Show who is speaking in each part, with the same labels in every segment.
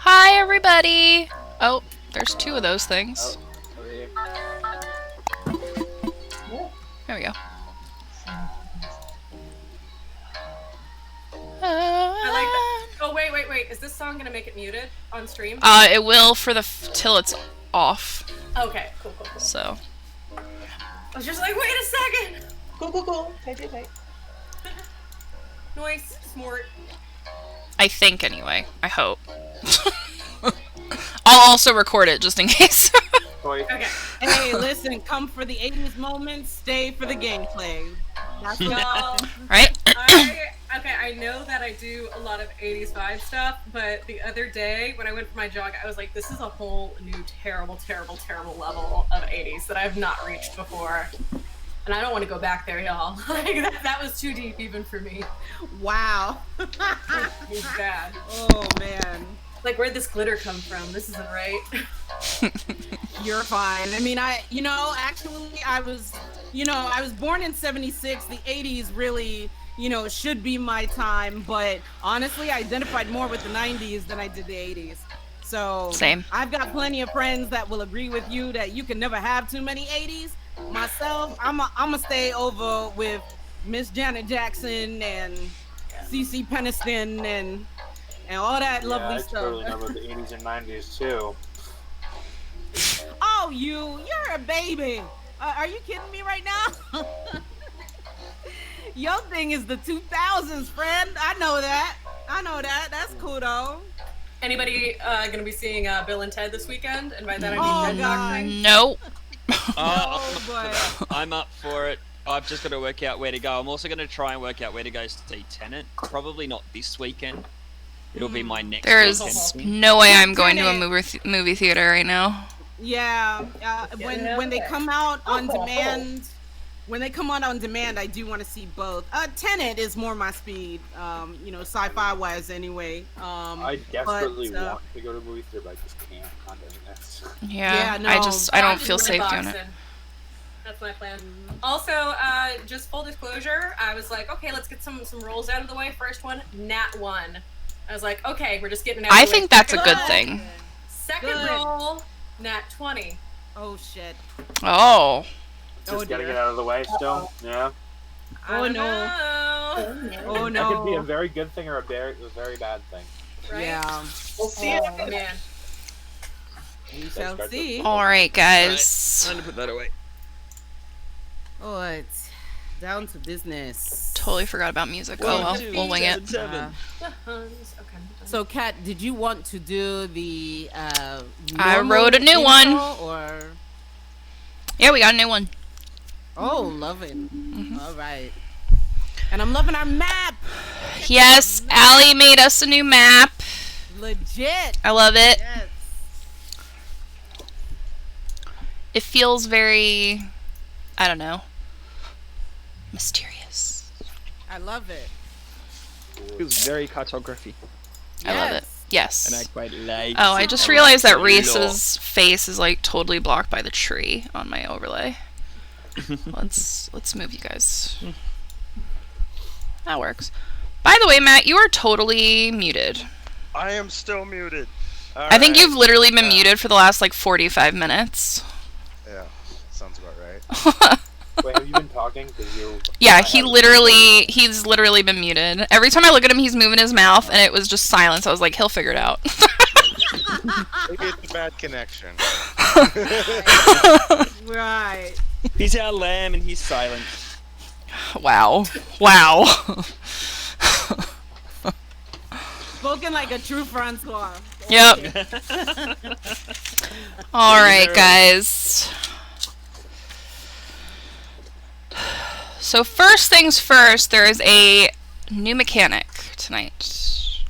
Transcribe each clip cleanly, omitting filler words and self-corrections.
Speaker 1: Hi, everybody! Oh, there's two of those things.
Speaker 2: Over here.
Speaker 1: There we go.
Speaker 3: I like that. Oh, wait. Is this song gonna make it muted on stream?
Speaker 1: It will for till it's off.
Speaker 3: Okay, cool.
Speaker 1: So.
Speaker 3: I was just like, wait a second!
Speaker 2: Cool. Tight.
Speaker 3: Noise, smart.
Speaker 1: I think, anyway. I hope. I'll also record it, just in case.
Speaker 3: Okay.
Speaker 4: Hey, listen, come for the 80s moments, stay for the gameplay. That's
Speaker 3: Y'all,
Speaker 1: Right?
Speaker 3: I know that I do a lot of 80s vibe stuff, but the other day when I went for my jog, I was like, this is a whole new terrible level of 80s that I've not reached before. And I don't want to go back there, y'all. Like, that was too deep even for me.
Speaker 4: Wow.
Speaker 3: It's bad.
Speaker 4: Oh, man.
Speaker 3: Like, where'd this glitter come from? This isn't right.
Speaker 4: You're fine. I mean, I was born in 76. The 80s really, should be my time. But honestly, I identified more with the 90s than I did the 80s. So
Speaker 1: Same.
Speaker 4: I've got plenty of friends that will agree with you that you can never have too many 80s. Myself, I'm a stay over with Miss Janet Jackson and CeCe Peniston and all that lovely stuff.
Speaker 2: I totally know about the 80s and 90s too.
Speaker 4: Oh, you're a baby. Are you kidding me right now? Your thing is the 2000s, friend. I know that. That's cool though.
Speaker 3: Anybody gonna be seeing Bill and Ted this weekend? And by that I mean
Speaker 4: Oh,
Speaker 3: Ted
Speaker 4: God.
Speaker 3: Doctoring.
Speaker 1: Nope.
Speaker 5: I'm up for it. I've just got to work out where to go. I'm also going to try and work out where to go see Tenet. Probably not this weekend. It'll be my next
Speaker 1: There is
Speaker 5: weekend.
Speaker 1: no way I'm going to a movie theater right now.
Speaker 4: Yeah. When they come out on demand, I do want to see both. Tenet is more my speed. Sci-fi wise anyway.
Speaker 2: I desperately want to go to the movie theater, but I just can't. Not doing this.
Speaker 1: Yeah,
Speaker 4: no.
Speaker 1: I don't feel safe doing it.
Speaker 3: That's my plan. Also, just full disclosure, I was like, okay, let's get some rolls out of the way. First one, Nat 1. I was like, okay, we're just getting it out
Speaker 1: I
Speaker 3: of the way.
Speaker 1: think that's a good thing.
Speaker 3: Second roll, Nat 20.
Speaker 4: Oh shit.
Speaker 1: Oh.
Speaker 2: Just gotta get out of the way still. Yeah.
Speaker 4: Oh no. Oh no.
Speaker 2: That could be a very good thing or a very bad thing.
Speaker 3: Right?
Speaker 4: Yeah.
Speaker 3: We'll see. Oh, man.
Speaker 4: We shall see.
Speaker 1: Alright, guys.
Speaker 5: Time to put that away.
Speaker 4: Oh, it's down to business.
Speaker 1: Totally forgot about music. Oh well, we'll wing it.
Speaker 4: So, Kat, did you want to do the
Speaker 1: I wrote a new one.
Speaker 4: Or...
Speaker 1: Yeah, we got a new one.
Speaker 4: Oh, love it. All right. And I'm loving our map.
Speaker 1: Yes, Allie made us a new map.
Speaker 4: Legit.
Speaker 1: I love it.
Speaker 4: Yes.
Speaker 1: It feels very, I don't know, mysterious.
Speaker 4: I love it.
Speaker 5: Feels very cartography.
Speaker 1: I love it. Yes.
Speaker 5: And I quite like.
Speaker 1: Oh, I just realized that Reese's face is like totally blocked by the tree on my overlay. Let's move you guys. That works. By the way, Matt, you are totally muted.
Speaker 6: I am still muted.
Speaker 1: I think you've literally been muted for the last like 45 minutes.
Speaker 6: Yeah, sounds about right.
Speaker 2: Wait, have you been talking?
Speaker 1: Yeah, he's literally been muted. Every time I look at him, he's moving his mouth, and it was just silence. I was like, he'll figure it out.
Speaker 6: Maybe it's a bad connection.
Speaker 4: Right.
Speaker 5: He's our lamb and he's silent.
Speaker 1: Wow.
Speaker 4: Spoken like a true Francois.
Speaker 1: Yep. All right, guys. So first things first, there is a new mechanic tonight.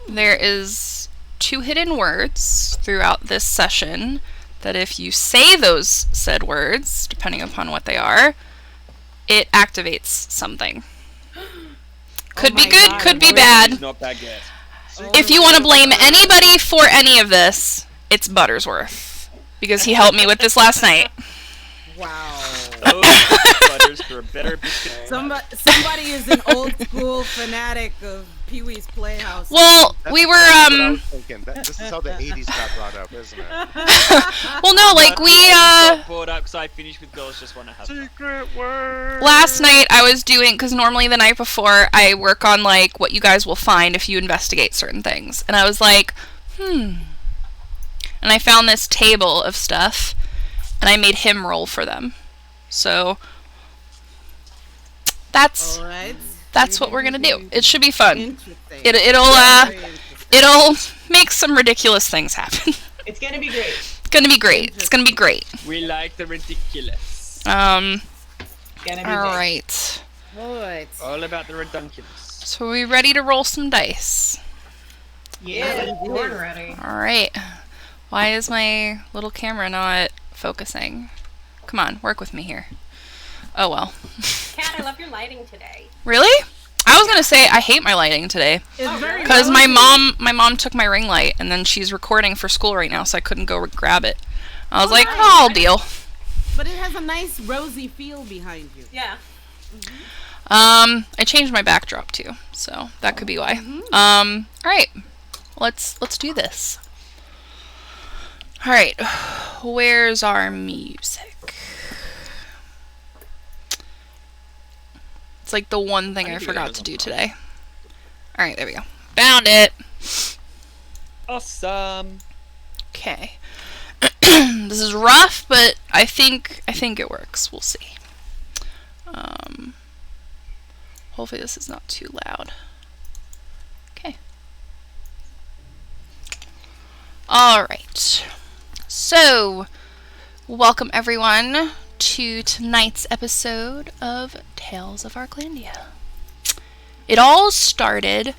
Speaker 1: There is 2 hidden words throughout this session that if you say those said words, depending upon what they are, it activates something. Could be good, could be bad.
Speaker 5: Not bad yet.
Speaker 1: If you want to blame anybody for any of this, it's Buttersworth. Because he helped me with this last night.
Speaker 4: Wow.
Speaker 5: Oh, Butters for a Better biscuit.
Speaker 4: Somebody is an old school fanatic of Pee-wee's Playhouse.
Speaker 1: Well,
Speaker 6: That's
Speaker 1: we were
Speaker 6: what I was thinking. This is how the 80s got brought up, isn't it?
Speaker 1: well, no, like we
Speaker 5: got bored up because I finished with Girls Just Wanna Have Fun.
Speaker 6: Secret word.
Speaker 1: last night I was doing, because normally the night before I work on like what you guys will find if you investigate certain things, and I was like, and I found this table of stuff, and I made him roll for them. So that's
Speaker 4: All right.
Speaker 1: what we're gonna do. It should be fun.
Speaker 4: Interesting.
Speaker 1: It'll make some ridiculous things happen.
Speaker 7: It's gonna be great.
Speaker 1: It's gonna be great. It's gonna be great.
Speaker 5: We like the ridiculous.
Speaker 7: Gonna be
Speaker 1: All
Speaker 7: big.
Speaker 1: right.
Speaker 4: All right.
Speaker 5: All about the ridiculous.
Speaker 1: So are we ready to roll some dice?
Speaker 7: Yeah.
Speaker 3: Born ready.
Speaker 1: All right. Why is my little camera not focusing? Come on, work with me here. Oh well.
Speaker 3: Kat, I love your lighting today.
Speaker 1: Really? I was gonna say I hate my lighting today
Speaker 4: It's very
Speaker 1: because my
Speaker 4: relative.
Speaker 1: mom took my ring light and then she's recording for school right now, so I couldn't go grab it. I was like,
Speaker 4: nice.
Speaker 1: oh, I'll deal.
Speaker 4: But it has a nice rosy feel behind you.
Speaker 3: Yeah.
Speaker 1: I changed my backdrop too, so that could be why. All right, let's do this. All right, where's our music? It's like the one thing I forgot to do today. All right, there we go. Found it.
Speaker 5: Awesome.
Speaker 1: Okay. This is rough, but I think it works. We'll see. Hopefully this is not too loud. Okay. All right. So, welcome everyone to tonight's episode of Tales of Arklandia. It all started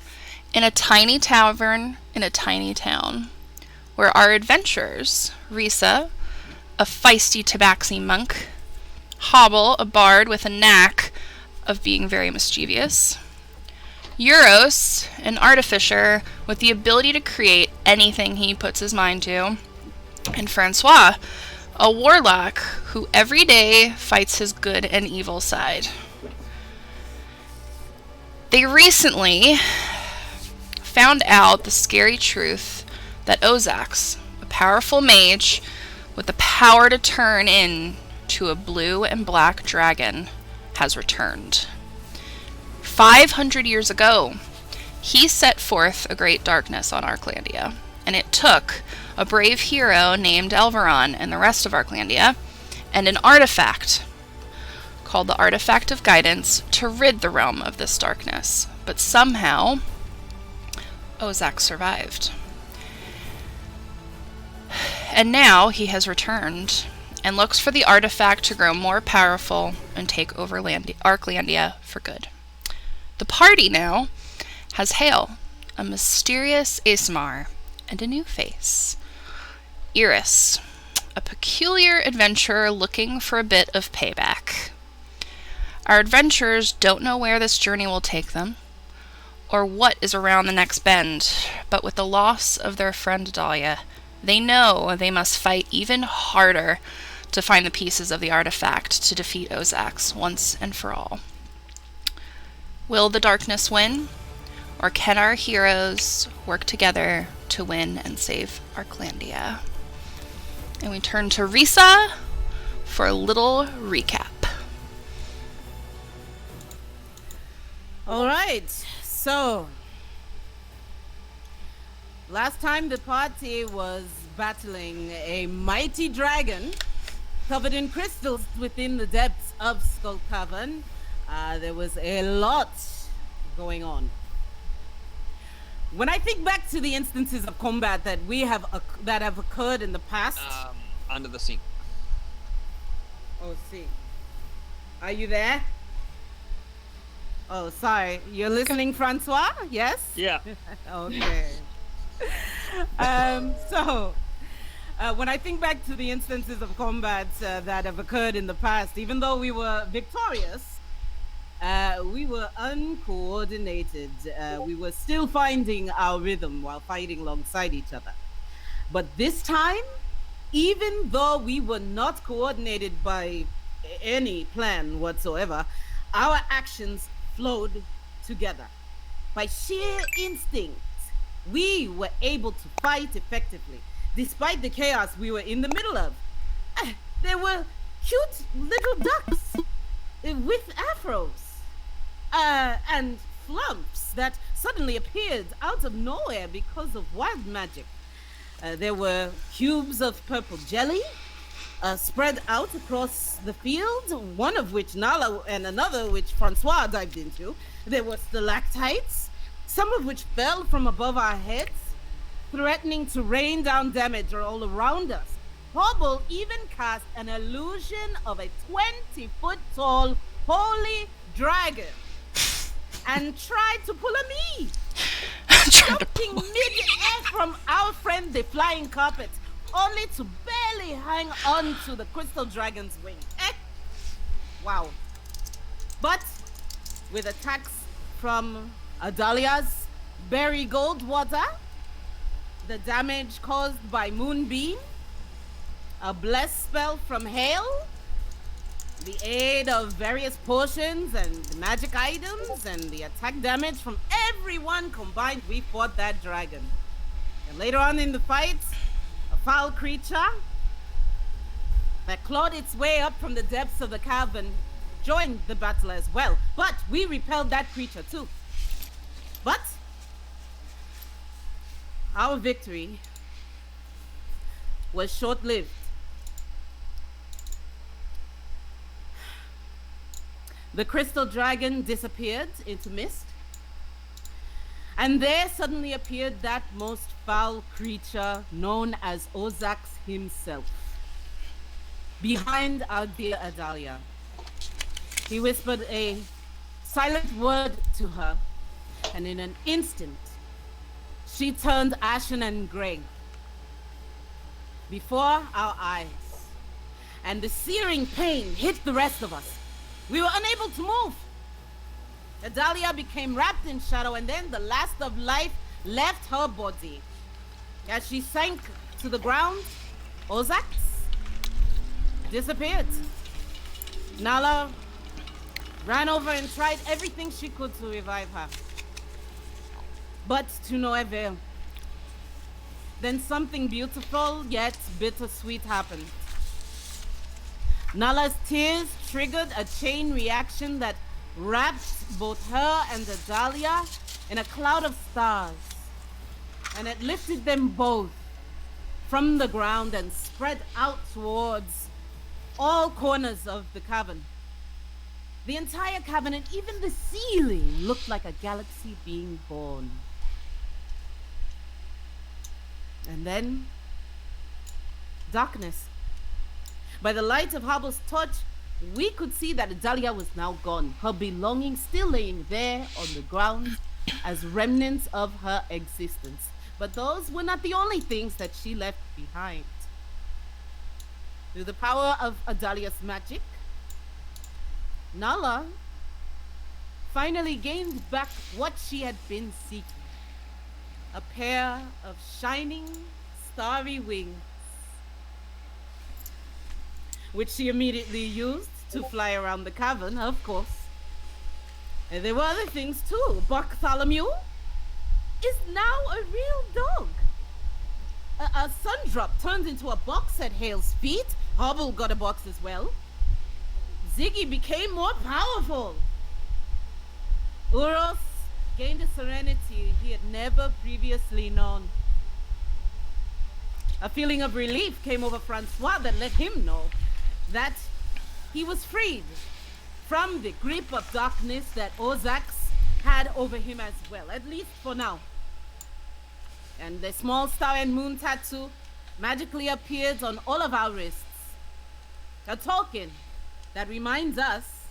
Speaker 1: in a tiny tavern in a tiny town, where our adventurers, Risa, a feisty tabaxi monk, Hobble, a bard with a knack of being very mischievous, Euros, an artificer with the ability to create anything he puts his mind to, and Francois, a warlock who every day fights his good and evil side. They recently found out the scary truth that Ozax, a powerful mage with the power to turn into a blue and black dragon, has returned. 500 years ago, he set forth a great darkness on Arklandia, and it took a brave hero named Elveron and the rest of Arklandia, and an artifact called the Artifact of Guidance to rid the realm of this darkness. But somehow, Ozax survived. And now he has returned and looks for the artifact to grow more powerful and take over Arklandia for good. The party now has Hale, a mysterious Ismar, and a new face. Iris, a peculiar adventurer looking for a bit of payback. Our adventurers don't know where this journey will take them, or what is around the next bend, but with the loss of their friend Dahlia, they know they must fight even harder to find the pieces of the artifact to defeat Ozax once and for all. Will the darkness win, or can our heroes work together to win and save Arklandia? And we turn to Risa for a little recap.
Speaker 4: All right. So, last time the party was battling a mighty dragon covered in crystals within the depths of Skull Cavern. There was a lot going on. When I think back to the instances of combat that have occurred in the past.
Speaker 5: Under the sink.
Speaker 4: Oh, see. Are you there? Oh, sorry. You're listening, Francois? Yes?
Speaker 5: Yeah.
Speaker 4: Okay. When I think back to the instances of combat that have occurred in the past, even though we were victorious, we were uncoordinated. We were still finding our rhythm while fighting alongside each other. But this time, even though we were not coordinated by any plan whatsoever, our actions flowed together. By sheer instinct, we were able to fight effectively, despite the chaos we were in the middle of. There were cute little ducks with afros and flumps that suddenly appeared out of nowhere because of wild magic. There were cubes of purple jelly spread out across the field, one of which Nala and another which Francois dived into. There were stalactites, some of which fell from above our heads, threatening to rain down damage all around us. Hobble even cast an illusion of a 20-foot tall holy dragon and tried to pull a me, jumping mid-air from our friend the flying carpet, only to barely hang on to the crystal dragon's wing. Wow. But with attacks from Adalia's berry gold water, the damage caused by moonbeam, a bless spell from hail, the aid of various potions and magic items, and the attack damage from everyone combined, we fought that dragon. And later on in the fight, a foul creature that clawed its way up from the depths of the cavern joined the battle as well. But we repelled that creature too. But our victory was short-lived. The crystal dragon disappeared into mist, and there suddenly appeared that most foul creature known as Ozax himself, behind our dear Adalia. He whispered a silent word to her, and in an instant, she turned ashen and gray before our eyes, and the searing pain hit the rest of us. We were unable to move. Adalia became wrapped in shadow, and then the last of life left her body. As she sank to the ground, Ozax disappeared. Nala ran over and tried everything she could to revive her, but to no avail. Then something beautiful yet bittersweet happened. Nala's tears triggered a chain reaction that wrapped both her and Adalia in a cloud of stars, and it lifted them both from the ground and spread out towards all corners of the cavern. The entire cavern and even the ceiling looked like a galaxy being born. And then, darkness. By the light of Hobble's torch, we could see that Adalia was now gone, her belongings still laying there on the ground as remnants of her existence. But those were not the only things that she left behind. Through the power of Adalia's magic, Nala finally gained back what she had been seeking. A pair of shining, starry wings, which she immediately used to fly around the cavern, of course. And there were other things too. Bartholomew is now a real dog. A Sundrop turned into a box at Hale's feet. Hobble got a box as well. Ziggy became more powerful. Uros gained a serenity he had never previously known. A feeling of relief came over Francois that let him know that he was freed from the grip of darkness that Ozax had over him as well, at least for now. And the small star and moon tattoo magically appeared on all of our wrists. A token that reminds us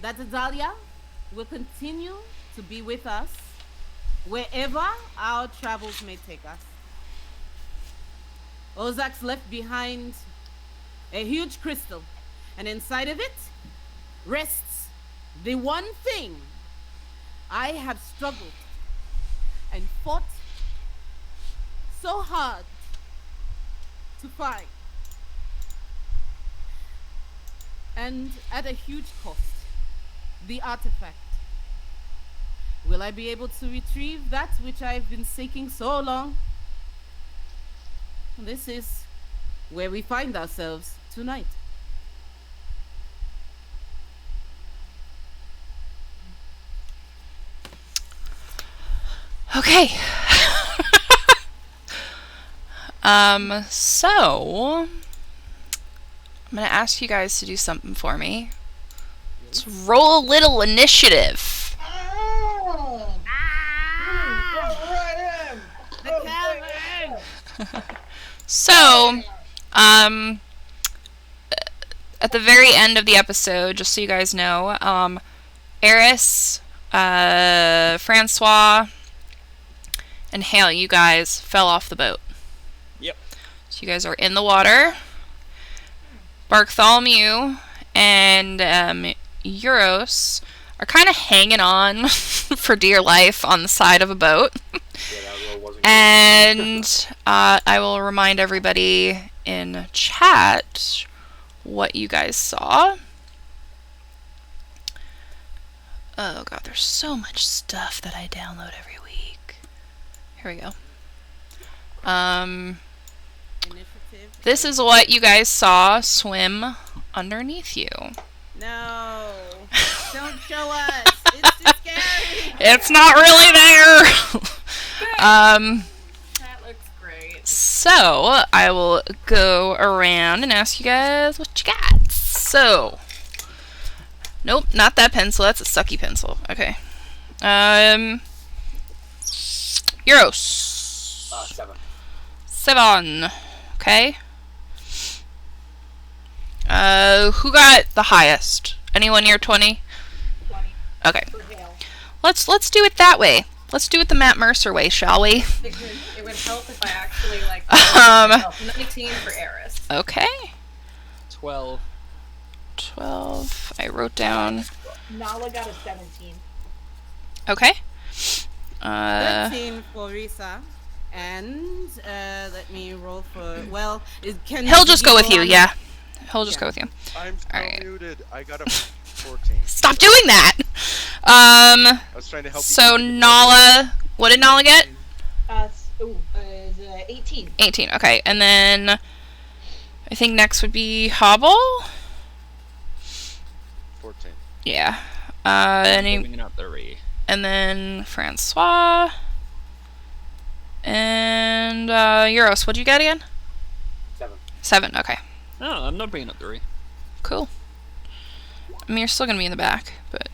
Speaker 4: that Adalia will continue to be with us wherever our travels may take us. Ozax left behind a huge crystal, and inside of it rests the one thing I have struggled and fought so hard to find. and at a huge cost, the artifact. Will I be able to retrieve that which I've been seeking so long? This is where we find ourselves tonight.
Speaker 1: Okay. So I'm gonna ask you guys to do something for me. Let's roll a little initiative. So, at the very end of the episode, just so you guys know, Eris, Francois, and Hale, you guys fell off the boat.
Speaker 5: Yep.
Speaker 1: So you guys are in the water. Bartholomew and Euros are kind of hanging on for dear life on the side of a boat.
Speaker 2: Yeah, that roll wasn't
Speaker 1: And I will remind everybody in chat what you guys saw. Oh god, there's so much stuff that I download every week. Here we go.
Speaker 4: Initiative.
Speaker 1: This is what you guys saw swim underneath you.
Speaker 4: No. Don't show us. It's too scary.
Speaker 1: It's not really there.
Speaker 3: That looks great.
Speaker 1: So I will go around and ask you guys what you got. So, nope, not that pencil. That's a sucky pencil. Okay. Euros.
Speaker 2: 7.
Speaker 1: 7. Okay. Who got the highest? Anyone near 20?
Speaker 7: 20
Speaker 1: Okay.
Speaker 7: for Hale.
Speaker 1: Let's do it that way. Let's do it the Matt Mercer way, shall we?
Speaker 3: It would help if I actually, like, 19 for Eris.
Speaker 1: Okay.
Speaker 5: 12.
Speaker 1: 12. I wrote down.
Speaker 7: Nala got a 17.
Speaker 1: Okay.
Speaker 4: 13 for Risa. And let me roll for. Well, can
Speaker 1: He'll just go with you,
Speaker 4: on-
Speaker 1: yeah. He'll just
Speaker 4: Yeah.
Speaker 1: go with you.
Speaker 6: I'm still
Speaker 1: Alright.
Speaker 6: muted. I got a 14.
Speaker 1: Stop doing that!
Speaker 6: I was trying to help you.
Speaker 1: So
Speaker 6: keep it
Speaker 1: Nala, what did Nala get?
Speaker 7: Is 18.
Speaker 1: 18, okay. And then I think next would be Hobble?
Speaker 6: 14.
Speaker 1: Yeah.
Speaker 5: Bringing up the re.
Speaker 1: And then Francois. And Euros, what'd you get again?
Speaker 2: 7.
Speaker 1: 7, okay.
Speaker 5: No, I'm not bringing up the re.
Speaker 1: Cool. I mean, you're still gonna be in the back, but...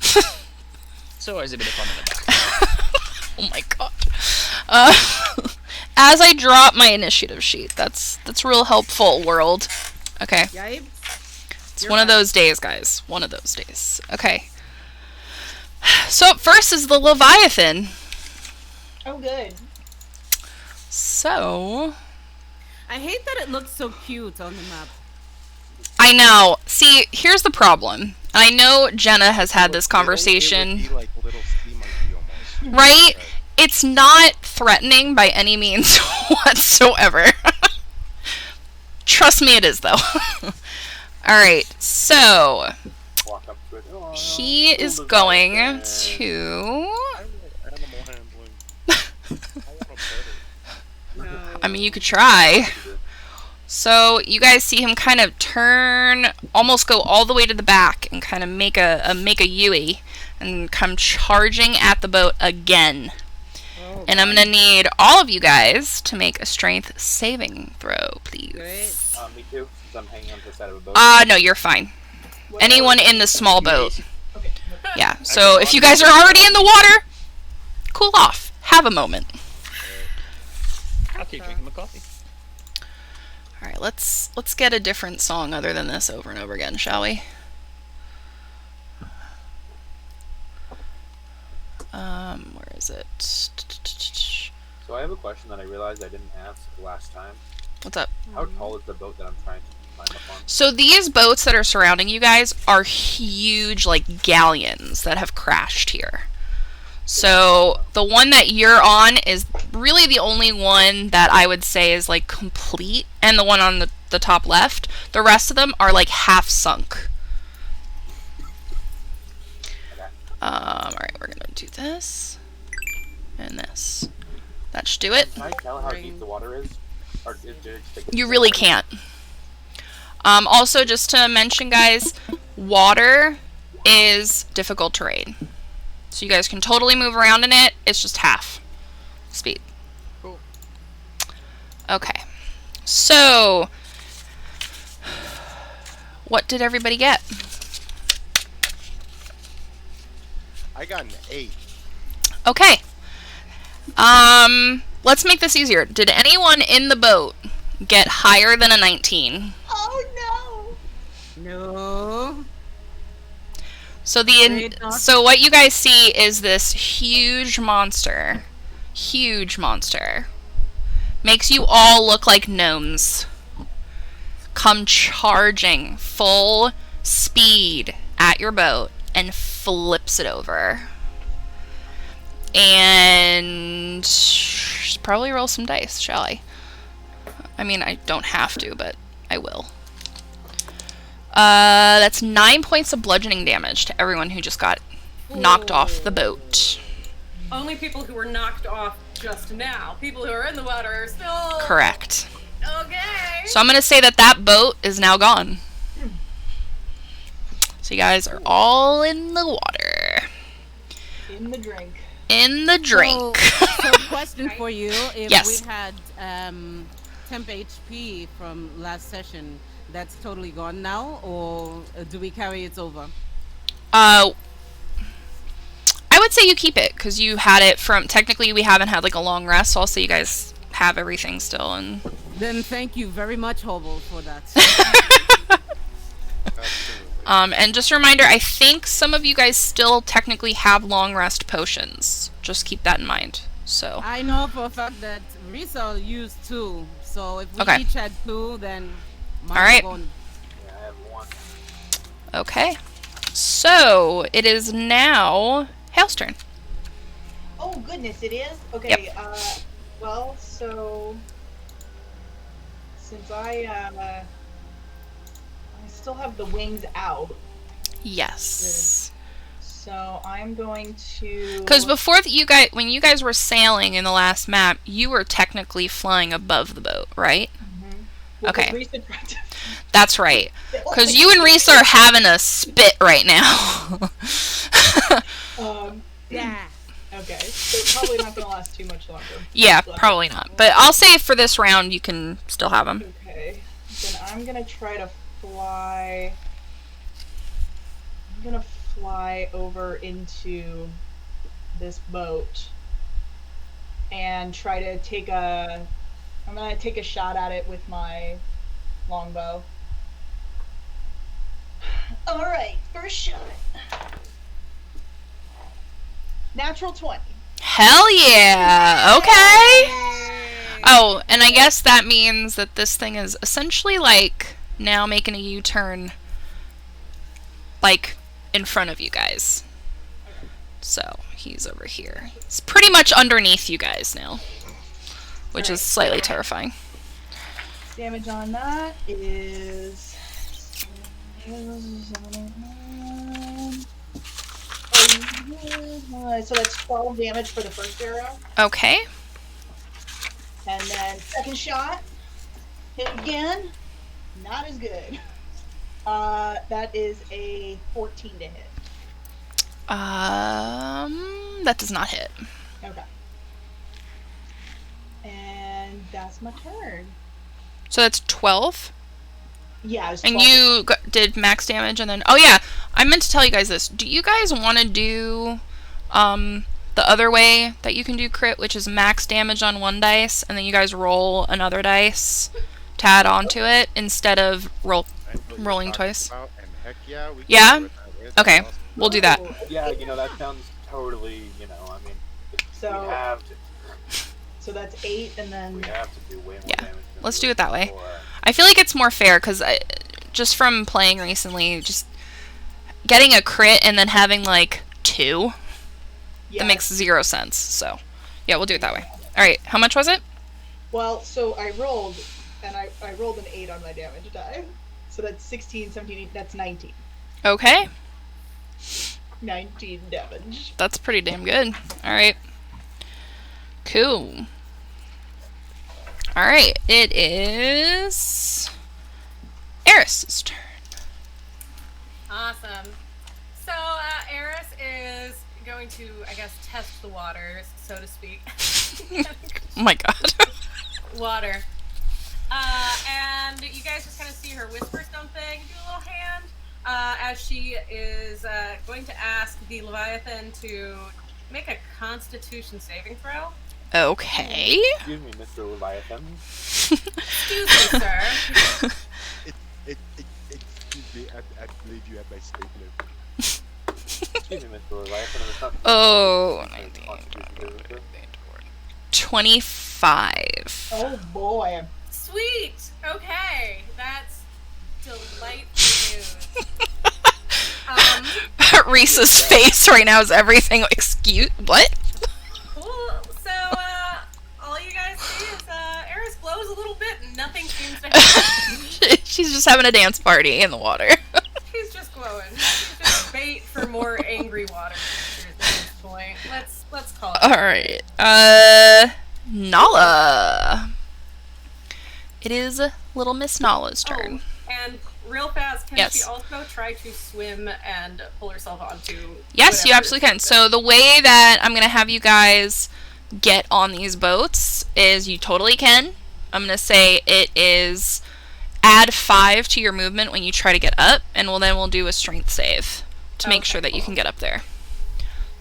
Speaker 5: It's always a bit of fun in the back.
Speaker 1: Oh my god. As I drop my initiative sheet, that's real helpful, world. Okay.
Speaker 4: Yipes.
Speaker 1: It's
Speaker 4: You're
Speaker 1: one of
Speaker 4: right.
Speaker 1: those days, guys. One of those days. Okay. So up first is the Leviathan.
Speaker 7: Oh, good.
Speaker 1: So...
Speaker 4: I hate that it looks so cute on the map.
Speaker 1: I know. See, here's the problem. I know Jenna has had this
Speaker 6: It would
Speaker 1: conversation.
Speaker 6: be like a little sea monkey almost.
Speaker 1: Right? It's not threatening by any means whatsoever. Trust me, it is, though. Alright, so...
Speaker 2: Walk up to it. Oh,
Speaker 1: He is
Speaker 2: Leviathan.
Speaker 1: going to...
Speaker 6: I want animal handling. I want a better.
Speaker 4: No.
Speaker 1: I mean, you could try. So you guys see him kind of turn, almost go all the way to the back, and kind of make a Yui, and come charging at the boat again.
Speaker 4: Oh,
Speaker 1: And I'm gonna need all of you guys to make a strength saving throw, please.
Speaker 4: great.
Speaker 2: Me too, since I'm hanging on to the side of a boat.
Speaker 1: No, you're fine.
Speaker 7: What
Speaker 1: Anyone
Speaker 7: else?
Speaker 1: in the small boat.
Speaker 7: Okay.
Speaker 1: Yeah. So if you guys are already in the water, cool off. Have a moment.
Speaker 5: I'll keep drinking my coffee.
Speaker 1: All right, let's get a different song other than this over and over again, shall we? Where is it?
Speaker 2: So I have a question that I realized I didn't ask last time.
Speaker 1: What's up?
Speaker 2: How tall is the boat that I'm trying to climb up on?
Speaker 1: So these boats that are surrounding you guys are huge, like, galleons that have crashed here. So the one that you're on is really the only one that I would say is, like, complete, and the one on the the top left. The rest of them are like half sunk. Alright, we're gonna do this. And this. That should do it.
Speaker 2: Can I tell how deep the water is? Or did it take a
Speaker 1: You really can't. Also, just to mention, guys, water is difficult terrain. So you guys can totally move around in it. It's just half speed.
Speaker 4: Cool.
Speaker 1: Okay. So, what did everybody get?
Speaker 6: I got an 8.
Speaker 1: Okay. Let's make this easier. Did anyone in the boat get higher than a 19?
Speaker 7: Oh
Speaker 4: No.
Speaker 1: So
Speaker 4: Great, Doc.
Speaker 1: so what you guys see is this huge monster. Huge monster. Makes you all look like gnomes. Come charging full speed at your boat and flips it over. And probably roll some dice, shall I? I mean, I don't have to, but I will. That's 9 points of bludgeoning damage to everyone who just got knocked off the boat.
Speaker 3: Only people who were knocked off just now. People who are in the water are still...
Speaker 1: Correct.
Speaker 3: Okay.
Speaker 1: So I'm going to say that that boat is now gone. So you guys are all in the water.
Speaker 7: no! In the drink.
Speaker 1: In the drink.
Speaker 4: So question for you: if
Speaker 1: Yes.
Speaker 4: we had temp HP from last session, that's totally gone now, or do we carry it over?
Speaker 1: I would say you keep it, because you had it from... Technically, we haven't had, like, a long rest, so I'll say you guys have everything still, and...
Speaker 4: Then thank you very much, Hobo, for that.
Speaker 6: Absolutely.
Speaker 1: And just a reminder, I think some of you guys still technically have long rest potions. Just keep that in mind. So,
Speaker 4: I know for a fact that Risa used 2, so if we
Speaker 1: Okay.
Speaker 4: each had 2, then mine's
Speaker 1: Alright.
Speaker 4: gone.
Speaker 2: Yeah, I have 1.
Speaker 1: okay. So, it is now Hale's turn.
Speaker 7: Oh goodness, it is? Okay, well, so since I still have the wings out,
Speaker 1: Yes.
Speaker 7: so I'm going to...
Speaker 1: Because before when you guys were sailing in the last map, you were technically flying above the boat, right?
Speaker 7: Well,
Speaker 1: okay.
Speaker 7: Risa tried to-
Speaker 1: That's right. Because you and Reese are having a spit right now.
Speaker 4: Yeah.
Speaker 7: Okay, so probably not gonna last too much longer.
Speaker 1: Yeah, probably not. But I'll say for this round, you can still have them.
Speaker 7: Okay, then I'm gonna try to fly. I'm gonna fly over into this boat and try to take a. I'm gonna take a shot at it with my longbow. All right, first shot. Natural 20.
Speaker 1: Hell yeah! Okay! Oh, and I guess that means that this thing is essentially, like, now making a U-turn, like, in front of you guys. So, he's over here. It's pretty much underneath you guys now, which is slightly terrifying.
Speaker 7: Damage on that is. So that's 12 damage for the first arrow.
Speaker 1: Okay.
Speaker 7: And then second shot. Hit again. Not as good. That is a 14 to hit.
Speaker 1: That does not hit.
Speaker 7: Okay. And that's my turn.
Speaker 1: So that's 12?
Speaker 7: Yeah, it was
Speaker 1: And
Speaker 7: 12.
Speaker 1: you did max damage, and then... Oh, yeah. I meant to tell you guys this. Do you guys want to do the other way that you can do crit, which is max damage on one dice, and then you guys roll another dice to add onto it, instead of
Speaker 6: I know what you're
Speaker 1: rolling
Speaker 6: talking
Speaker 1: twice?
Speaker 6: about, and heck yeah, we can
Speaker 1: Yeah?
Speaker 6: do it that way. That's
Speaker 1: Okay.
Speaker 6: awesome.
Speaker 1: We'll do that.
Speaker 2: Yeah, that sounds totally, I mean,
Speaker 7: So-
Speaker 2: we have to.
Speaker 7: So that's 8, and then.
Speaker 2: We have to do way more
Speaker 1: Yeah.
Speaker 2: damage. Than
Speaker 1: Let's
Speaker 2: we
Speaker 1: do it that way.
Speaker 2: before.
Speaker 1: I feel like it's more fair, because just from playing recently, just getting a crit and then having, like, 2,
Speaker 7: Yeah.
Speaker 1: that makes 0 sense. So, yeah, we'll do it that way. Alright, how much was it?
Speaker 7: Well, so I rolled and I rolled an 8 on my damage die. So that's 16, 17, that's 19.
Speaker 1: Okay.
Speaker 7: 19 damage.
Speaker 1: That's pretty damn good. Alright. Cool. Alright, it is Eris's turn.
Speaker 3: Awesome. So, Eris is going to, I guess, test the waters, so to speak.
Speaker 1: Oh my god.
Speaker 3: Water. And you guys just kind of see her whisper something, do a little hand, as she is going to ask the Leviathan to make a Constitution saving throw.
Speaker 1: Okay.
Speaker 2: Excuse me, Mr. Leviathan.
Speaker 3: Excuse me, sir.
Speaker 6: Excuse me, I believe you have my stapler.
Speaker 2: Excuse me, Mr. Leviathan. It's not
Speaker 1: Oh,
Speaker 2: it's
Speaker 1: 19.
Speaker 2: Constitution saving throw.
Speaker 1: 25.
Speaker 7: Oh boy.
Speaker 3: Sweet. Okay, that's delightful news.
Speaker 1: Reese's face right now is everything. Excuse what?
Speaker 3: Cool. So, all you guys see is Eris glows a little bit, and nothing seems to happen.
Speaker 1: She's just having a dance party in the water.
Speaker 3: She's just glowing. She's just bait for more angry water creatures at this point. Let's call it.
Speaker 1: All right. Nala. It is little Miss Nala's turn.
Speaker 3: Oh, and real fast, can
Speaker 1: Yes.
Speaker 3: she also try to swim and pull herself onto?
Speaker 1: Yes, you
Speaker 3: whatever
Speaker 1: absolutely can.
Speaker 3: is
Speaker 1: So the way that I'm going to have you guys get on these boats is you totally can. I'm going to say it is add 5 to your movement when you try to get up, and we'll do a strength save to make
Speaker 3: Okay,
Speaker 1: sure that you
Speaker 3: cool.
Speaker 1: can get up there.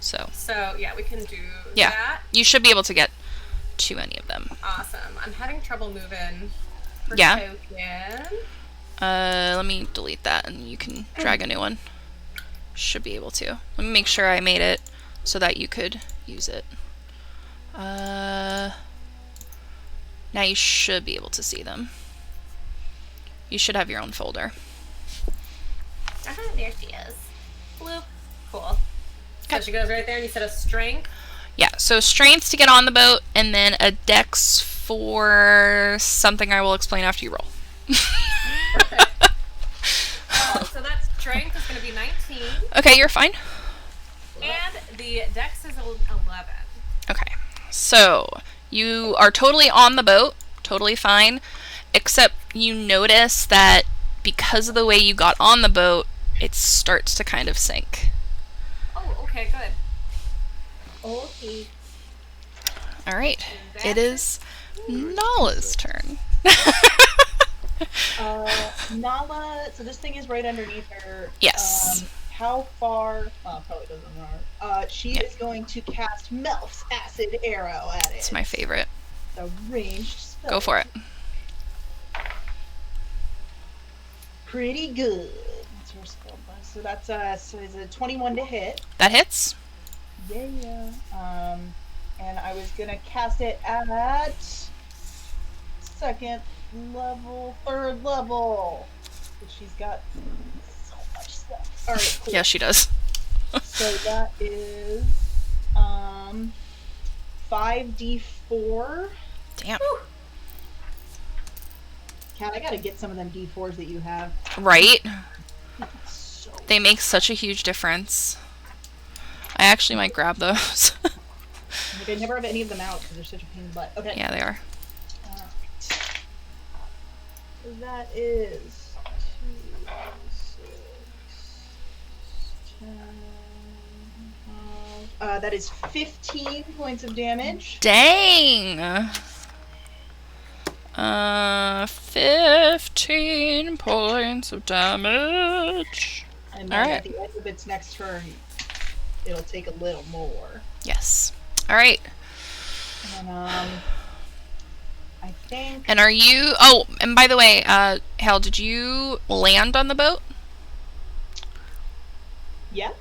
Speaker 1: So,
Speaker 3: So yeah, we can do
Speaker 1: Yeah.
Speaker 3: that.
Speaker 1: you should be able to get to any of them.
Speaker 3: Awesome. I'm having trouble moving. For
Speaker 1: Yeah.
Speaker 3: token.
Speaker 1: Let me delete that and you can drag a new one. Should be able to. Let me make sure I made it so that you could use it. Now you should be able to see them. You should have your own folder.
Speaker 3: There she is. Bloop. Cool. So she goes right there, and you said a strength.
Speaker 1: Yeah, so strength to get on the boat, and then a dex for something I will explain after you roll.
Speaker 3: Perfect. So that strength is going to be 19,
Speaker 1: Okay, you're fine.
Speaker 3: and the dex is 11.
Speaker 1: Okay, so you are totally on the boat, totally fine, except you notice that because of the way you got on the boat, it starts to kind of sink.
Speaker 3: Oh, okay, good.
Speaker 7: Okay.
Speaker 1: Alright,
Speaker 3: That's
Speaker 1: it is Nala's turn.
Speaker 7: Nala, so this thing is right underneath her.
Speaker 1: Yes.
Speaker 7: How far? Probably doesn't matter. She is going to cast Melf's Acid Arrow at it.
Speaker 1: It's my favorite.
Speaker 7: A ranged spell.
Speaker 1: Go for it.
Speaker 7: Pretty good. That's her spell bonus. So that's so is a 21 to hit.
Speaker 1: That hits.
Speaker 7: Yeah. And I was gonna cast it at second level, third level. But she's got so much stuff. All right, cool.
Speaker 1: Yeah, she does.
Speaker 7: So that is 5d4.
Speaker 1: Damn.
Speaker 7: Cat, I gotta get some of them d4s that you have.
Speaker 1: Right?
Speaker 7: So
Speaker 1: They make such a huge difference. I actually might grab those.
Speaker 7: like, I never have any of them out because they're such a pain in the butt. Okay.
Speaker 1: Yeah, they are.
Speaker 7: Alright. So that is 2, 6, 10, 12. That is 15 points of damage.
Speaker 1: Dang! 15 points of damage.
Speaker 7: And then
Speaker 1: Alright.
Speaker 7: at the end of its next turn, it'll take a little more.
Speaker 1: Yes. Alright.
Speaker 7: And I think.
Speaker 1: And are you... Oh, and by the way, Hal, did you land on the boat?
Speaker 7: Yes?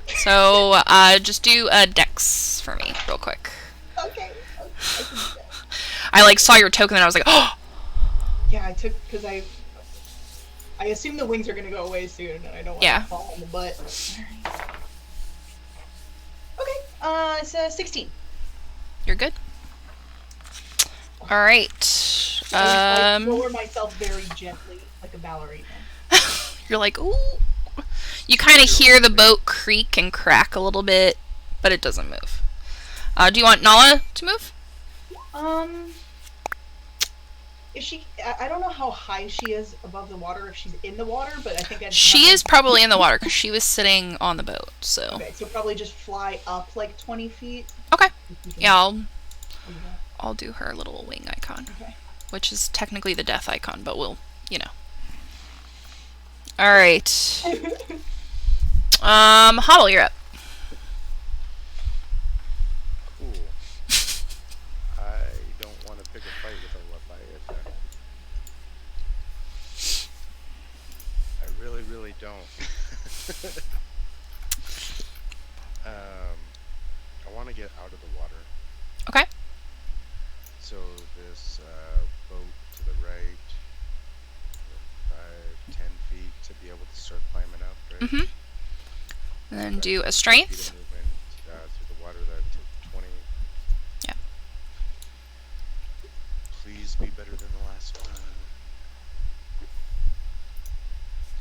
Speaker 1: So, just do a dex for me, real quick.
Speaker 7: Okay. I can do that.
Speaker 1: I, saw your token and I was like, oh!
Speaker 7: Yeah, I took. Because I assume the wings are going to go away soon, and I don't want
Speaker 1: Yeah.
Speaker 7: to fall in the butt. Okay. It's 16.
Speaker 1: You're good. Alright.
Speaker 7: I lower myself very gently, like a ballerina.
Speaker 1: You're like, ooh. You kind of hear the boat creak and crack a little bit, but it doesn't move. Do you want Nala to move?
Speaker 7: Is she? I don't know how high she is above the water. If she's in the water, but I think
Speaker 1: she is probably in the water because she was sitting on the boat. So.
Speaker 7: Okay, so probably just fly up like 20 feet.
Speaker 1: Okay. Yeah, I'll do her little wing icon,
Speaker 7: okay.
Speaker 1: Which is technically the death icon, but we'll, All right. Hobble, you're up.
Speaker 6: Ooh. I don't want to pick a fight with a Leviathan. I really, really don't. I want to get out of the water.
Speaker 1: Okay.
Speaker 6: So this boat to the right, 5, 10 feet to be able to start climbing up, right?
Speaker 1: Mm-hmm. And then do a strength.
Speaker 6: Speed of movement through the water that took 20.
Speaker 1: Yeah.
Speaker 6: Please be better than the last one.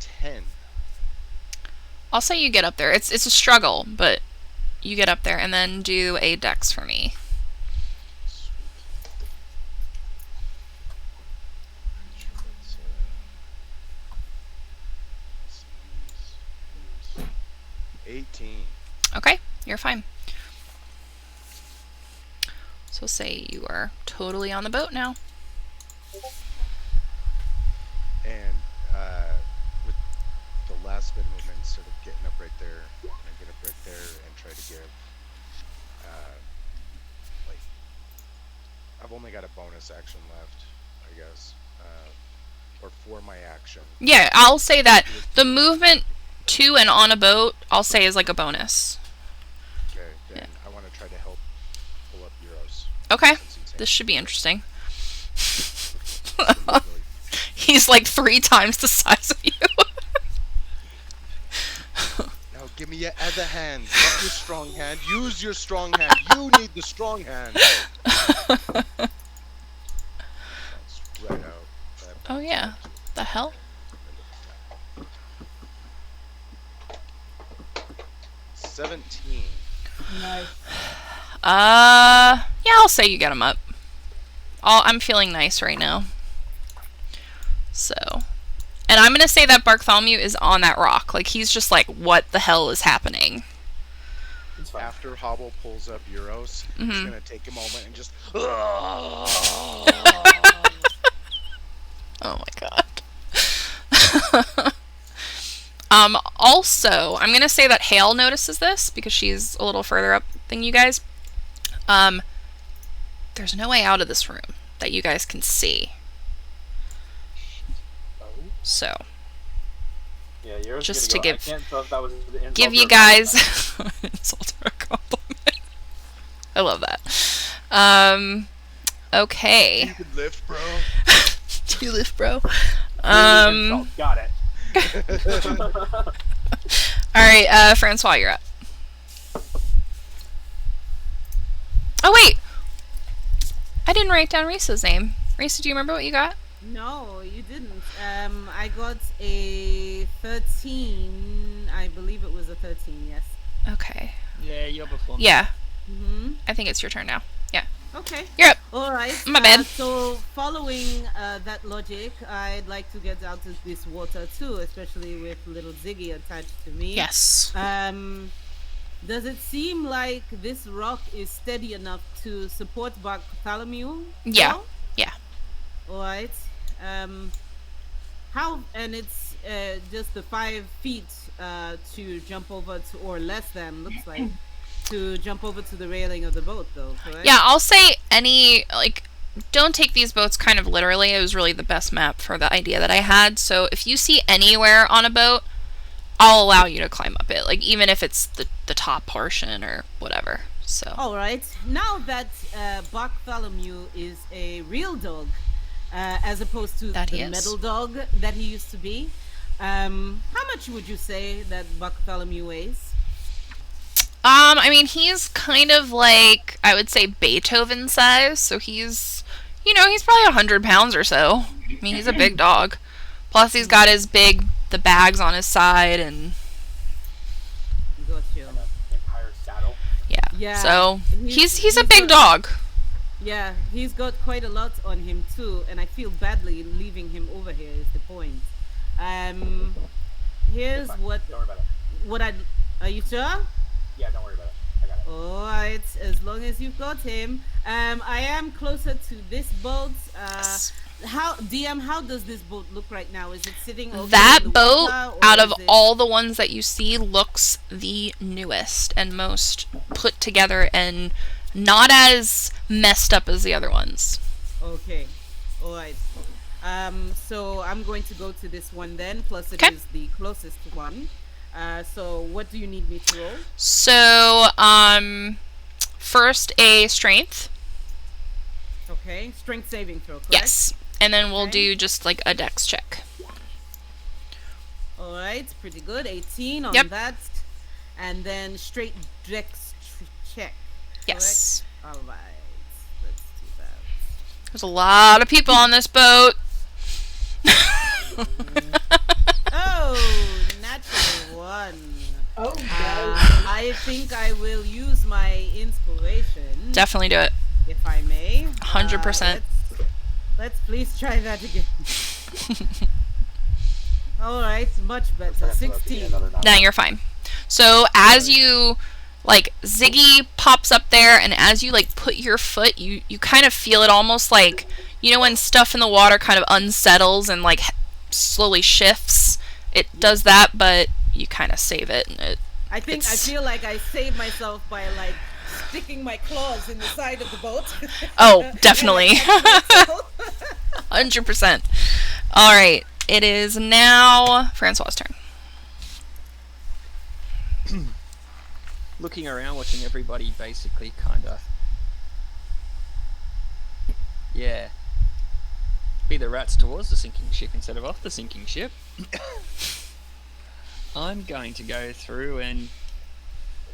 Speaker 6: 10.
Speaker 1: I'll say you get up there. It's a struggle, but you get up there, and then do a dex for me.
Speaker 6: Sweet. Sure, let's 18.
Speaker 1: Okay, you're fine. So say you are totally on the boat now.
Speaker 6: And with the last bit of movement, instead of getting up right there, I'm gonna get up right there and try to give, I've only got a bonus action left, I guess, or for my action.
Speaker 1: Yeah, I'll say that the movement to and on a boat, I'll say is like a bonus.
Speaker 6: Okay, then I want to try to help pull up Euros.
Speaker 1: Okay,
Speaker 6: That's insane.
Speaker 1: this should be interesting.
Speaker 6: Really-
Speaker 1: He's like 3 times the size of you.
Speaker 6: Now give me your other hand, not your strong hand. Use your strong hand. You need the strong hand. That's right out.
Speaker 1: Oh yeah, the hell?
Speaker 6: 17.
Speaker 7: Nice.
Speaker 1: Yeah, I'll say you get him up. I'm feeling nice right now. So, and I'm gonna say that Bartholomew is on that rock. Like, he's just like, what the hell is happening?
Speaker 2: It's fine.
Speaker 6: After Hobble pulls up Euros, he's
Speaker 1: Mhm.
Speaker 6: gonna take a moment and just.
Speaker 1: Oh my god. Also, I'm gonna say that Hale notices this because she's a little further up than you guys. There's no way out of this room that you guys can see. So,
Speaker 2: Yeah, yours
Speaker 1: just
Speaker 2: gonna
Speaker 1: to
Speaker 2: go.
Speaker 1: give-
Speaker 2: I can't tell if that was the insult
Speaker 1: give
Speaker 2: or
Speaker 1: you
Speaker 2: a
Speaker 1: guys
Speaker 2: compliment.
Speaker 1: insult or a compliment. I love that. Okay.
Speaker 6: You could lift, bro.
Speaker 1: Do you lift, bro?
Speaker 2: Insult. Got it.
Speaker 1: Alright, Francois, you're up. Oh, wait! I didn't write down Risa's name. Risa, do you remember what you got?
Speaker 4: No, you didn't. I got a 13. I believe it was a 13, yes.
Speaker 1: Okay.
Speaker 5: Yeah, you're before me.
Speaker 1: Yeah,
Speaker 4: Mm-hmm.
Speaker 1: I think it's your turn now. Yeah.
Speaker 4: Okay.
Speaker 1: You're up.
Speaker 4: All right.
Speaker 1: My bad.
Speaker 4: So, following that logic, I'd like to get out of this water too, especially with little Ziggy attached to me.
Speaker 1: Yes.
Speaker 4: Does it seem like this rock is steady enough to support Bartholomew?
Speaker 1: Yeah.
Speaker 4: No?
Speaker 1: Yeah.
Speaker 4: All right. How? And it's just the 5 feet to jump over to, or less than, looks like, to jump over to the railing of the boat, though. Correct?
Speaker 1: Yeah, I'll say don't take these boats kind of literally. It was really the best map for the idea that I had. So if you see anywhere on a boat, I'll allow you to climb up it. Like, even if it's the top portion or whatever. So.
Speaker 4: All right. Now that Bartholomew is a real dog, as opposed to
Speaker 1: That he
Speaker 4: the
Speaker 1: is.
Speaker 4: metal dog that he used to be, how much would you say that Bartholomew weighs?
Speaker 1: I mean, he's kind of like, I would say Beethoven size, so he's You know, he's probably 100 pounds or so. I mean, he's a big dog. Plus, he's got the bags on his side, and
Speaker 4: Got you.
Speaker 2: And an Empire saddle.
Speaker 1: yeah.
Speaker 4: Yeah.
Speaker 1: So he's a big dog.
Speaker 4: Yeah, he's got quite a lot on him too, and I feel badly leaving him over here. Is the point? Here's
Speaker 2: Fine.
Speaker 4: what
Speaker 2: Don't worry about it.
Speaker 4: what I. Are you sure?
Speaker 2: Yeah, don't worry about it. I got it.
Speaker 4: All right, as long as you've got him. I am closer to this boat.
Speaker 1: Yes.
Speaker 4: How does this boat look right now? Is it sitting over
Speaker 1: That
Speaker 4: in the
Speaker 1: boat,
Speaker 4: water, or
Speaker 1: out of
Speaker 4: is it-
Speaker 1: all the ones that you see, looks the newest and most put together and not as messed up as the other ones.
Speaker 4: Okay, all right. So I'm going to go to this one then. Plus, it
Speaker 1: Okay.
Speaker 4: is the closest one. So what do you need me to roll?
Speaker 1: So, first a strength.
Speaker 4: Okay, strength saving throw. Correct?
Speaker 1: Yes. And then we'll
Speaker 4: Okay.
Speaker 1: do just like a dex check.
Speaker 4: All right, pretty good. 18 on
Speaker 1: Yep.
Speaker 4: that, and then straight dex check.
Speaker 1: Yes.
Speaker 4: Correct? All right, let's do that.
Speaker 1: There's a lot of people on this boat.
Speaker 4: Oh, natural one.
Speaker 7: Oh,
Speaker 4: I think I will use my inspiration,
Speaker 1: Definitely do it.
Speaker 4: if I may.
Speaker 1: 100%.
Speaker 4: Let's please try that again. All right, much better.
Speaker 2: That's what I was
Speaker 4: 16.
Speaker 2: thinking, another nine.
Speaker 1: Now you're fine. So as you like Ziggy pops up there, and as you like put your foot, you kind of feel it almost like, you know, when stuff in the water kind of unsettles and like slowly shifts. It does that, but you kind of save it. And
Speaker 4: I
Speaker 1: It's-
Speaker 4: feel like I saved myself by like sticking my claws in the side of the boat.
Speaker 1: Oh, definitely.
Speaker 4: And I catch myself.
Speaker 1: 100%. All right. It is now Francois' turn.
Speaker 5: Looking around, watching everybody basically kind of. Yeah. Be the rats towards the sinking ship instead of off the sinking ship. I'm going to go through and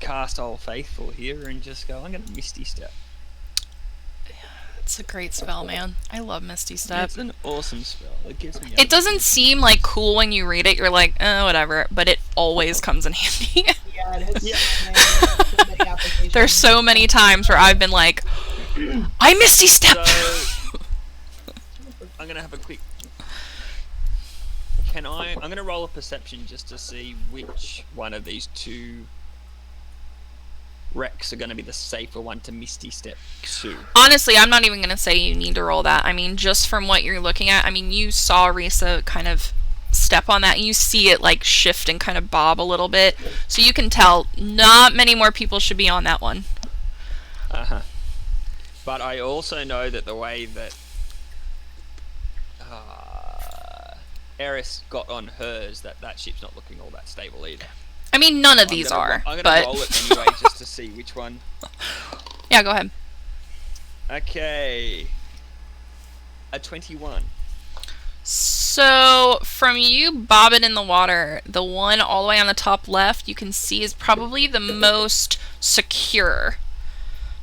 Speaker 5: cast Old Faithful here and just go, I'm going to Misty Step.
Speaker 1: It's a great spell, man. I love Misty Step.
Speaker 5: It's an awesome spell. It gives me.
Speaker 1: It doesn't seem like cool when you read it. You're like, whatever. But it always comes in handy.
Speaker 7: Yeah, it has
Speaker 5: Yeah.
Speaker 7: so many applications.
Speaker 1: There's so many times where I've been like, I Misty Step.
Speaker 5: So I'm gonna have a quick. I'm gonna roll a perception just to see which one of these two wrecks are gonna be the safer one to Misty Step to.
Speaker 1: Honestly, I'm not even going to say you need to roll that. I mean, just from what you're looking at, I mean, you saw Risa kind of step on that, and you see it like shift and kind of bob a little bit. So you can tell not many more people should be on that one.
Speaker 5: Uh-huh. But I also know that the way that Eris got on hers, that ship's not looking all that stable either.
Speaker 1: I mean, none of these are,
Speaker 5: I'm gonna
Speaker 1: but
Speaker 5: roll it anyway just to see which one.
Speaker 1: yeah, go ahead.
Speaker 5: Okay. A 21.
Speaker 1: So, from you bobbing in the water, the one all the way on the top left, you can see is probably the most secure.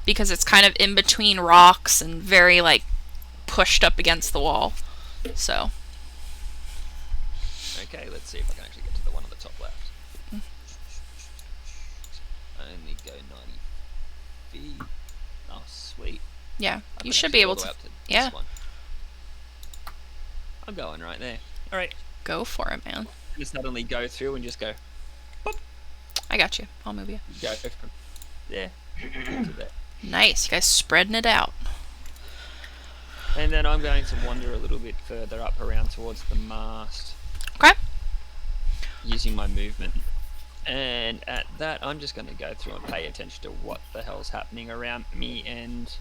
Speaker 1: Because it's kind of in between rocks and very, like, pushed up against the wall. So,
Speaker 5: Okay, let's see if I can actually get to the one on the top left. I only go 90 feet. Oh, sweet.
Speaker 1: yeah,
Speaker 5: I
Speaker 1: you
Speaker 5: can
Speaker 1: should
Speaker 5: actually
Speaker 1: be
Speaker 5: go all
Speaker 1: able
Speaker 5: the way
Speaker 1: to
Speaker 5: up to
Speaker 1: yeah.
Speaker 5: this one. I'm going right there. Alright,
Speaker 1: go for it, man.
Speaker 5: just suddenly go through and just go
Speaker 1: I got you. I'll move you.
Speaker 5: from there to there.
Speaker 1: Nice. You guys spreading it out.
Speaker 5: And then I'm going to wander a little bit further up around towards the mast.
Speaker 1: Okay.
Speaker 5: Using my movement. And at that, I'm just going to go through and pay attention to what the hell's happening around me, and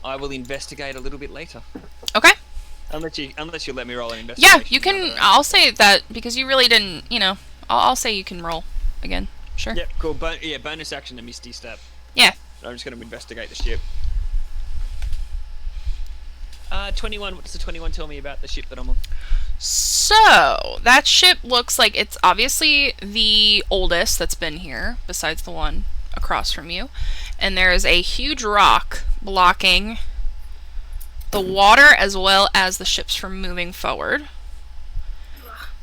Speaker 5: I will investigate a little bit later.
Speaker 1: Okay.
Speaker 5: Unless you let me roll an
Speaker 1: Yeah,
Speaker 5: investigation.
Speaker 1: you can. I'll say that because you really didn't, I'll say you can roll again. Sure.
Speaker 5: Yep, cool. Bonus action to Misty Step.
Speaker 1: Yeah.
Speaker 5: I'm just going to investigate the ship. 21. What does the 21 tell me about the ship that I'm on?
Speaker 1: So, that ship looks like it's obviously the oldest that's been here, besides the one across from you. And there is a huge rock blocking the water as well as the ships from moving forward.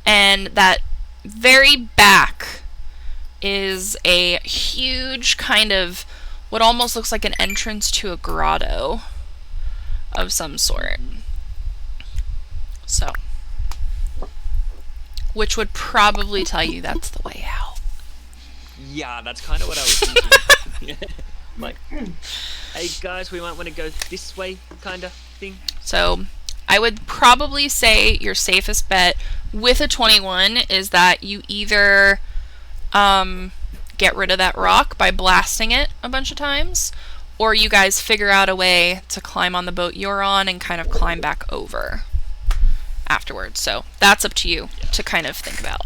Speaker 1: And that very back is a huge kind of what almost looks like an entrance to a grotto of some sort. So, which would probably tell you that's the way out.
Speaker 5: Yeah, that's kind of what I was thinking. Like, hey guys, we might want to go this way, kind of thing.
Speaker 1: So, I would probably say your safest bet with a 21 is that you either get rid of that rock by blasting it a bunch of times, or you guys figure out a way to climb on the boat you're on and kind of climb back over afterwards. So that's up to you to kind of think about.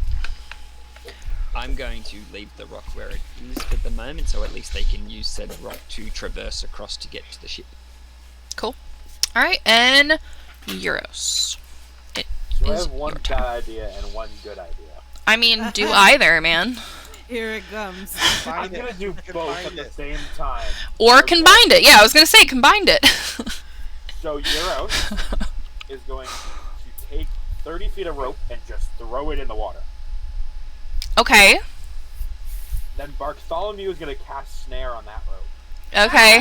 Speaker 5: I'm going to leave the rock where it is for the moment, so at least they can use said rock to traverse across to get to the ship.
Speaker 1: Cool. Alright, and Euros. It
Speaker 2: So I
Speaker 1: is
Speaker 2: have one
Speaker 1: your turn.
Speaker 2: bad idea and one good idea.
Speaker 1: I mean, do either, man.
Speaker 4: Here it comes.
Speaker 2: I'm gonna do both at the same time.
Speaker 1: Or combined it. Yeah, I was gonna say combined it.
Speaker 2: So Euros is going to take 30 feet of rope and just throw it in the water.
Speaker 1: Okay.
Speaker 2: Then Bartholomew is going to cast snare on that rope.
Speaker 1: Okay.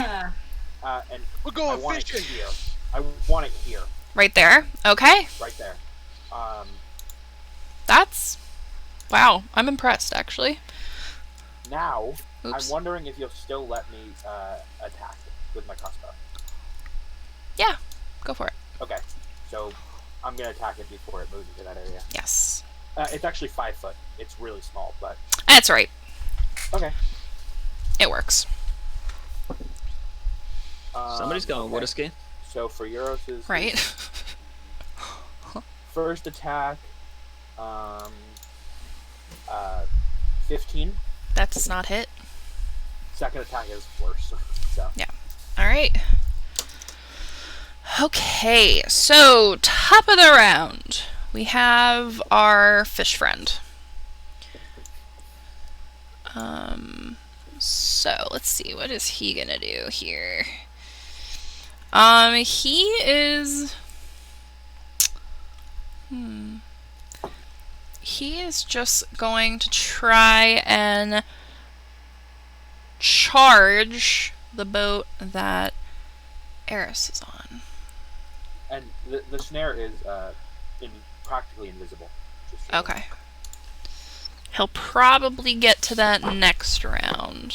Speaker 2: And
Speaker 6: We're
Speaker 2: I
Speaker 6: going
Speaker 2: want it
Speaker 6: fishing.
Speaker 2: here. I want it here.
Speaker 1: Right there. Okay.
Speaker 2: Right there.
Speaker 1: That's... Wow. I'm impressed, actually.
Speaker 2: Now,
Speaker 1: Oops.
Speaker 2: I'm wondering if you'll still let me attack with my crossbow.
Speaker 1: Yeah. Go for it.
Speaker 2: Okay. So, I'm going to attack it before it moves into that area.
Speaker 1: Yes.
Speaker 2: It's actually 5 foot. It's really small, but...
Speaker 1: That's right.
Speaker 2: Okay.
Speaker 1: It works.
Speaker 5: Somebody's going water ski.
Speaker 2: So for Euros'
Speaker 1: Right.
Speaker 2: first attack, 15.
Speaker 1: That does not hit.
Speaker 2: Second attack is worse. So
Speaker 1: Yeah. Alright. Okay, so top of the round. We have our fish friend. So let's see, what is he gonna do here? He is... He is just going to try and charge the boat that Eris is on.
Speaker 2: and the snare is practically invisible. Just so
Speaker 1: Okay. He'll probably get to that next round.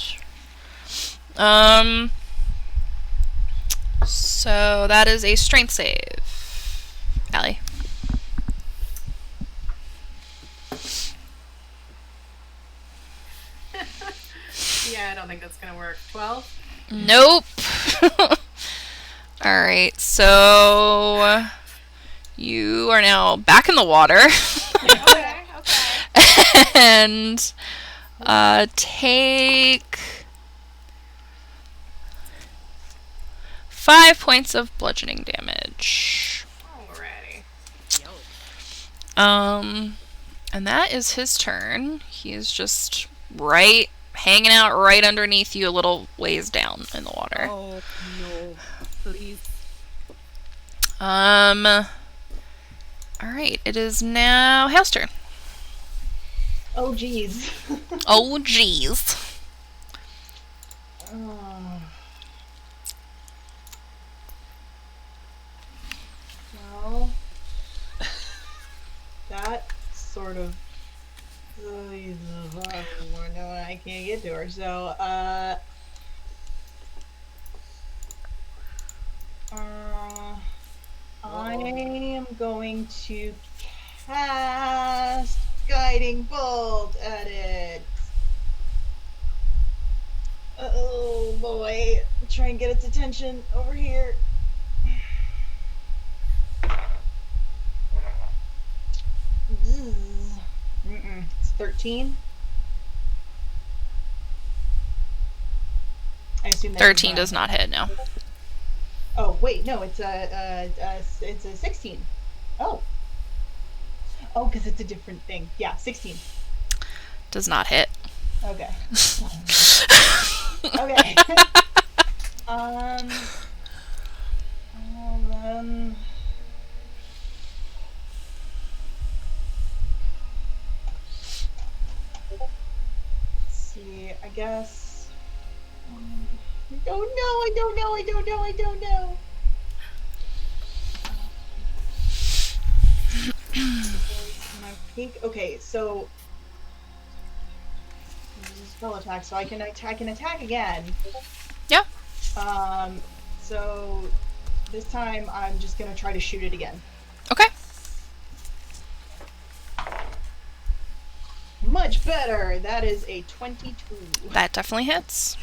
Speaker 1: So that is a strength save. Allie.
Speaker 3: Yeah, I don't think that's gonna work. 12?
Speaker 1: Nope. Alright, so you are now back in the water.
Speaker 3: Okay, okay.
Speaker 1: And take 5 points of bludgeoning damage.
Speaker 3: Alrighty.
Speaker 1: And that is his turn. He is just hanging out right underneath you a little ways down in the water.
Speaker 4: Oh no, please.
Speaker 1: Alright, it is now Hale's turn.
Speaker 7: Oh, geez.
Speaker 1: Oh, jeez.
Speaker 7: Well, that sort of. I can't get to her. So, I am going to cast Guiding Bolt at it. Oh boy. Try and get its attention over here. It's 13. I assume that's
Speaker 1: 13 does not hit, no.
Speaker 7: Oh wait, no, it's a 16. Oh, because it's a different thing. Yeah, 16.
Speaker 1: Does not hit.
Speaker 7: Okay. Okay. Then guess. I don't know. Okay, so this is a spell attack, so I can attack again.
Speaker 1: Yeah.
Speaker 7: So this time I'm just gonna try to shoot it again.
Speaker 1: Okay.
Speaker 7: Much better. That is a 22.
Speaker 1: That definitely hits.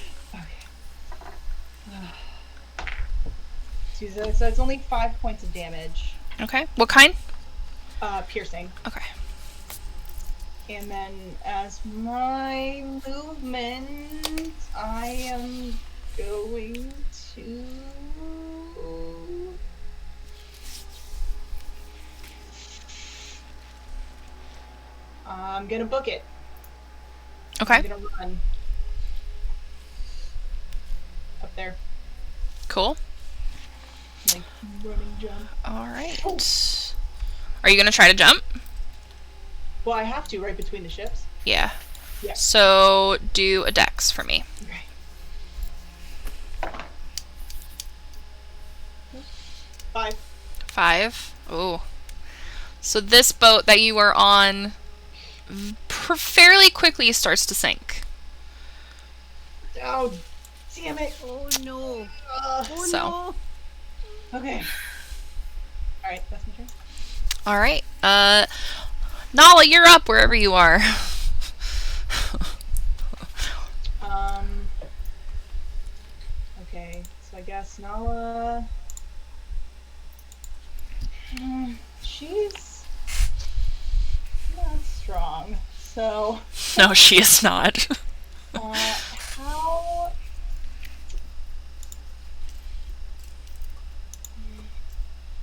Speaker 7: So it's only 5 points of damage.
Speaker 1: Okay. What kind?
Speaker 7: Piercing.
Speaker 1: Okay.
Speaker 7: And then as my movement, I am going to... I'm gonna book it.
Speaker 1: Okay.
Speaker 7: I'm gonna run. Up there.
Speaker 1: Cool.
Speaker 7: Like, running jump.
Speaker 1: Alright. Are you gonna try to jump?
Speaker 7: Well, I have to, right between the ships.
Speaker 1: Yeah.
Speaker 7: Yeah.
Speaker 1: So, do a dex for me.
Speaker 7: Okay. 5.
Speaker 1: 5. Ooh. So this boat that you are on fairly quickly starts to sink.
Speaker 7: Oh, damn it.
Speaker 4: Oh no. Oh
Speaker 1: So.
Speaker 4: no.
Speaker 7: Okay. Alright, that's my turn.
Speaker 1: Alright. Nala, you're up wherever you are.
Speaker 7: Okay, so I guess Nala... she's not strong, so...
Speaker 1: No, she is not.
Speaker 7: How...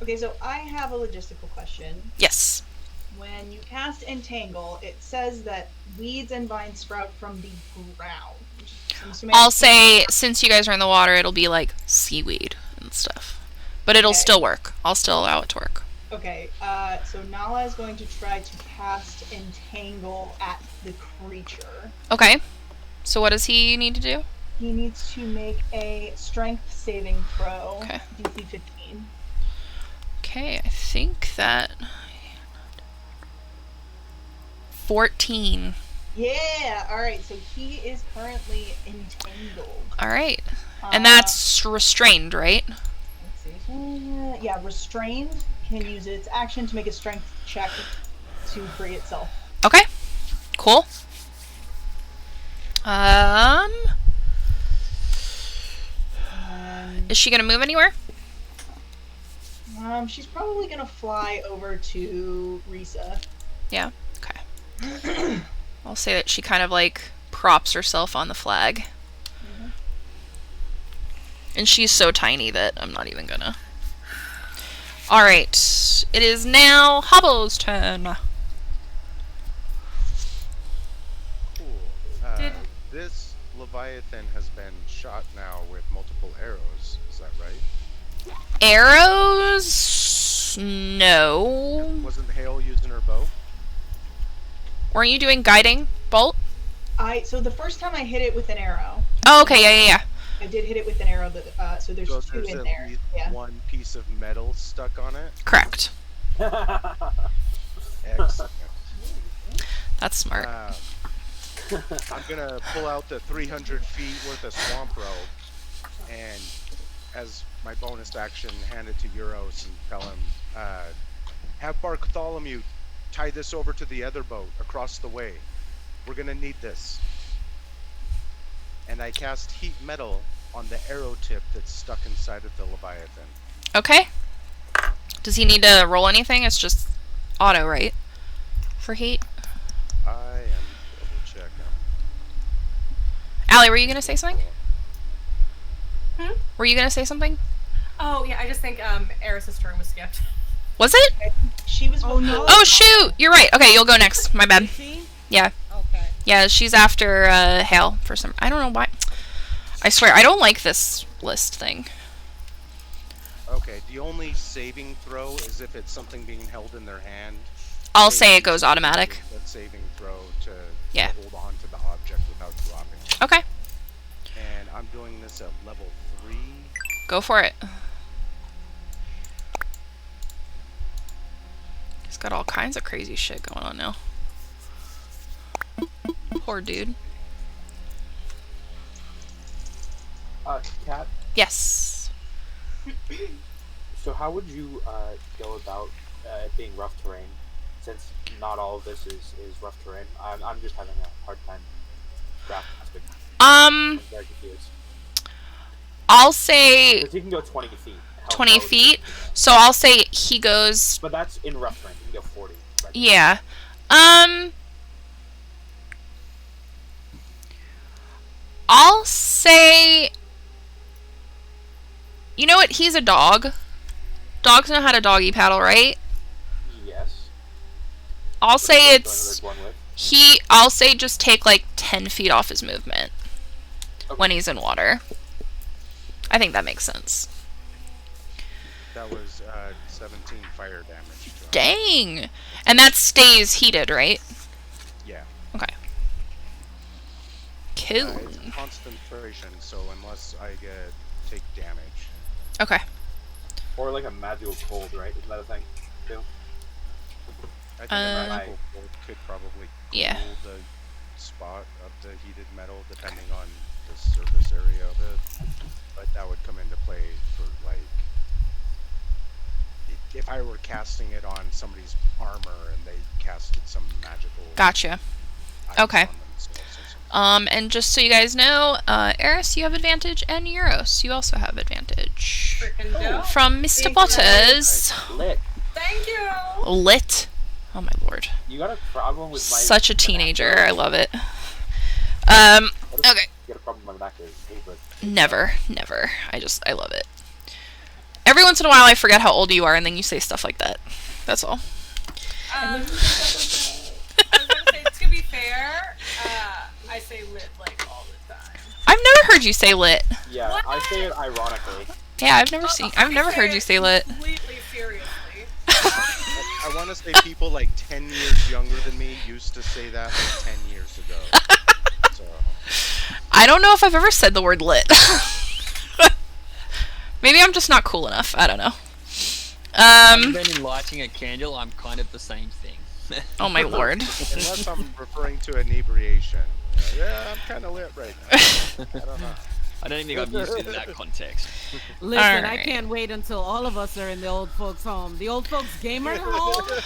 Speaker 7: Okay, so I have a logistical question.
Speaker 1: Yes.
Speaker 7: When you cast Entangle, it says that weeds and vines sprout from the ground. I'm assuming
Speaker 1: I'll say, since you guys are in the water, it'll be like seaweed and stuff. But it'll
Speaker 7: Okay.
Speaker 1: still work. I'll still allow it to work.
Speaker 7: Okay, so Nala is going to try to cast Entangle at the creature.
Speaker 1: Okay. So what does he need to do?
Speaker 7: He needs to make a strength saving throw.
Speaker 1: Okay.
Speaker 7: DC 15.
Speaker 1: Okay, I think that... 14.
Speaker 7: Yeah! Alright, so he is currently entangled.
Speaker 1: Alright. And that's restrained, right?
Speaker 7: Let's see. Yeah, restrained can use its action to make a strength check to free itself.
Speaker 1: Okay. Cool. Is she gonna move anywhere?
Speaker 7: She's probably gonna fly over to Risa.
Speaker 1: Yeah. Okay. I'll say that she kind of like props herself on the flag. And she's so tiny that I'm not even gonna. Alright. It is now Hobble's turn.
Speaker 6: Cool.
Speaker 3: Did-
Speaker 6: This Leviathan has been shot now with multiple arrows. Is that right?
Speaker 1: Arrows? No.
Speaker 6: Wasn't Hale using her bow?
Speaker 1: Weren't you doing guiding bolt?
Speaker 7: So the first time I hit it with an arrow,
Speaker 1: Oh, okay, yeah.
Speaker 7: I did hit it with an arrow. That so there's
Speaker 6: So
Speaker 7: two
Speaker 6: there's
Speaker 7: in
Speaker 6: at
Speaker 7: there.
Speaker 6: least
Speaker 7: Yeah.
Speaker 6: one piece of metal stuck on it.
Speaker 1: Correct.
Speaker 6: Excellent.
Speaker 1: That's smart.
Speaker 6: I'm gonna pull out the 300 feet worth of swamp rope, and as my bonus action, hand it to Euros and tell him, have Bartholomew tie this over to the other boat across the way. We're gonna need this. And I cast heat metal on the arrow tip that's stuck inside of the Leviathan.
Speaker 1: Okay. Does he need to roll anything? It's just auto, right? For heat?
Speaker 6: I am double checking.
Speaker 1: Allie, were you gonna say something?
Speaker 3: Hmm?
Speaker 1: Were you gonna say something?
Speaker 3: Oh yeah, I just think Eris's turn was skipped.
Speaker 1: Was it?
Speaker 7: She was.
Speaker 4: Oh, no.
Speaker 1: Oh shoot! You're right. Okay, you'll go next. My bad.
Speaker 4: She?
Speaker 1: Yeah.
Speaker 4: Okay.
Speaker 1: Yeah, she's after Hale for some. I don't know why. I swear, I don't like this list thing.
Speaker 6: Okay, the only saving throw is if it's something being held in their hand.
Speaker 1: I'll say it goes automatic.
Speaker 6: That saving throw to
Speaker 1: Yeah.
Speaker 6: hold on to the object without without dropping.
Speaker 1: Okay,
Speaker 6: And I'm doing this at level 3.
Speaker 1: go for it. He's got all kinds of crazy shit going on now. Poor dude.
Speaker 2: Kat,
Speaker 1: Yes.
Speaker 2: so how would you go about it being rough terrain? Since not all of this is rough terrain, I'm just having a hard time grasping. I'm very confused.
Speaker 1: I'll say
Speaker 2: Because he can go 20 feet.
Speaker 1: 20 feet. So I'll say he goes.
Speaker 2: But that's in rough terrain. He can go 40. Right?
Speaker 1: Yeah. I'll say. You know what? He's a dog. Dogs know how to doggy paddle, right?
Speaker 2: Yes.
Speaker 1: I'll
Speaker 2: So
Speaker 1: say
Speaker 2: there's one with.
Speaker 1: I'll say just take like 10 feet off his movement
Speaker 2: Okay.
Speaker 1: when he's in water. I think that makes sense.
Speaker 6: That was 17 fire damage to him.
Speaker 1: Dang! And that stays heated, right?
Speaker 6: Yeah.
Speaker 1: Okay. Cool.
Speaker 6: It's concentration, so unless I take damage.
Speaker 1: Okay.
Speaker 2: Or like a magical cold, right? Isn't that a thing? Too?
Speaker 6: I think
Speaker 1: Uh,
Speaker 6: a magical bolt could probably cool
Speaker 1: Yeah.
Speaker 6: the spot of the heated metal depending on the surface area of it. But that would come into play for like if I were casting it on somebody's armor and they casted some magical
Speaker 1: Gotcha.
Speaker 6: items
Speaker 1: Okay.
Speaker 6: on themselves or something.
Speaker 1: And just so you guys know, Eris, you have advantage, and Euros, you also have advantage.
Speaker 3: Frickin' dope.
Speaker 1: From Mr.
Speaker 3: Thank you.
Speaker 1: Butters.
Speaker 2: Lit.
Speaker 3: Thank you.
Speaker 1: Lit. Oh my lord.
Speaker 2: You got a problem with my...
Speaker 1: Such a teenager. I love it.
Speaker 2: What if
Speaker 1: Okay.
Speaker 2: You got a problem with my back is but
Speaker 1: Never. I love it. Every once in a while I forget how old you are, and then you say stuff like that. That's all.
Speaker 3: I was gonna say, to be fair, I say lit like all the time.
Speaker 1: I've never heard you say lit.
Speaker 2: Yeah,
Speaker 3: What?
Speaker 2: I say it ironically.
Speaker 1: Yeah, I've never heard you say lit.
Speaker 3: Completely seriously.
Speaker 6: I want to say people like 10 years younger than me used to say that like 10 years ago. So
Speaker 1: I don't know if I've ever said the word lit. Maybe I'm just not cool enough. I don't know.
Speaker 5: Then in lighting a candle, I'm kind of the same thing.
Speaker 1: Oh my lord.
Speaker 6: unless I'm referring to inebriation. Yeah, I'm kind of lit right now. I don't know.
Speaker 5: I don't even think I'm used to it in that context.
Speaker 4: Listen, I
Speaker 1: Alright.
Speaker 4: can't wait until all of us are in the old folks' home. The old folks' gamer home is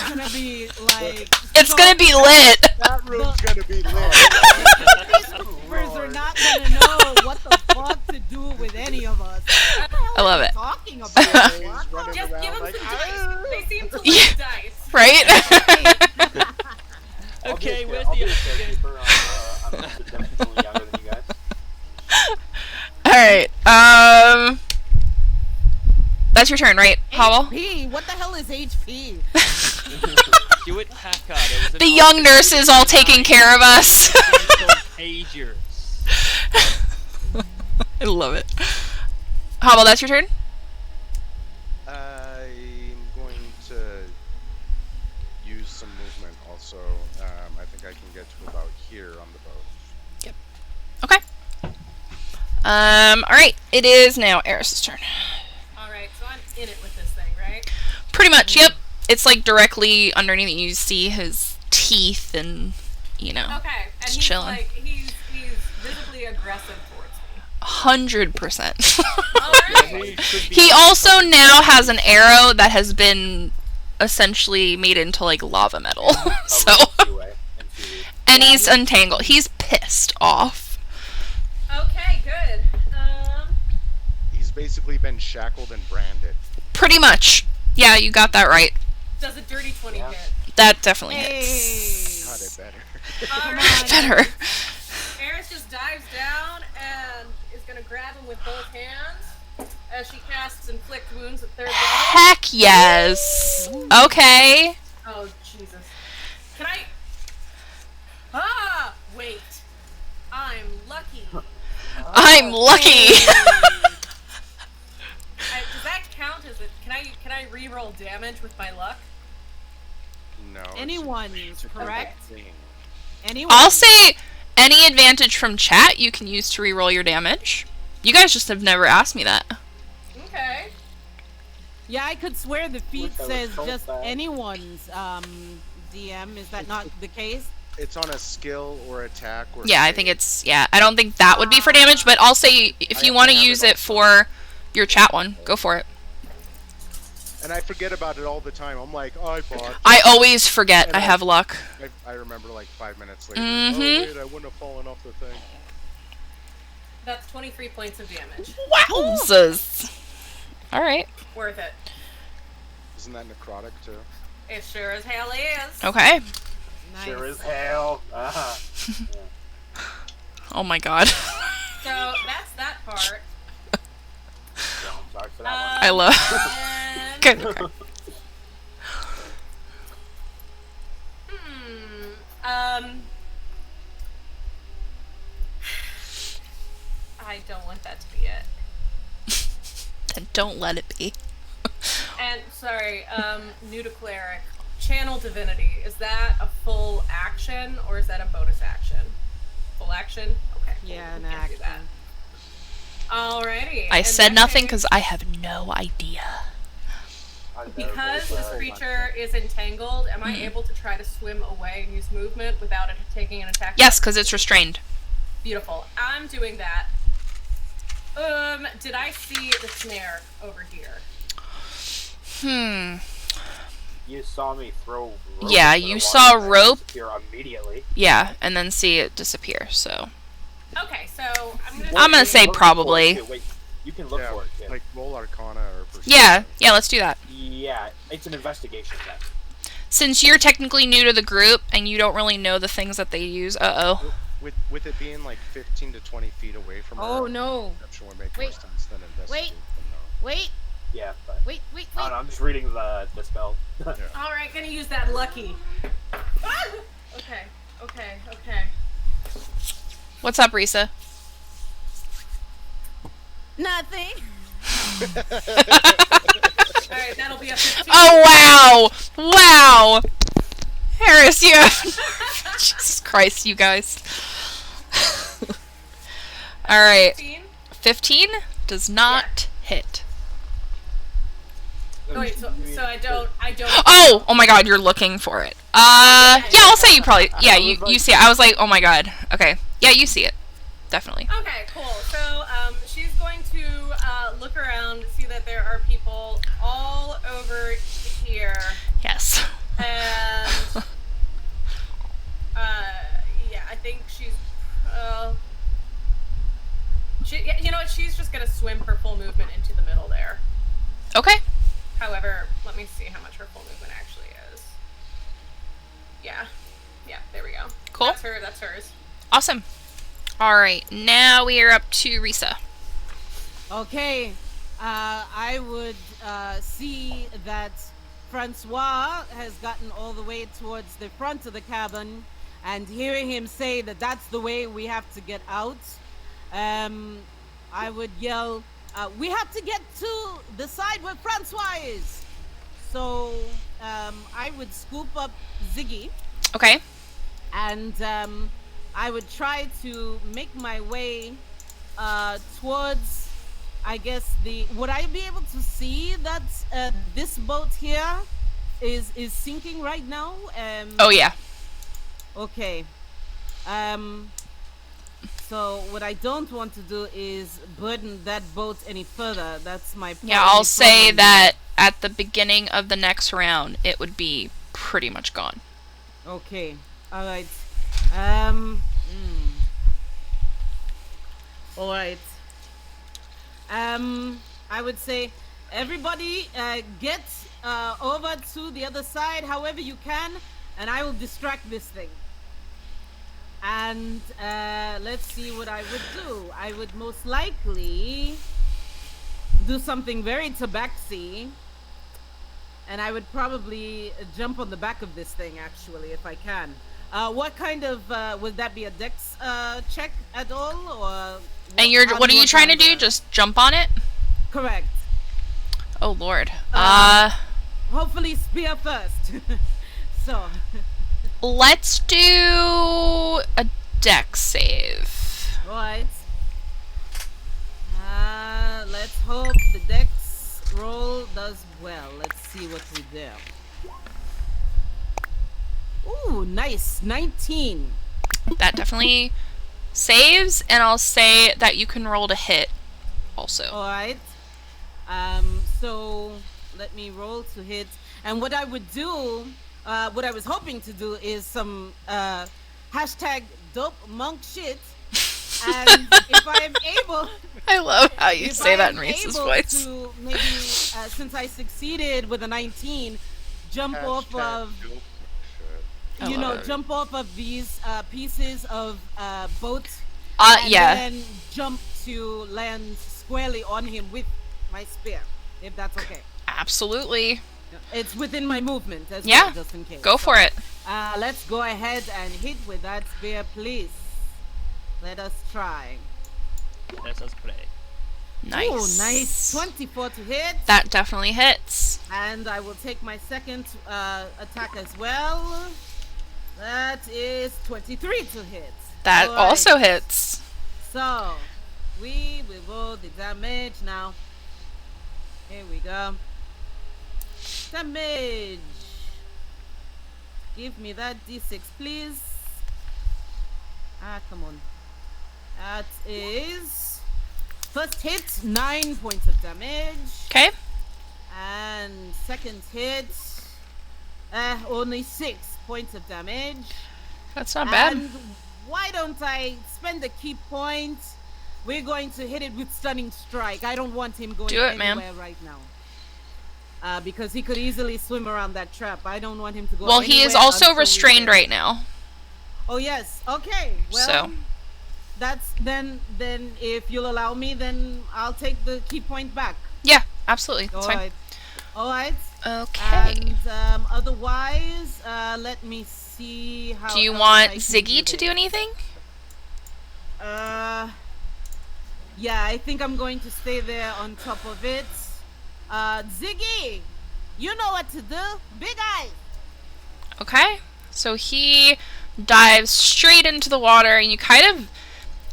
Speaker 4: gonna be like.
Speaker 1: It's gonna be lit.
Speaker 6: That room's gonna be lit.
Speaker 4: Gamers are not gonna know what the fuck to do with any of us. What the hell
Speaker 1: I love
Speaker 4: are you
Speaker 1: it.
Speaker 4: talking about?
Speaker 6: He's
Speaker 4: What?
Speaker 6: running
Speaker 3: Just give
Speaker 6: around
Speaker 3: them
Speaker 6: like,
Speaker 3: some
Speaker 6: "Ah."
Speaker 3: dice. They seem to like
Speaker 1: Yeah.
Speaker 3: dice.
Speaker 1: Right?
Speaker 5: Okay, where's
Speaker 2: I'll
Speaker 5: the
Speaker 2: be a
Speaker 5: oxygen?
Speaker 2: carekeeper. I'm significantly younger than you guys.
Speaker 1: Alright. That's your turn, right, Howell?
Speaker 4: HP? What the hell is HP?
Speaker 5: Hewitt Packard. There was an
Speaker 1: The young
Speaker 5: old
Speaker 1: nurse is all taking care of us.
Speaker 5: Pagers.
Speaker 1: I love it. Howell, that's your turn?
Speaker 6: I'm going to use some movement also. I think I can get to about here on the boat.
Speaker 1: Okay. Alright. It is now Eris's turn.
Speaker 3: Alright, so I'm in it with this thing, right?
Speaker 1: Pretty much, yep. It's like directly underneath it. You see his teeth and, you know,
Speaker 3: Okay, and
Speaker 1: Just
Speaker 3: he's
Speaker 1: chilling.
Speaker 3: like, he's visibly aggressive towards me.
Speaker 1: 100%.
Speaker 3: Alright.
Speaker 1: He also now has an arrow that has been essentially made into like lava metal. So, and he's untangled. He's pissed off.
Speaker 3: Okay, good.
Speaker 6: He's basically been shackled and branded.
Speaker 1: Pretty much. Yeah, you got that right.
Speaker 3: Does a dirty 20
Speaker 2: Yeah.
Speaker 3: hit?
Speaker 1: That definitely hits.
Speaker 6: God, it better.
Speaker 3: Alright.
Speaker 1: Better.
Speaker 3: Eris just dives down and is gonna grab him with both hands as she casts Inflict Wounds at third level.
Speaker 1: Heck yes. Okay.
Speaker 3: Oh, Jesus. Can I... Ah! Wait. I'm lucky.
Speaker 1: I'm lucky.
Speaker 3: Does that count as a... Can I re-roll damage with my luck?
Speaker 6: No. it's-
Speaker 4: Anyone's
Speaker 6: it's a
Speaker 4: correct.
Speaker 6: thing.
Speaker 4: Anyone?
Speaker 1: I'll say Any advantage from chat you can use to reroll your damage. You guys just have never asked me that.
Speaker 3: Okay.
Speaker 4: Yeah, I could swear the feed
Speaker 2: Wish I was
Speaker 4: says
Speaker 2: so
Speaker 4: just
Speaker 2: bad.
Speaker 4: anyone's DM. Is that not the case?
Speaker 6: It's on a skill or attack or.
Speaker 1: Yeah, I think it's, yeah, I don't think that would be for damage, but I'll say if you
Speaker 6: I
Speaker 1: want to
Speaker 6: have it
Speaker 1: use it
Speaker 6: also.
Speaker 1: for your chat one, go for it.
Speaker 6: And I forget about it all the time. I'm like, oh, I bought.
Speaker 1: I always forget
Speaker 6: And
Speaker 1: I have luck.
Speaker 6: I remember like 5 minutes later.
Speaker 1: Mhm.
Speaker 6: Oh wait, I wouldn't have fallen off the thing.
Speaker 3: That's 23 points of damage.
Speaker 1: Wowzers! Alright.
Speaker 3: Worth it.
Speaker 6: Isn't that necrotic too?
Speaker 3: It sure as hell is.
Speaker 1: Okay.
Speaker 4: Nice.
Speaker 2: Sure as hell.
Speaker 1: Oh my god.
Speaker 3: So that's that part.
Speaker 2: Yeah, I'm sorry for that
Speaker 1: I love.
Speaker 3: And,
Speaker 1: Good. Okay.
Speaker 3: I don't want that to be it.
Speaker 1: Then don't let it be.
Speaker 3: And sorry, new to cleric. Channel divinity. Is that a full action or is that a bonus action? Full action? Okay. cool.
Speaker 4: Yeah,
Speaker 3: We
Speaker 4: an
Speaker 3: can't do that.
Speaker 4: action.
Speaker 3: Alrighty.
Speaker 1: I
Speaker 3: in
Speaker 1: said
Speaker 3: that
Speaker 1: nothing
Speaker 3: case,
Speaker 1: because I have no idea.
Speaker 2: one.
Speaker 3: because this creature is entangled, am I able to try to swim away and use movement without it taking an attack?
Speaker 1: Yes, because it's restrained.
Speaker 3: Beautiful. I'm doing that. Did I see the snare over here?
Speaker 2: You saw me throw rope
Speaker 1: Yeah,
Speaker 2: into the
Speaker 1: you
Speaker 2: water
Speaker 1: saw
Speaker 2: and I
Speaker 1: rope.
Speaker 2: disappear immediately.
Speaker 1: Yeah, and then see it disappear, so.
Speaker 3: Okay, so I'm
Speaker 1: I'm gonna
Speaker 2: You
Speaker 1: say
Speaker 2: can look for it,
Speaker 1: probably.
Speaker 2: too. Wait, you can look for it. Too.
Speaker 6: like roll Arcana or Perception.
Speaker 1: Yeah, let's do that.
Speaker 2: Yeah, it's an investigation check.
Speaker 1: Since you're technically new to the group and you don't really know the things that they use,
Speaker 6: With it being like 15 to 20 feet away from her.
Speaker 4: Oh no!
Speaker 6: Perception would make
Speaker 4: Wait.
Speaker 6: more sense than investigate.
Speaker 4: Wait!
Speaker 2: Yeah, but
Speaker 4: Wait! Wait!
Speaker 2: I don't know, I'm just reading the spell.
Speaker 3: All right, gonna use that lucky. Ah! Okay.
Speaker 1: What's up, Risa?
Speaker 4: Nothing.
Speaker 3: All right, that'll be a 15.
Speaker 1: Oh, wow! Harris, you Jesus Christ, you guys. Alright,
Speaker 3: 15?
Speaker 1: 15 does not hit.
Speaker 3: Oh, wait, so I don't.
Speaker 1: Oh my god, you're looking for it. Yeah, I'll say you probably, yeah, you see it. I was like, oh my god. Okay, yeah, you see it. Definitely.
Speaker 3: Okay, cool. So, she's going to look around, see that there are people all over here,
Speaker 1: Yes.
Speaker 3: and yeah, I think she's. You know what? She's just gonna swim her full movement into the middle there.
Speaker 1: Okay.
Speaker 3: However, let me see how much her full movement actually is. Yeah, there we go.
Speaker 1: Cool.
Speaker 3: That's hers.
Speaker 1: Awesome. Alright, now we are up to Risa.
Speaker 4: Okay, I would see that Francois has gotten all the way towards the front of the cabin, and hearing him say that that's the way we have to get out, I would yell, we have to get to the side where Francois is. So I would scoop up Ziggy,
Speaker 1: Okay.
Speaker 4: and I would try to make my way towards, I guess, would I be able to see that this boat here is sinking right now?
Speaker 1: Oh, yeah.
Speaker 4: Okay. So what I don't want to do is burden that boat any further. That's my
Speaker 1: Yeah,
Speaker 4: primary
Speaker 1: I'll say
Speaker 4: problem.
Speaker 1: that at the beginning of the next round, it would be pretty much gone.
Speaker 4: Okay. All right. All right. I would say everybody get over to the other side however you can, and I will distract this thing. And let's see what I would do. I would most likely do something very tabaxi, and I would probably jump on the back of this thing, actually, if I can. What kind of would that be, a dex check at all, or?
Speaker 1: And
Speaker 4: how
Speaker 1: what
Speaker 4: do
Speaker 1: are you trying to do?
Speaker 4: handle it?
Speaker 1: Just jump on it?
Speaker 4: Correct.
Speaker 1: Oh lord.
Speaker 4: Hopefully spear first. So.
Speaker 1: Let's do a dex save.
Speaker 4: Right. Let's hope the dex roll does well. Let's see what we do. Ooh, nice. 19.
Speaker 1: That definitely saves, and I'll say that you can roll to hit also.
Speaker 4: Alright. So let me roll to hit. And what I would do, what I was hoping to do is some hashtag dope monk shit. And if I am able,
Speaker 1: I love how you
Speaker 4: if
Speaker 1: say
Speaker 4: I
Speaker 1: that in
Speaker 4: am
Speaker 1: Reese's
Speaker 4: able
Speaker 1: voice.
Speaker 4: to maybe, since I succeeded with a 19, jump off
Speaker 6: Hashtag
Speaker 4: of,
Speaker 6: dope shit.
Speaker 1: I
Speaker 4: you know,
Speaker 1: love it.
Speaker 4: jump off of these pieces of boat. And
Speaker 1: Yeah.
Speaker 4: then jump to land squarely on him with my spear, if that's okay.
Speaker 1: Absolutely.
Speaker 4: It's within my movement as
Speaker 1: Yeah.
Speaker 4: well, just in case.
Speaker 1: Go for it.
Speaker 4: Let's go ahead and hit with that spear, please. Let us try.
Speaker 5: Let us play.
Speaker 1: Nice.
Speaker 4: Oh, nice. 24 to hit.
Speaker 1: That definitely hits.
Speaker 4: And I will take my second attack as well. That is 23 to hit.
Speaker 1: That
Speaker 4: All right.
Speaker 1: also hits.
Speaker 4: So, we will roll the damage now. Here we go. Damage. Give me that d6, please. Come on. That is... First hit, 9 points of damage.
Speaker 1: Okay.
Speaker 4: And second hit, only 6 points of damage.
Speaker 1: That's not bad.
Speaker 4: And why don't I spend the key point? We're going to hit it with Stunning Strike. I don't want him going
Speaker 1: Do it, ma'am.
Speaker 4: anywhere right now. Because he could easily swim around that trap. I don't want him to go
Speaker 1: Well, he is
Speaker 4: anywhere
Speaker 1: also
Speaker 4: until we
Speaker 1: restrained
Speaker 4: get-
Speaker 1: right now.
Speaker 4: Oh, yes. Okay. Well,
Speaker 1: So.
Speaker 4: that's then if you'll allow me, then I'll take the key point back.
Speaker 1: Yeah, absolutely. That's fine.
Speaker 4: All right.
Speaker 1: Okay.
Speaker 4: And otherwise, let me see how.
Speaker 1: Do you
Speaker 4: else
Speaker 1: want
Speaker 4: I can
Speaker 1: Ziggy to
Speaker 4: this.
Speaker 1: do anything?
Speaker 4: Yeah, I think I'm going to stay there on top of it. Ziggy, you know what to do. Big eyes.
Speaker 1: Okay. So he dives straight into the water, and you kind of...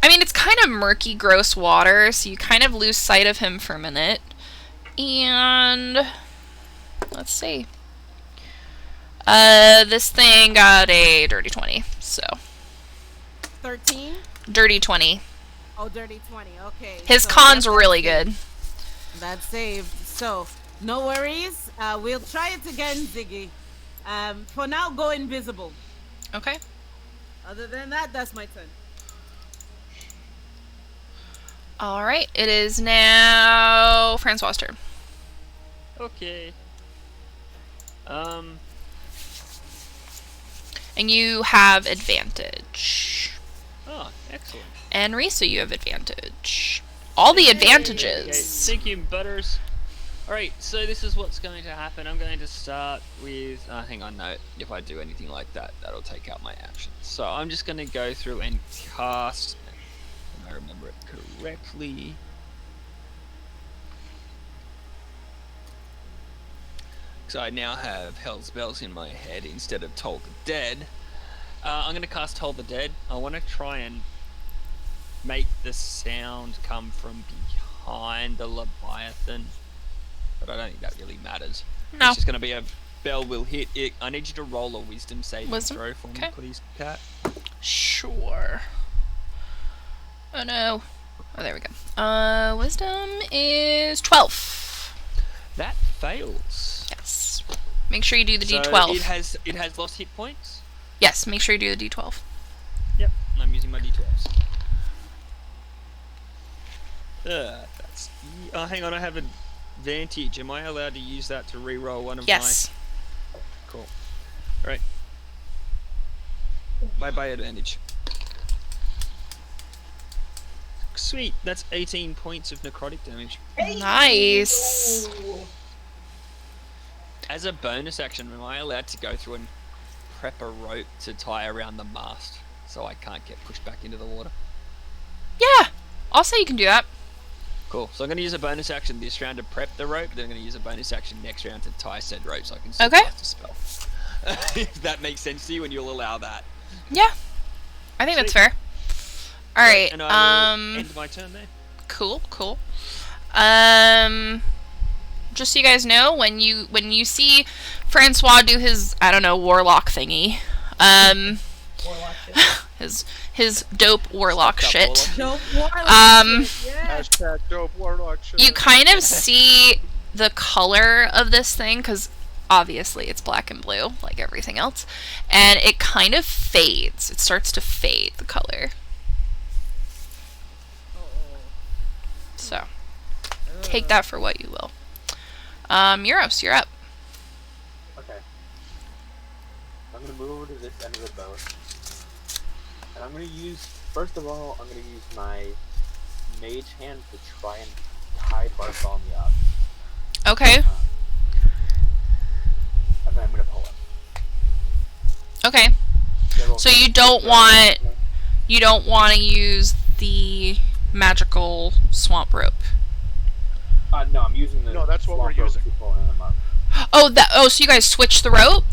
Speaker 1: I mean, it's kind of murky, gross water, so you kind of lose sight of him for a minute. And... let's see. This thing got a dirty 20, so...
Speaker 4: 13.
Speaker 1: Dirty 20.
Speaker 4: Oh, dirty 20. Okay.
Speaker 1: His
Speaker 4: so
Speaker 1: con's
Speaker 4: that's
Speaker 1: really
Speaker 4: saved.
Speaker 1: good.
Speaker 4: That's saved. So, no worries. We'll try it again, Ziggy. For now, go invisible.
Speaker 1: Okay.
Speaker 4: Other than that, that's my turn.
Speaker 1: Alright, it is now Francois' turn.
Speaker 5: Okay.
Speaker 1: And you have advantage.
Speaker 5: Oh, excellent.
Speaker 1: And Risa, you have advantage. All the
Speaker 5: Okay,
Speaker 1: advantages.
Speaker 5: thank you, Butters. Alright, so this is what's going to happen. I'm going to start with... hang on, no. If I do anything like that, that'll take out my action. So I'm just going to go through and cast... if I remember it correctly... So I now have Hell's Bells in my head instead of Toll the Dead. I'm going to cast Toll the Dead. I want to try and make the sound come from behind the Leviathan. But I don't think that really matters.
Speaker 1: No.
Speaker 5: It's just going to be a bell will hit it. I need you to roll a wisdom saving
Speaker 1: Wisdom?
Speaker 5: throw for me,
Speaker 1: Okay.
Speaker 5: please, Cat.
Speaker 1: Sure. Oh no. Oh, there we go. Wisdom is 12.
Speaker 5: That fails.
Speaker 1: Yes. Make sure you do the
Speaker 5: So
Speaker 1: D12.
Speaker 5: it has lost hit points.
Speaker 1: Yes, make sure you do the D12.
Speaker 5: Yep, I'm using my D12s. That's... hang on, I have advantage. Am I allowed to use that to re-roll one of
Speaker 1: Yes.
Speaker 5: my... Cool. Alright. By advantage. Sweet, that's 18 points of necrotic damage.
Speaker 1: Nice.
Speaker 7: Ooh.
Speaker 5: As a bonus action, am I allowed to go through and prep a rope to tie around the mast so I can't get pushed back into the water?
Speaker 1: Yeah. I'll say you can do that.
Speaker 5: Cool. So I'm going to use a bonus action this round to prep the rope, then I'm going to use a bonus action next round to tie said rope so I can still
Speaker 1: Okay.
Speaker 5: cast a spell. If that makes sense to you, and you'll allow that.
Speaker 1: Yeah. I think that's fair. All right.
Speaker 5: And I will end my turn there.
Speaker 1: Cool. Just so you guys know, when you see Francois do his, I don't know, warlock thingy,
Speaker 7: Warlock shit.
Speaker 1: his dope warlock
Speaker 5: Stuffed up
Speaker 1: shit.
Speaker 5: warlock.
Speaker 4: Dope warlock shit, yeah.
Speaker 6: Hashtag dope warlock shit.
Speaker 1: You kind of see the color of this thing, because obviously it's black and blue, like everything else, and it kind of fades. It starts to fade, the color. So, take that for what you will. Euros, you're up.
Speaker 2: Okay. I'm gonna move over to this end of the boat. And I'm gonna use, first of all, I'm gonna use my mage hand to try and tie Bartholomew up.
Speaker 1: Okay.
Speaker 2: And then I'm gonna pull him.
Speaker 1: Okay. So you don't want to use the magical swamp rope.
Speaker 2: No, I'm using the
Speaker 6: No, that's what we're
Speaker 2: swamp rope
Speaker 6: using.
Speaker 2: to pull him up.
Speaker 1: So you guys switched the rope?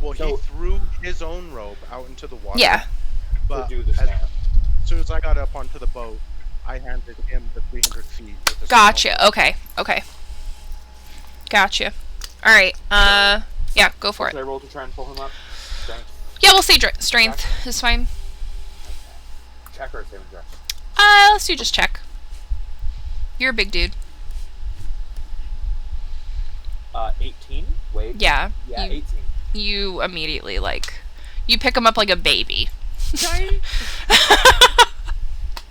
Speaker 6: Well, he
Speaker 2: So-
Speaker 6: threw his own rope out into the water.
Speaker 1: Yeah.
Speaker 6: But
Speaker 2: to do the
Speaker 6: as
Speaker 2: snare.
Speaker 6: soon as I got up onto the boat, I handed him the 300 feet with the
Speaker 1: Gotcha.
Speaker 6: small-
Speaker 1: Okay. Gotcha. All right. Yeah, go for
Speaker 2: Should I
Speaker 1: it.
Speaker 2: roll to try and pull him up? Strength.
Speaker 1: Yeah, we'll say strength is fine.
Speaker 2: Check or saving throw?
Speaker 1: Let's do just check. You're a big dude.
Speaker 2: 18? Wait.
Speaker 1: Yeah.
Speaker 2: Yeah,
Speaker 1: You,
Speaker 2: 18.
Speaker 1: you immediately you pick him up like a baby.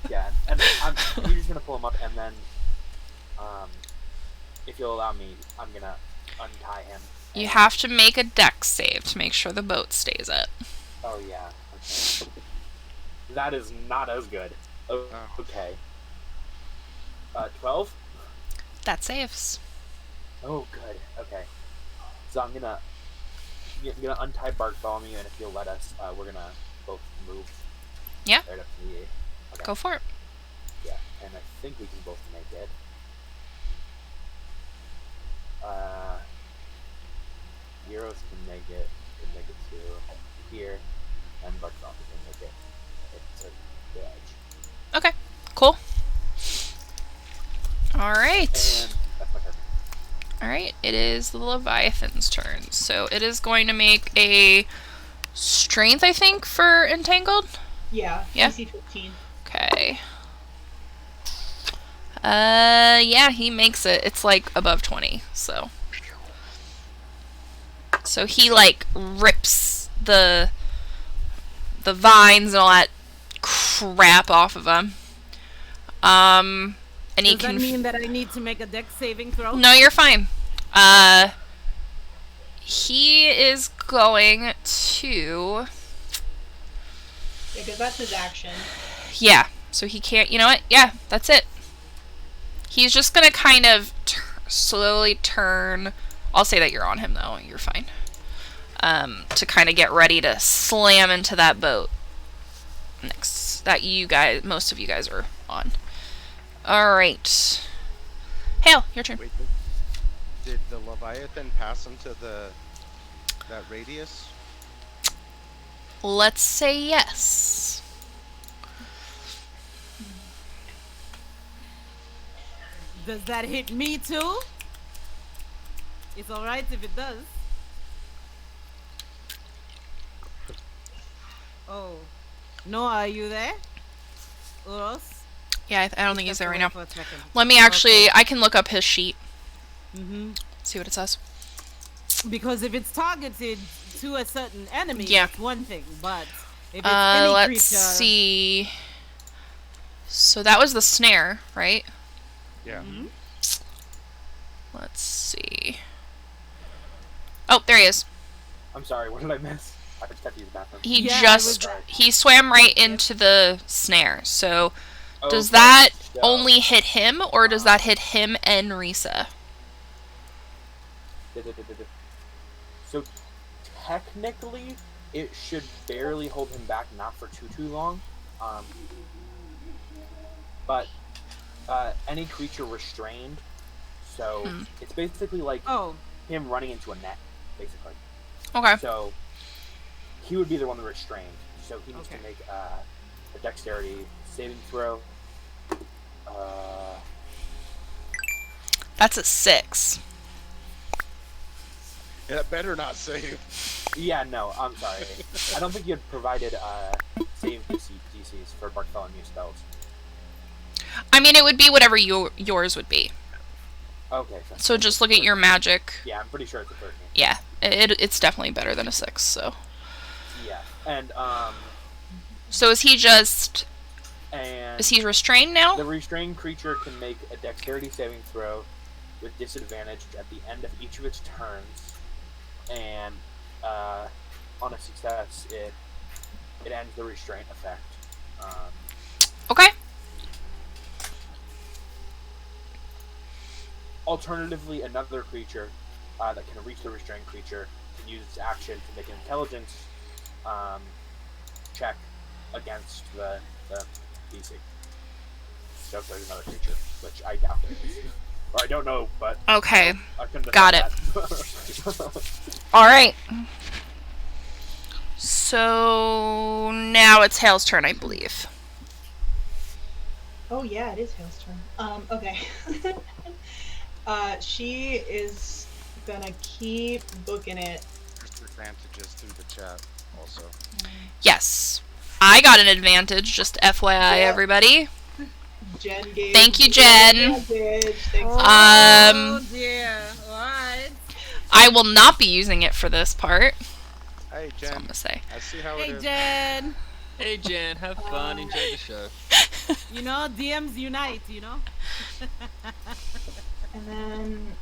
Speaker 2: Yeah, and we're just gonna pull him up, and then, if you'll allow me, I'm gonna untie him.
Speaker 1: You
Speaker 2: and-
Speaker 1: have to make a dex save to make sure the boat stays up.
Speaker 2: Oh yeah. Okay. That is not as good. Oh,
Speaker 6: Oh.
Speaker 2: okay. 12?
Speaker 1: That saves.
Speaker 2: Oh, good. Okay. So I'm gonna untie Bartholomew, and if you'll let us, we're gonna both move.
Speaker 1: Yeah.
Speaker 2: Right up to the. Okay.
Speaker 1: Go for it.
Speaker 2: Yeah, and I think we can both make it. Euros can make it to here, and Bartholomew can make it to the edge.
Speaker 1: Okay. Cool. All right.
Speaker 2: And that's my turn.
Speaker 1: All right. It is the Leviathan's turn. So it is going to make a strength, I think, for entangled.
Speaker 7: Yeah.
Speaker 1: Yeah.
Speaker 7: DC 15.
Speaker 1: Okay. Yeah, he makes it. It's like above 20, so. So he rips the vines and all that crap off of him. And he
Speaker 4: Does
Speaker 1: can
Speaker 4: that mean that I need to make a dex saving throw?
Speaker 1: No, you're fine. He is going to
Speaker 7: Because that's his action.
Speaker 1: Yeah, so he can't, you know what? Yeah, that's it. He's just gonna kind of slowly turn. I'll say that you're on him, though. You're fine. To kind of get ready to slam into that boat. Next. That most of you guys are on. Alright. Hale, your turn.
Speaker 6: Wait, did the Leviathan pass into that radius?
Speaker 1: Let's say yes.
Speaker 4: Does that hit me too? It's alright if it does. Oh. Noah, are you there? Uros?
Speaker 1: Yeah, I don't think he's there right now.
Speaker 4: For a second.
Speaker 1: Let me actually, I can look up his sheet.
Speaker 4: Mm-hmm.
Speaker 1: See what it says.
Speaker 4: Because if it's targeted to a certain enemy,
Speaker 1: Yeah.
Speaker 4: it's one thing. But if it's any
Speaker 1: Let's
Speaker 4: creature,
Speaker 1: see. So that was the snare, right?
Speaker 6: Yeah.
Speaker 4: Mhm.
Speaker 1: Let's see. Oh, there he is.
Speaker 2: I'm sorry, what did I miss? I just had to use the bathroom.
Speaker 1: He
Speaker 4: Yeah, I
Speaker 1: just
Speaker 4: was-
Speaker 1: he swam right into the snare. So does
Speaker 2: Okay,
Speaker 1: that
Speaker 2: so-
Speaker 1: only hit him, or does that hit him and Risa?
Speaker 2: So technically, it should barely hold him back, not for too long. But any creature restrained, so
Speaker 1: Hmm.
Speaker 2: it's basically like
Speaker 4: Oh,
Speaker 2: him running into a net, basically.
Speaker 1: Okay.
Speaker 2: So he would be the one that restrained. so he needs
Speaker 4: Okay.
Speaker 2: to make a dexterity saving throw.
Speaker 1: That's a 6.
Speaker 6: Yeah, better not save.
Speaker 2: Yeah, no, I'm sorry. I don't think you had provided save DCs for Bartholomew spells.
Speaker 1: I mean, it would be whatever yours would be.
Speaker 2: Okay.
Speaker 1: So just look at your magic.
Speaker 2: Yeah, I'm pretty sure it's a 13.
Speaker 1: Yeah, it's definitely better than a 6, so.
Speaker 2: Yeah, and
Speaker 1: So is he just...
Speaker 2: and
Speaker 1: Is he restrained now?
Speaker 2: the restrained creature can make a dexterity saving throw with disadvantage at the end of each of its turns, and on a success, it ends the restraint effect.
Speaker 1: Okay.
Speaker 2: Alternatively, another creature that can reach the restrained creature can use its action to make an intelligence check against the DC. So if there's another creature, which I doubt there is. Or I don't know, but
Speaker 1: Okay.
Speaker 2: I couldn't have
Speaker 1: Got
Speaker 2: done
Speaker 1: it.
Speaker 2: that.
Speaker 1: Alright. So now it's Hale's turn, I believe.
Speaker 7: Oh yeah, it is Hale's turn. Okay. She is gonna keep booking it.
Speaker 6: There's advantages through the chat also.
Speaker 1: Yes. I got an advantage, just FYI,
Speaker 7: Yeah.
Speaker 1: everybody.
Speaker 7: Jen gave
Speaker 1: Thank you,
Speaker 7: me
Speaker 1: Jen.
Speaker 7: an advantage. Thanks.
Speaker 4: Oh dear. What?
Speaker 1: I will not be using it for this part.
Speaker 6: Hey,
Speaker 1: That's what I'm
Speaker 6: Jen.
Speaker 1: gonna say.
Speaker 6: I see how it
Speaker 4: Hey
Speaker 6: is.
Speaker 4: Jen.
Speaker 5: Hey Jen, have fun, enjoy the show.
Speaker 4: You know, DMs unite. You know.
Speaker 7: And then,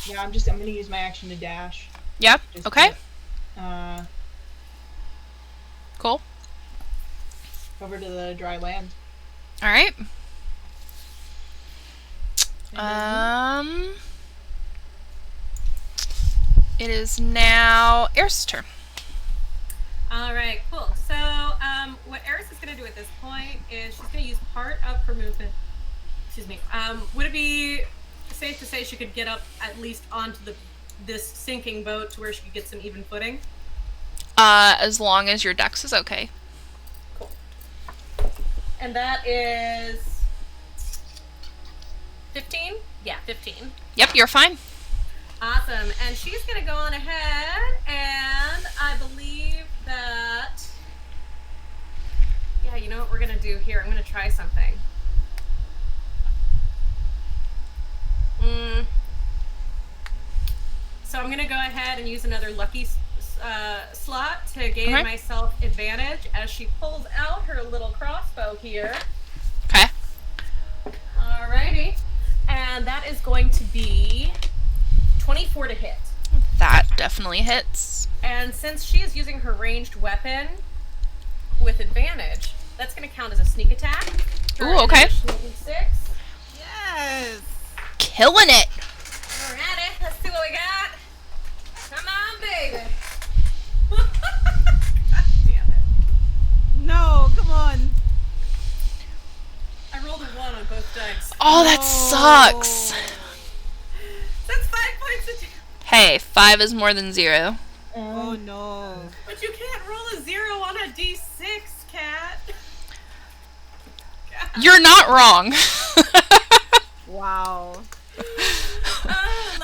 Speaker 7: yeah, I'm gonna use my action to dash.
Speaker 1: Yep.
Speaker 7: Just
Speaker 1: Okay.
Speaker 7: to,
Speaker 1: Cool.
Speaker 7: over to the dry land.
Speaker 1: Alright.
Speaker 7: And
Speaker 1: It is now Eris' turn.
Speaker 3: All right, cool. So, what Eris is going to do at this point is she's going to use part of her movement. Excuse me. Would it be safe to say she could get up at least onto this sinking boat to where she could get some even footing?
Speaker 1: As long as your dex is okay.
Speaker 3: Cool. And that is 15? Yeah, 15.
Speaker 1: Yep, you're fine.
Speaker 3: Awesome. And she's going to go on ahead, and I believe that... Yeah, you know what we're going to do here? I'm going to try something. So I'm going to go ahead and use another lucky slot to gain
Speaker 1: Okay.
Speaker 3: myself advantage as she pulls out her little crossbow here.
Speaker 1: Okay.
Speaker 3: Alrighty. And that is going to be 24 to hit.
Speaker 1: That definitely hits.
Speaker 3: And since she is using her ranged weapon with advantage, that's going to count as a sneak attack. for
Speaker 1: Ooh, okay.
Speaker 3: an additional D6.
Speaker 4: Yes.
Speaker 1: Killing it.
Speaker 3: Alrighty, let's see what we got. Come on, baby. God damn it.
Speaker 4: No, come on.
Speaker 3: I rolled a 1 on both dice.
Speaker 1: Oh, that sucks.
Speaker 3: That's 5 points of damage.
Speaker 1: Hey, 5 is more than 0.
Speaker 4: Oh no.
Speaker 3: But you can't roll a 0 on a D6, cat. God.
Speaker 1: You're not wrong.
Speaker 4: Wow.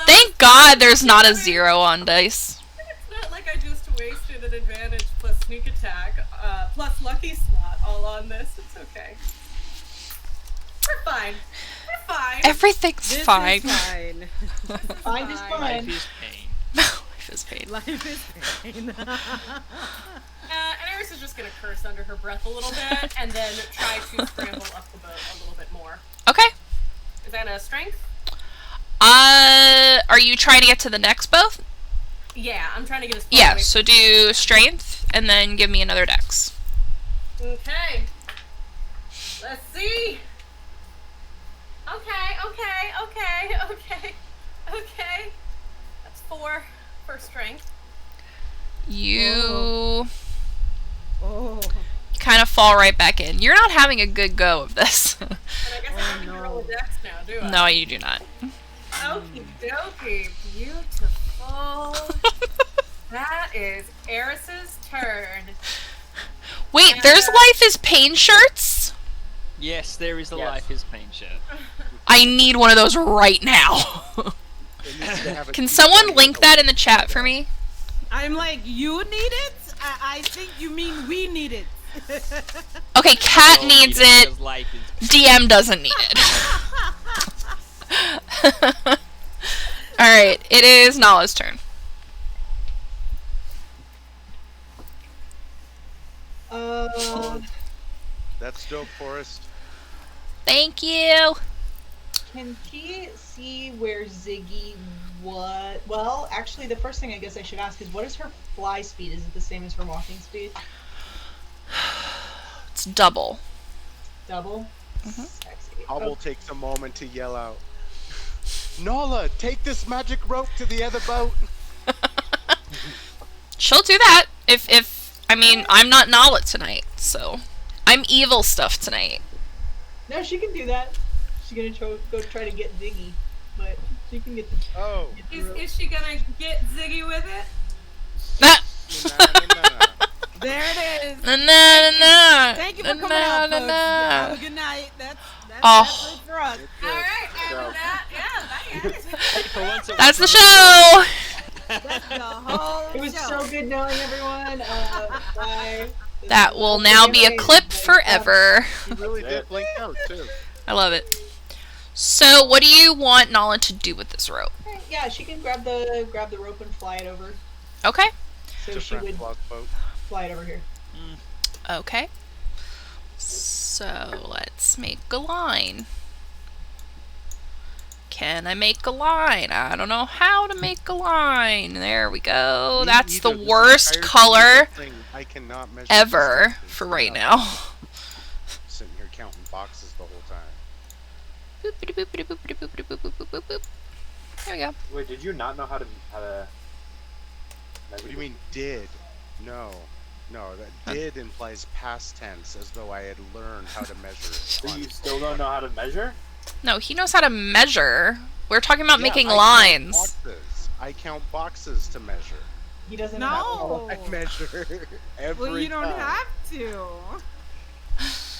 Speaker 1: Thank God there's not a 0 on dice.
Speaker 3: It's not like I just wasted an advantage plus sneak attack, plus lucky slot all on this. It's okay. We're fine. We're fine.
Speaker 1: Everything's
Speaker 4: This
Speaker 1: fine.
Speaker 4: is fine.
Speaker 7: Fine is
Speaker 5: Life
Speaker 7: fine.
Speaker 5: is pain.
Speaker 1: Life is pain.
Speaker 4: Life is pain.
Speaker 3: And Iris is just gonna curse under her breath a little bit, and then try to scramble up the boat a little bit more.
Speaker 1: Okay.
Speaker 3: Is that a strength?
Speaker 1: Are you trying to get to the next both?
Speaker 3: Yeah, I'm trying to get as far
Speaker 1: Yeah,
Speaker 3: away
Speaker 1: so do strength and then give me another dex.
Speaker 3: Okay. Let's see. Okay. That's 4 for strength.
Speaker 1: You
Speaker 4: Oh.
Speaker 1: kind of fall right back in. You're not having a good go of this.
Speaker 3: But I guess I don't need to roll a dex now, do I?
Speaker 1: No, you do not.
Speaker 3: Okie dokie. Beautiful. That is Eris's turn.
Speaker 1: Wait, there's Life is Pain shirts?
Speaker 5: Yes, there is a
Speaker 2: Yes.
Speaker 5: Life is Pain shirt.
Speaker 1: I need one of those right now.
Speaker 6: It needs to have a
Speaker 1: Can someone
Speaker 6: T20
Speaker 1: link that in the chat for me?
Speaker 4: I'm like, you need it? I think you mean we need it.
Speaker 1: Okay, Cat
Speaker 5: All
Speaker 1: needs
Speaker 5: needed
Speaker 1: it.
Speaker 5: because Life is
Speaker 1: DM doesn't need it. Alright, it is Nala's turn.
Speaker 6: That's dope, Forrest.
Speaker 1: Thank you.
Speaker 7: Can he see where Ziggy was? Well, actually, the first thing I guess I should ask is, what is her fly speed? Is it the same as her walking speed?
Speaker 1: It's double.
Speaker 7: Double?
Speaker 1: Mhm.
Speaker 7: Sexy.
Speaker 6: Hobble takes a moment to yell out, Nala, take this magic rope to the other boat.
Speaker 1: She'll do that I mean, I'm not Nala tonight, so I'm evil stuff tonight.
Speaker 7: No, she can do that. She's gonna go try to get Ziggy, but she can get the.
Speaker 6: Oh.
Speaker 7: Get the rope.
Speaker 3: Is she gonna get Ziggy with it?
Speaker 1: Ah.
Speaker 6: Na-na-na-na.
Speaker 4: There it is.
Speaker 1: Na, na, na, na.
Speaker 4: Thank you for coming
Speaker 1: Na,
Speaker 4: out,
Speaker 1: na,
Speaker 4: folks.
Speaker 1: na.
Speaker 4: Have a good night. That's
Speaker 1: Oh.
Speaker 4: it for us.
Speaker 3: All right, and that, yeah, that is.
Speaker 5: For once it
Speaker 1: That's the
Speaker 5: was
Speaker 1: show!
Speaker 4: That's the whole
Speaker 7: It was
Speaker 4: show.
Speaker 7: so good knowing everyone. Bye.
Speaker 1: That will now be a clip forever.
Speaker 6: He really did blink out, too.
Speaker 1: I love it. So, what do you want Nala to do with this rope?
Speaker 7: Yeah, she can grab the rope and fly it over.
Speaker 1: Okay.
Speaker 7: So
Speaker 6: To
Speaker 7: she would
Speaker 6: Francois' boat.
Speaker 7: fly it over here.
Speaker 1: Okay. So, let's make a line. Can I make a line? I don't know how to make a line. There we go.
Speaker 6: Me
Speaker 1: That's the
Speaker 6: either. This
Speaker 1: worst
Speaker 6: entire
Speaker 1: color
Speaker 6: thing, I cannot measure
Speaker 1: ever
Speaker 6: distance.
Speaker 1: for right
Speaker 6: Yeah.
Speaker 1: now.
Speaker 6: Sitting here counting boxes the whole time.
Speaker 1: There we go.
Speaker 2: Wait, did you not know how to
Speaker 6: What do you mean did? No. No, that did implies past tense, as though I had learned how to measure.
Speaker 2: So you still don't know how to measure?
Speaker 1: No, he knows how to measure. We're talking about making
Speaker 6: I count
Speaker 1: lines.
Speaker 6: boxes. I count boxes to measure.
Speaker 7: He doesn't
Speaker 4: No.
Speaker 7: have
Speaker 6: I measure every
Speaker 4: Well, you don't
Speaker 6: time.
Speaker 4: have to.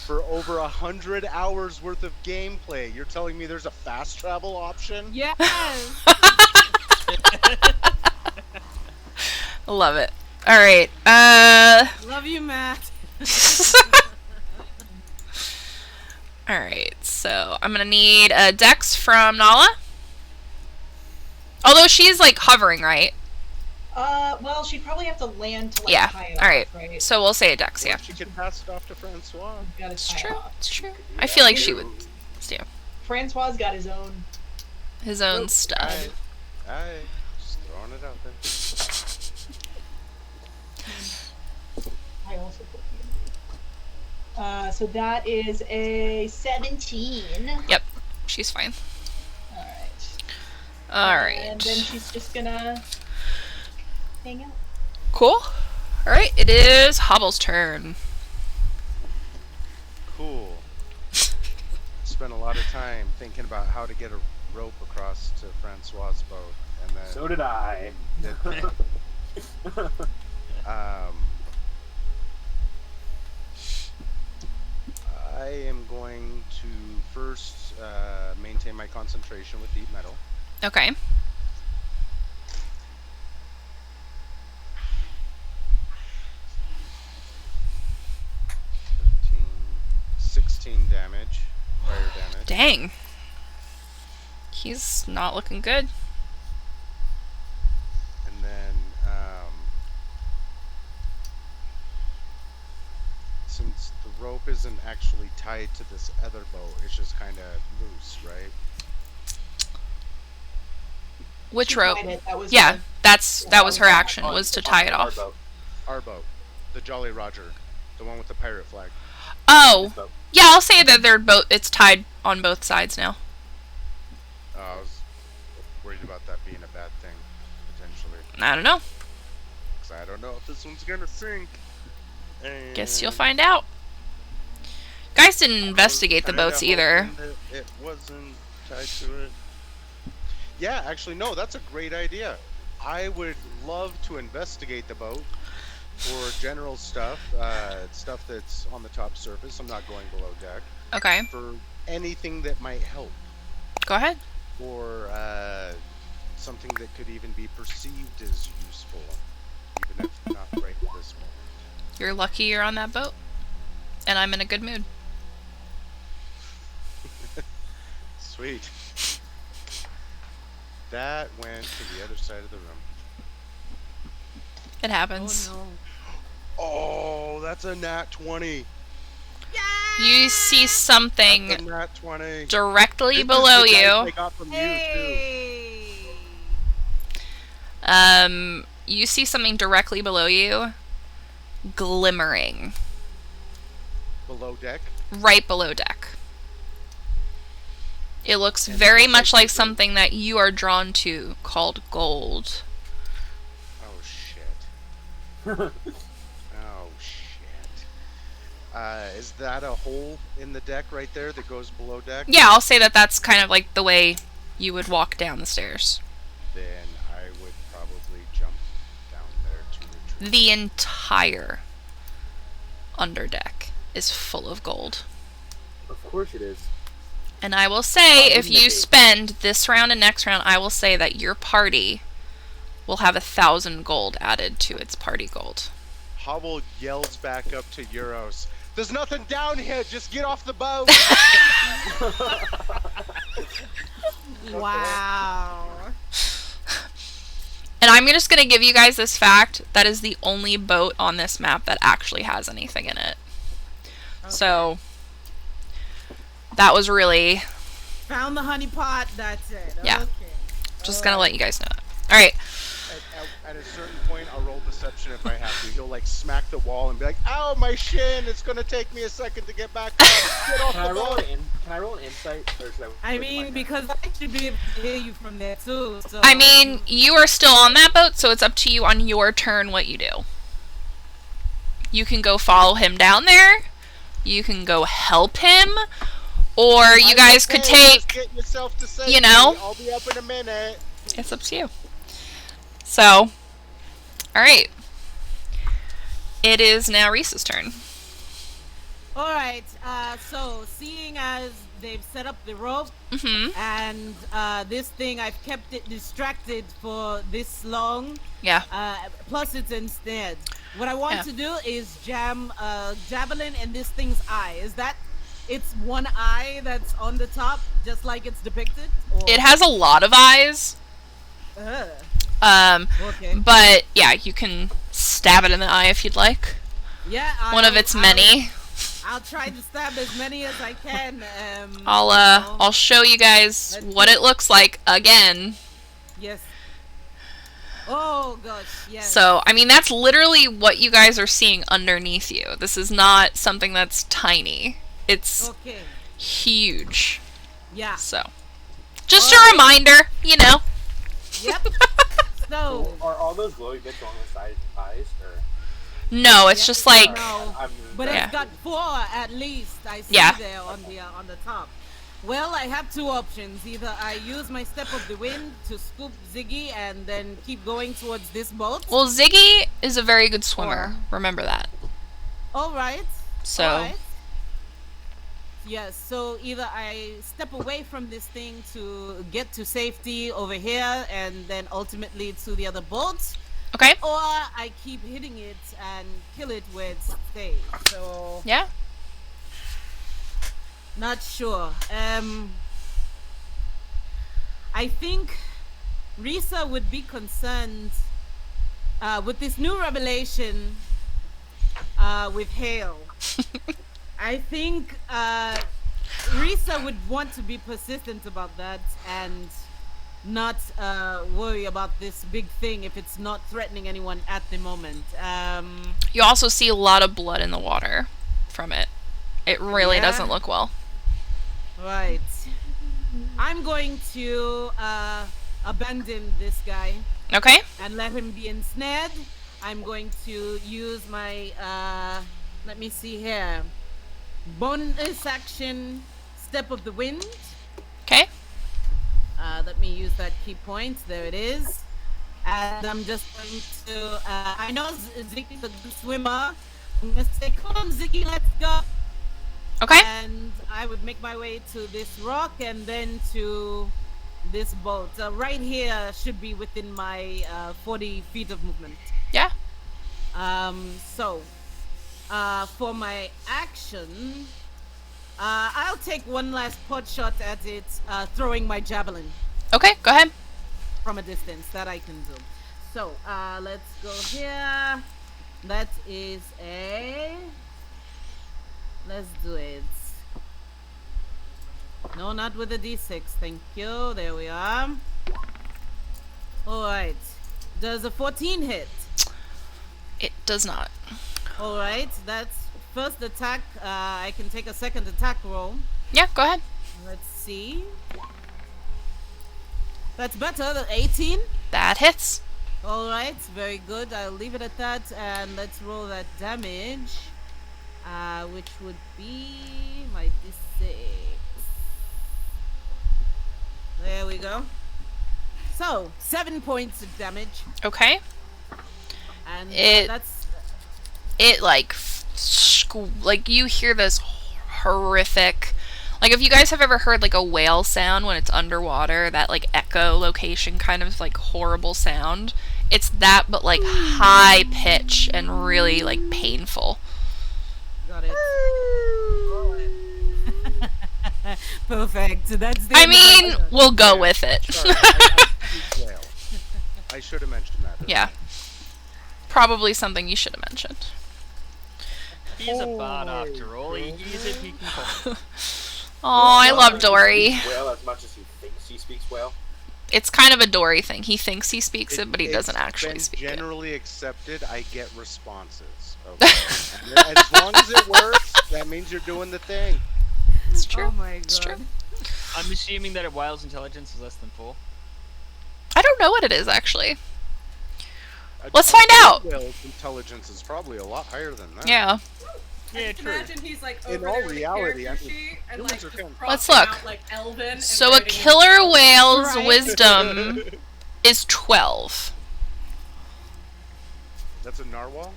Speaker 6: For over 100 hours worth of gameplay, you're telling me there's a fast travel option?
Speaker 4: Yes.
Speaker 1: Love it. All right.
Speaker 4: Love you, Matt.
Speaker 1: All right. So I'm gonna need a dex from Nala. Although she's like hovering, right?
Speaker 7: Well, she'd probably have to land to like
Speaker 1: Yeah.
Speaker 7: tie it
Speaker 1: All right.
Speaker 7: off, right?
Speaker 1: So we'll say a dex.
Speaker 6: Or
Speaker 1: Yeah.
Speaker 6: she could pass it off to Francois.
Speaker 7: Gotta
Speaker 1: It's
Speaker 7: tie it
Speaker 1: true.
Speaker 7: off.
Speaker 1: It's true. I feel like she would do
Speaker 7: Francois got his own.
Speaker 1: his own stuff.
Speaker 6: Alright, just throwing it out there.
Speaker 7: I also put so that is a 17.
Speaker 1: Yep. She's fine.
Speaker 7: All right.
Speaker 1: All right.
Speaker 7: And then she's just gonna hang out.
Speaker 1: Cool. All right. It is Hobble's turn.
Speaker 6: Cool. Spent a lot of time thinking about how to get a rope across to Francois' boat, and then
Speaker 2: So did I.
Speaker 6: I am going to first maintain my concentration with deep metal.
Speaker 1: Okay.
Speaker 6: Thirteen, 16 damage, fire damage.
Speaker 1: Dang. He's not looking good.
Speaker 6: And then, since the rope isn't actually tied to this other boat, it's just kind of loose, right?
Speaker 1: Which
Speaker 7: She
Speaker 1: rope?
Speaker 7: tied it, that was
Speaker 1: Yeah,
Speaker 7: the-
Speaker 1: that was her action,
Speaker 2: On-
Speaker 1: was to
Speaker 2: on
Speaker 1: tie it
Speaker 2: our
Speaker 1: off.
Speaker 2: boat.
Speaker 6: Our boat, the Jolly Roger, the one with the pirate flag.
Speaker 1: Oh,
Speaker 2: This boat.
Speaker 1: yeah, I'll say that they're both. It's tied on both sides now.
Speaker 6: I was worried about that being a bad thing, potentially.
Speaker 1: I don't know.
Speaker 6: Because I don't know if this one's gonna sink. And
Speaker 1: Guess you'll find out. Guys didn't investigate the
Speaker 6: kinda
Speaker 1: boats either.
Speaker 6: hoping that it wasn't tied to it. Yeah, actually, no, that's a great idea. I would love to investigate the boat for general stuff, stuff that's on the top surface. I'm not going below deck.
Speaker 1: Okay.
Speaker 6: For anything that might help,
Speaker 1: Go ahead.
Speaker 6: or something that could even be perceived as useful, even if not right at this moment.
Speaker 1: You're lucky you're on that boat. And I'm in a good mood.
Speaker 6: Sweet. That went to the other side of the room.
Speaker 1: It happens.
Speaker 4: Oh no.
Speaker 6: Oh, that's a nat 20.
Speaker 1: You see
Speaker 6: That's a
Speaker 1: something
Speaker 6: nat 20.
Speaker 1: directly
Speaker 6: This is
Speaker 1: below
Speaker 6: the dice I
Speaker 1: you.
Speaker 6: got from
Speaker 4: Hey.
Speaker 1: You see something directly below you glimmering
Speaker 6: you too. Below deck.
Speaker 1: right below deck. It looks
Speaker 6: And
Speaker 1: very
Speaker 6: it's
Speaker 1: much
Speaker 6: like
Speaker 1: like something that you are drawn to called gold.
Speaker 6: Oh shit. Oh shit. Is that a hole in the deck right there that goes below deck?
Speaker 1: Yeah, I'll say that that's kind of like the way you would walk down the stairs.
Speaker 6: Then I would probably jump down there to retrieve.
Speaker 1: The entire underdeck is full of gold.
Speaker 2: Of course it is.
Speaker 1: And I will say, if
Speaker 2: wouldn't it
Speaker 1: you
Speaker 2: be?
Speaker 1: spend this round and next round, I will say that your party will have 1,000 gold added to its party gold.
Speaker 6: Hobble yells back up to Euros. There's nothing down here. Just get off the boat.
Speaker 4: Wow.
Speaker 1: And I'm just going to give you guys this fact. That is the only boat on this map that actually has anything in it. So, that was really...
Speaker 4: Found the honey pot. That's it.
Speaker 1: Yeah.
Speaker 4: Okay.
Speaker 1: Just going to let you guys know that. Alright.
Speaker 6: At a certain point, I'll roll deception if I have to. He'll like smack the wall and be like, "Ow, my shin! It's gonna take me a second to get back up. Get off
Speaker 2: Can
Speaker 6: the
Speaker 2: I roll
Speaker 6: boat."
Speaker 2: Can I roll an insight, or should I?
Speaker 4: I
Speaker 2: wait till my
Speaker 4: mean,
Speaker 2: turn?
Speaker 4: because I should be able to hear you from there too. So.
Speaker 1: I mean, you are still on that boat, so it's up to you on your turn what you do. You can go follow him down there. You can go help him. Or you guys could
Speaker 6: Just
Speaker 1: take...
Speaker 6: get yourself to safety.
Speaker 1: you know.
Speaker 6: I'll be up in a minute.
Speaker 1: It's up to you. So, alright. It is now Reese's turn.
Speaker 4: All right. So seeing as they've set up the rope
Speaker 1: Mm-hmm.
Speaker 4: and this thing, I've kept it distracted for this long.
Speaker 1: Yeah.
Speaker 4: Plus, it's ensnared. What I want
Speaker 1: Yeah.
Speaker 4: to do is jam javelin in this thing's eye. Is that? It's one eye that's on the top, just like it's depicted. Or...
Speaker 1: It has a lot of eyes.
Speaker 4: Okay.
Speaker 1: But yeah, you can stab it in the eye if you'd like.
Speaker 4: Yeah.
Speaker 1: One of its many.
Speaker 4: I'll try to stab as many as I can.
Speaker 1: I'll show you guys what it looks like again.
Speaker 4: Yes. Oh gosh, yes.
Speaker 1: So, I mean, that's literally what you guys are seeing underneath you. This is not something that's tiny. It's
Speaker 4: Okay.
Speaker 1: huge.
Speaker 4: Yeah.
Speaker 1: So, just
Speaker 4: Alright.
Speaker 1: a reminder, you know.
Speaker 4: Yep. So.
Speaker 2: Are all those glowy bits on the side eyes, or?
Speaker 1: No, it's
Speaker 4: Yeah,
Speaker 1: just like,
Speaker 4: no.
Speaker 2: I'm
Speaker 4: But
Speaker 1: Yeah.
Speaker 4: it's got 4 at least. I see
Speaker 1: Yeah.
Speaker 4: there on the top. Well, I have 2 options. Either I use my step of the wind to scoop Ziggy and then keep going towards this boat.
Speaker 1: well, Ziggy is a very good swimmer. Remember that.
Speaker 4: All right.
Speaker 1: So,
Speaker 4: All right. Yes. So either I step away from this thing to get to safety over here and then ultimately to the other boat,
Speaker 1: okay.
Speaker 4: or I keep hitting it and kill it where it stays. So.
Speaker 1: Yeah.
Speaker 4: Not sure. I think Risa would be concerned with this new revelation with Hale. I think Risa would want to be persistent about that and not worry about this big thing if it's not threatening anyone at the moment.
Speaker 1: You also see a lot of blood in the water from it. It really
Speaker 4: Yeah.
Speaker 1: doesn't look well.
Speaker 4: Right. I'm going to abandon this guy
Speaker 1: Okay.
Speaker 4: and let him be ensnared. I'm going to use my let me see here. Bonus action, step of the wind.
Speaker 1: Okay.
Speaker 4: Let me use that key point. There it is. And I'm just going to. I know Ziggy's a good swimmer. I'm gonna say, "Come on, Ziggy, let's go."
Speaker 1: Okay.
Speaker 4: And I would make my way to this rock and then to this boat. Right here should be within my 40 feet of movement.
Speaker 1: Yeah.
Speaker 4: So, for my action, I'll take one last pot shot at it, throwing my javelin
Speaker 1: Okay, go ahead.
Speaker 4: from a distance. That I can do. So, let's go here. That is a... Let's do it. No, not with a d6. Thank you. There we are. Alright. Does a 14 hit?
Speaker 1: It does not.
Speaker 4: Alright. That's first attack. I can take a second attack roll.
Speaker 1: Yeah, go ahead.
Speaker 4: Let's see. That's better than 18.
Speaker 1: That hits.
Speaker 4: Alright. Very good. I'll leave it at that. And let's roll that damage. Which would be my d6. There we go. So, 7 points of damage.
Speaker 1: Okay.
Speaker 4: And
Speaker 1: It-
Speaker 4: that's...
Speaker 1: It like like you hear this horrific, like if you guys have ever heard like a whale sound when it's underwater, that like echo location kind of like horrible sound. It's that, but like high pitch and really like painful.
Speaker 4: Got it. Perfect. That's the
Speaker 1: I
Speaker 4: end of my
Speaker 1: mean,
Speaker 4: turn.
Speaker 1: we'll go with it.
Speaker 6: Sorry, I speak whale. I should have mentioned that.
Speaker 1: Yeah. Probably something you should have mentioned.
Speaker 5: He's a bard after all. He is it, he can call.
Speaker 1: Oh, I love Dory.
Speaker 2: Whale as much as he thinks he speaks whale.
Speaker 1: It's kind of a Dory thing. He thinks he speaks it, but he doesn't
Speaker 6: It's
Speaker 1: actually
Speaker 6: been
Speaker 1: speak it.
Speaker 6: generally accepted. I get responses. Okay? And as long as it works, that means you're doing the thing.
Speaker 1: It's true.
Speaker 4: Oh my god.
Speaker 1: It's true.
Speaker 5: I'm assuming that a whale's intelligence is less than 4.
Speaker 1: I don't know what it is actually.
Speaker 6: A
Speaker 1: Let's find out.
Speaker 6: whale's intelligence is probably a lot higher than that.
Speaker 1: Yeah.
Speaker 5: Yeah,
Speaker 3: Just
Speaker 5: true.
Speaker 3: imagine he's like
Speaker 6: In
Speaker 3: over
Speaker 6: all
Speaker 3: there with the
Speaker 6: reality,
Speaker 3: character
Speaker 6: I mean,
Speaker 3: sheet and
Speaker 6: humans
Speaker 3: like
Speaker 6: are
Speaker 3: just
Speaker 6: kind of-
Speaker 1: Let's
Speaker 3: crossing
Speaker 1: look.
Speaker 3: out, like Elven and
Speaker 1: So a
Speaker 3: writing in
Speaker 1: killer
Speaker 3: gold.
Speaker 1: whale's
Speaker 4: Right.
Speaker 1: wisdom is 12.
Speaker 6: That's a narwhal?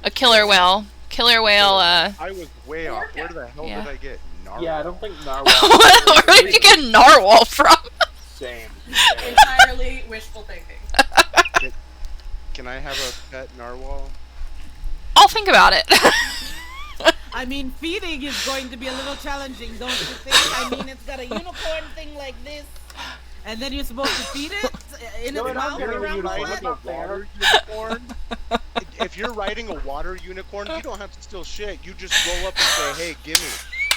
Speaker 1: A killer whale. Killer whale,
Speaker 6: I was way off. Where the hell
Speaker 1: Yeah.
Speaker 6: did I get narwhal?
Speaker 2: Yeah, I don't think narwhal.
Speaker 1: Where did you get narwhal from?
Speaker 2: Same.
Speaker 3: Entirely wishful thinking.
Speaker 6: Can I have a pet narwhal?
Speaker 1: I'll think about it.
Speaker 4: I mean, feeding is going to be a little challenging, don't you think? I mean, it's got a unicorn thing like this, and then you're supposed to feed it in
Speaker 2: No,
Speaker 4: its
Speaker 2: we're not
Speaker 4: mouth
Speaker 2: getting a
Speaker 4: around
Speaker 2: unicorn.
Speaker 4: like
Speaker 2: That's
Speaker 4: that?
Speaker 2: not fair.
Speaker 6: Water unicorn? If you're riding a water unicorn, you don't have to steal shit. You just roll up and say, "Hey, gimme."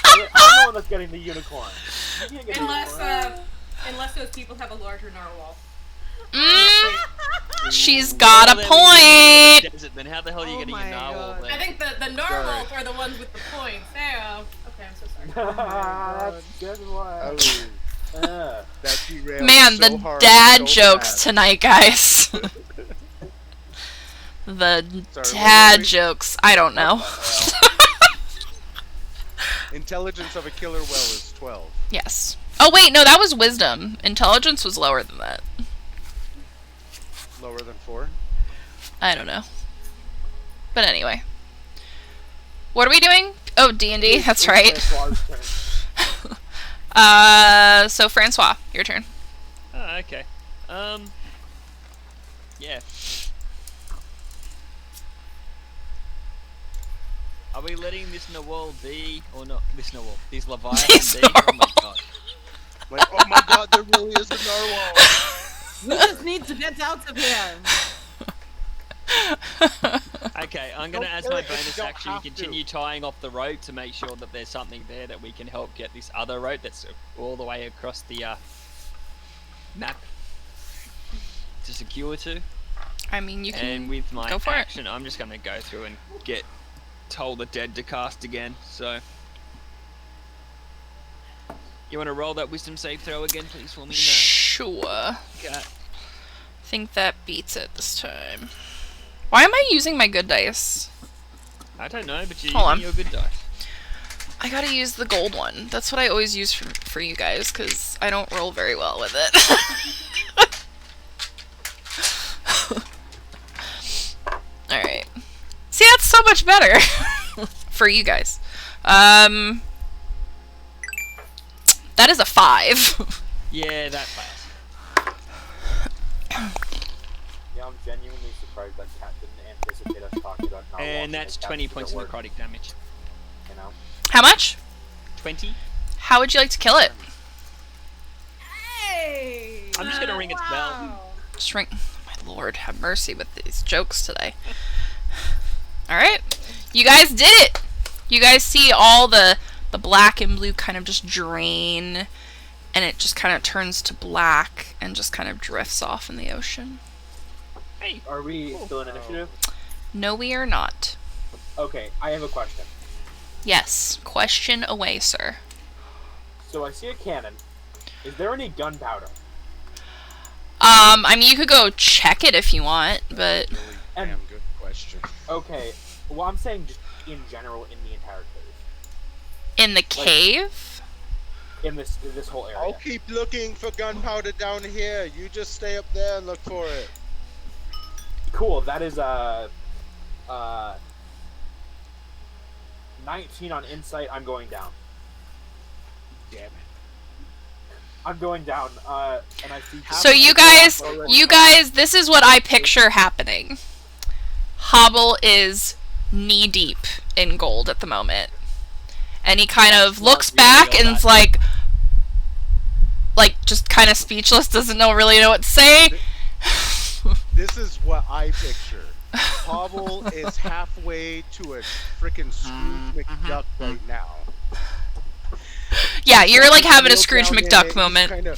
Speaker 2: I'm the one that's getting the unicorn. You can't get the unicorn.
Speaker 3: Unless those people have a larger narwhal.
Speaker 1: She's got a
Speaker 5: Well, then when you live in the
Speaker 1: point.
Speaker 5: desert, then how the hell are you
Speaker 4: Oh
Speaker 5: getting
Speaker 4: my
Speaker 5: a narwhal
Speaker 4: God.
Speaker 5: then?
Speaker 3: I think the narwhals are the ones with the points. There. Okay, I'm so sorry.
Speaker 2: That's a good one.
Speaker 6: Oh, that derailed
Speaker 1: Man,
Speaker 6: so
Speaker 1: the
Speaker 6: hard,
Speaker 1: dad
Speaker 6: so
Speaker 1: jokes
Speaker 6: fast.
Speaker 1: tonight, guys. The
Speaker 6: Sorry,
Speaker 1: dad
Speaker 6: what were we-
Speaker 1: jokes. I don't know.
Speaker 6: Intelligence of a killer whale is 12.
Speaker 1: Yes. Oh wait, no, that was wisdom. Intelligence was lower than that.
Speaker 6: Lower than 4?
Speaker 1: I don't know. But anyway. What are we doing? Oh, D&D, that's right. So Francois, your turn.
Speaker 5: Oh, okay. Yeah. Are we letting this narwhal be, or not? This narwhal, this leviathan
Speaker 1: This
Speaker 5: be? Oh my
Speaker 1: narwhal.
Speaker 5: god.
Speaker 6: Like, oh my god, there really is a narwhal.
Speaker 4: We just need to get out of here.
Speaker 5: Okay, I'm gonna,
Speaker 6: Don't
Speaker 5: as
Speaker 6: do
Speaker 5: my
Speaker 6: it if you
Speaker 5: bonus
Speaker 6: don't
Speaker 5: action,
Speaker 6: have to.
Speaker 5: continue tying off the rope to make sure that there's something there that we can help get this other rope that's all the way across the map to secure to.
Speaker 1: I mean, you can.
Speaker 5: And with my
Speaker 1: go for it.
Speaker 5: action, I'm just gonna go through and get Toll the Dead to cast again. So, you want to roll that Wisdom save throw again, please, for me?
Speaker 1: Sure.
Speaker 5: Okay.
Speaker 1: Think that beats it this time. Why am I using my good dice?
Speaker 5: I don't know, but you're
Speaker 1: Hold on.
Speaker 5: using your good dice.
Speaker 1: I gotta use the gold one. That's what I always use for you guys, because I don't roll very well with it. much better for you guys. That is a 5.
Speaker 5: Yeah, that fails.
Speaker 2: Yeah, I'm genuinely surprised that Cat didn't anticipate us talking about not
Speaker 5: And
Speaker 2: walking
Speaker 5: that's
Speaker 2: the cat
Speaker 5: 20
Speaker 2: to
Speaker 5: points of
Speaker 2: work,
Speaker 5: necrotic damage.
Speaker 2: You know?
Speaker 1: How much?
Speaker 5: 20.
Speaker 1: How would you like to kill it?
Speaker 4: Hey!
Speaker 5: I'm just gonna ring its bell.
Speaker 1: Just ring. My lord, have mercy with these jokes today. Alright. You guys did it! You guys see all the black and blue kind of just drain, and it just kind of turns to black and just kind of drifts off in the ocean.
Speaker 5: Hey.
Speaker 2: Are we still in initiative?
Speaker 1: No, we are not.
Speaker 2: Okay, I have a question.
Speaker 1: Yes. Question away, sir.
Speaker 2: So I see a cannon. Is there any gunpowder?
Speaker 1: I mean, you could go check it if you want, but...
Speaker 6: Really damn good question.
Speaker 2: Okay, well, I'm saying just in general in the entire cave.
Speaker 1: In the cave?
Speaker 2: In this whole area.
Speaker 6: I'll keep looking for gunpowder down here. You just stay up there and look for it.
Speaker 2: Cool, that is 19 on insight. I'm going down.
Speaker 6: Damn it.
Speaker 2: I'm going down, and I see...
Speaker 1: So you guys, this is what I picture happening. Hobble is knee-deep in gold at the moment. And he kind of looks back and is like, just kind of speechless, doesn't really know what to say.
Speaker 6: This is what I picture. Hobble is halfway to a freaking Scrooge McDuck right now.
Speaker 1: Yeah, you're like having a
Speaker 6: Real
Speaker 1: Scrooge
Speaker 6: down in
Speaker 1: McDuck
Speaker 6: it,
Speaker 1: moment.
Speaker 6: He's, kinda,